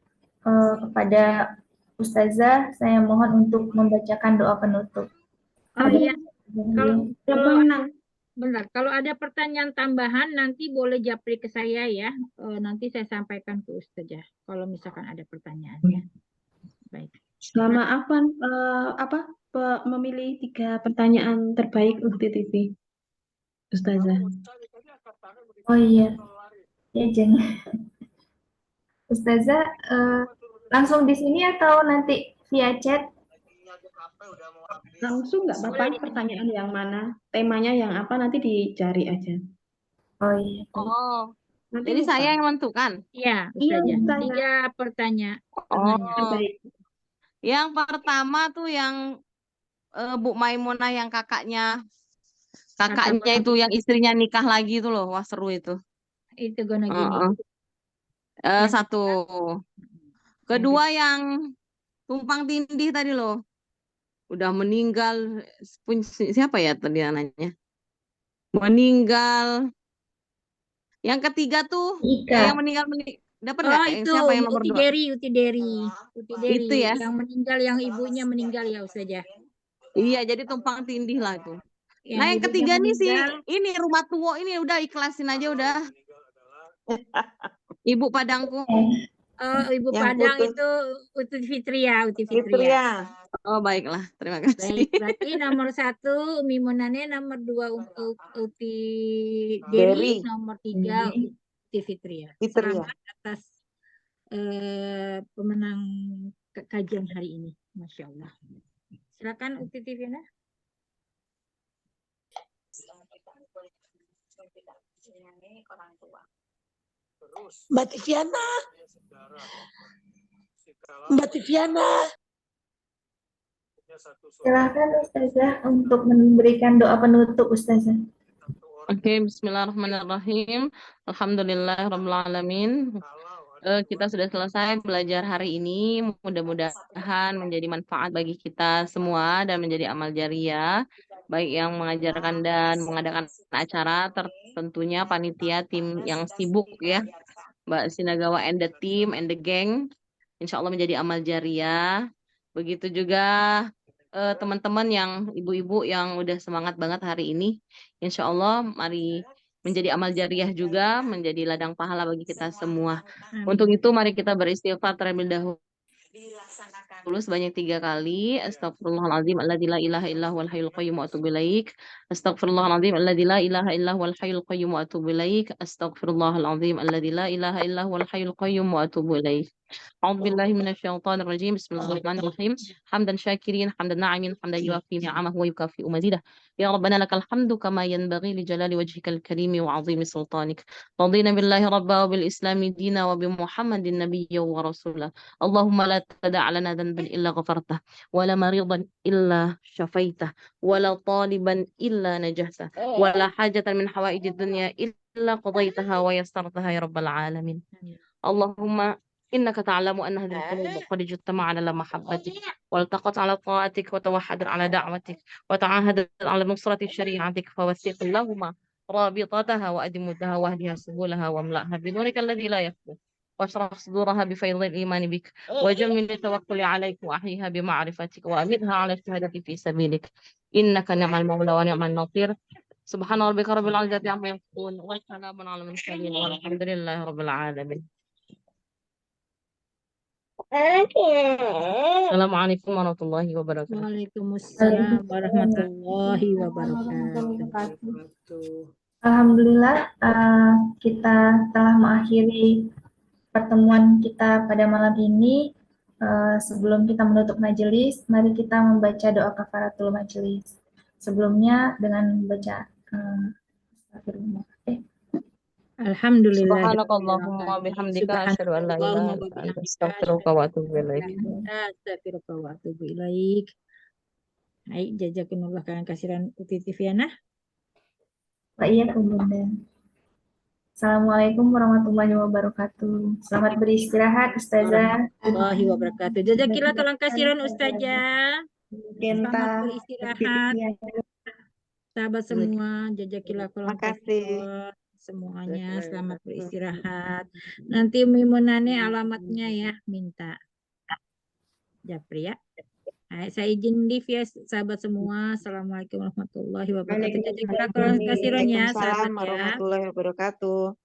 [SPEAKER 1] kepada Ustazah saya mohon untuk membacakan doa penutup.
[SPEAKER 2] Oh iya, kalau ada pertanyaan tambahan nanti boleh japri ke saya ya. Nanti saya sampaikan ke Ustazah kalau misalkan ada pertanyaan ya. Baik.
[SPEAKER 14] Selama memilih 3 pertanyaan terbaik untuk TV, Ustazah.
[SPEAKER 1] Oh iya, ya jangan. Ustazah langsung di sini atau nanti via chat?
[SPEAKER 14] Langsung nggak apa-apa, pertanyaan yang mana, temanya yang apa nanti dicari aja.
[SPEAKER 1] Oh iya.
[SPEAKER 6] Oh,
[SPEAKER 14] nanti
[SPEAKER 6] jadi
[SPEAKER 14] lupa.
[SPEAKER 6] saya yang menentukan?
[SPEAKER 2] Iya,
[SPEAKER 14] Iya,
[SPEAKER 2] Ustazah.
[SPEAKER 14] Ustazah.
[SPEAKER 2] 3 pertanyaan.
[SPEAKER 6] Oh,
[SPEAKER 14] terbaik.
[SPEAKER 6] Yang pertama tuh yang Bu Maimunah yang kakaknya itu yang istrinya nikah lagi itu loh. Wah seru itu.
[SPEAKER 2] Itu gona gini. Yang
[SPEAKER 6] Satu. Kedua yang tumpang tindih tadi loh. Udah meninggal. Siapa ya tadi namanya? Meninggal. Yang ketiga tuh yang meninggal dapat nggak? Yang
[SPEAKER 2] itu
[SPEAKER 6] siapa yang nomor
[SPEAKER 2] Uti
[SPEAKER 6] 2?
[SPEAKER 2] Deri.
[SPEAKER 6] Itu ya.
[SPEAKER 2] Yang meninggal, yang ibunya meninggal ya Ustazah.
[SPEAKER 6] Iya, jadi tumpang tindih lah tuh.
[SPEAKER 2] Yang
[SPEAKER 6] Nah, yang
[SPEAKER 2] ibunya
[SPEAKER 6] ketiga nih sih,
[SPEAKER 2] meninggal.
[SPEAKER 6] ini rumah tua ini udah ikhlasin aja udah. Ibu Padangku.
[SPEAKER 2] Oh, Ibu
[SPEAKER 9] Yang
[SPEAKER 2] Padang
[SPEAKER 9] putus.
[SPEAKER 2] itu Uti Fitria.
[SPEAKER 6] Oh, baiklah. Terima kasih.
[SPEAKER 2] Baik, berarti nomor 1 Umi Munane, nomor 2 Uti Deri, nomor 3 Uti Fitria. Selamat atas pemenang kajian hari ini. Masya Allah. Silakan Uti Tiviana.
[SPEAKER 15] Mbak Tiviana. Mbak Tiviana.
[SPEAKER 1] Silakan Ustazah untuk memberikan doa penutup Ustazah.
[SPEAKER 6] Oke, bismillahirrahmanirrahim. Alhamdulillahirrahmanirrahim. Kita sudah selesai belajar hari ini. Mudah-mudahan menjadi manfaat bagi kita semua dan menjadi amal jariah. Baik yang mengajarkan dan mengadakan acara, tentunya panitia tim yang sibuk ya. Mbak Sinagawa and the team and the gang. Insya Allah menjadi amal jariah. Begitu juga teman-teman yang ibu-ibu yang udah semangat banget hari ini. Insya Allah mari menjadi amal jariah juga, menjadi ladang pahala bagi kita semua. Untuk itu mari kita beristighfar terlebih dahulu sebanyak 3 kali. Astagfirullahaladzim alladzi la ilaha illa huwal hayyul qayyum wa atubu ilaik. Astagfirullahaladzim alladzi la ilaha illa huwal hayyul qayyum wa atubu ilaik. Astagfirullahaladzim alladzi la ilaha illa huwal hayyul qayyum wa atubu ilaik. أعوذ بالله من الشيطان الرجيم بسم الله الرحمن الرحيم حمدا شاكرين حمدا ناعمين حمدا يوافي نعمه ويكافئ مزيده يا ربنا لك الحمد كما ينبغي لجلال وجهك الكريم وعظيم سلطانك رضينا بالله ربا وبالإسلام دينا وبمحمد نبيا ورسولا اللهم لا تدع لنا ذنبا إلا غفرته ولا مريضا إلا شفيته ولا طالبا إلا نجحته ولا حاجة من حوائج الدنيا إلا قضيتها ويسرتها يا رب العالمين اللهم إنك تعلم أن هذه القلوب قد اجتمع على محبتك والتقت على طاعتك وتوحدت على دعوتك وتعاهدت على نصرة شريعتك فوثق اللهم رابطتها وأدم مدها واهدها سبلها واملأها بنورك الذي لا يخلو واشرح صدورها بفيض الإيمان بك وجمل التوكل عليك وأحيها بمعرفتك وأمدها على الشهادة في سبيلك إنك نعم المولى ونعم النصير سبحان ربك رب العزة عما يصفون وسلام على المرسلين والحمد لله رب العالمين. Assalamualaikum warahmatullahi wabarakatuh.
[SPEAKER 2] Waalaikumsalam warahmatullahi wabarakatuh.
[SPEAKER 1] Alhamdulillah kita telah mengakhiri pertemuan kita pada malam ini. Sebelum kita menutup majelis, mari kita membaca doa kafaratul majelis. Sebelumnya dengan membaca
[SPEAKER 2] Alhamdulillah.
[SPEAKER 6] Subhanakallahumma bihamdika asyhadu an la ilaha illa anta astaghfiruka wa atubu ilaik.
[SPEAKER 2] Astaghfiruka wa atubu ilaik. Baik, jazakumullah khairan katsiran Uti Tiviana.
[SPEAKER 1] Wa iyyakum bunda. Assalamualaikum warahmatullahi wabarakatuh. Selamat beristirahat Ustazah.
[SPEAKER 2] Warahmatullahi wabarakatuh. Jazakillah khairan katsiran Ustazah. Selamat beristirahat. Sahabat semua, jazakillah khairan katsiran. Semuanya selamat beristirahat. Nanti Mimunane alamatnya ya minta Japri ya. Nah, saya izin live ya sahabat semua. Assalamualaikum warahmatullahi wabarakatuh. Jazakillah khairan katsiran ya sahabat ya.
[SPEAKER 9] Warahmatullahi wabarakatuh.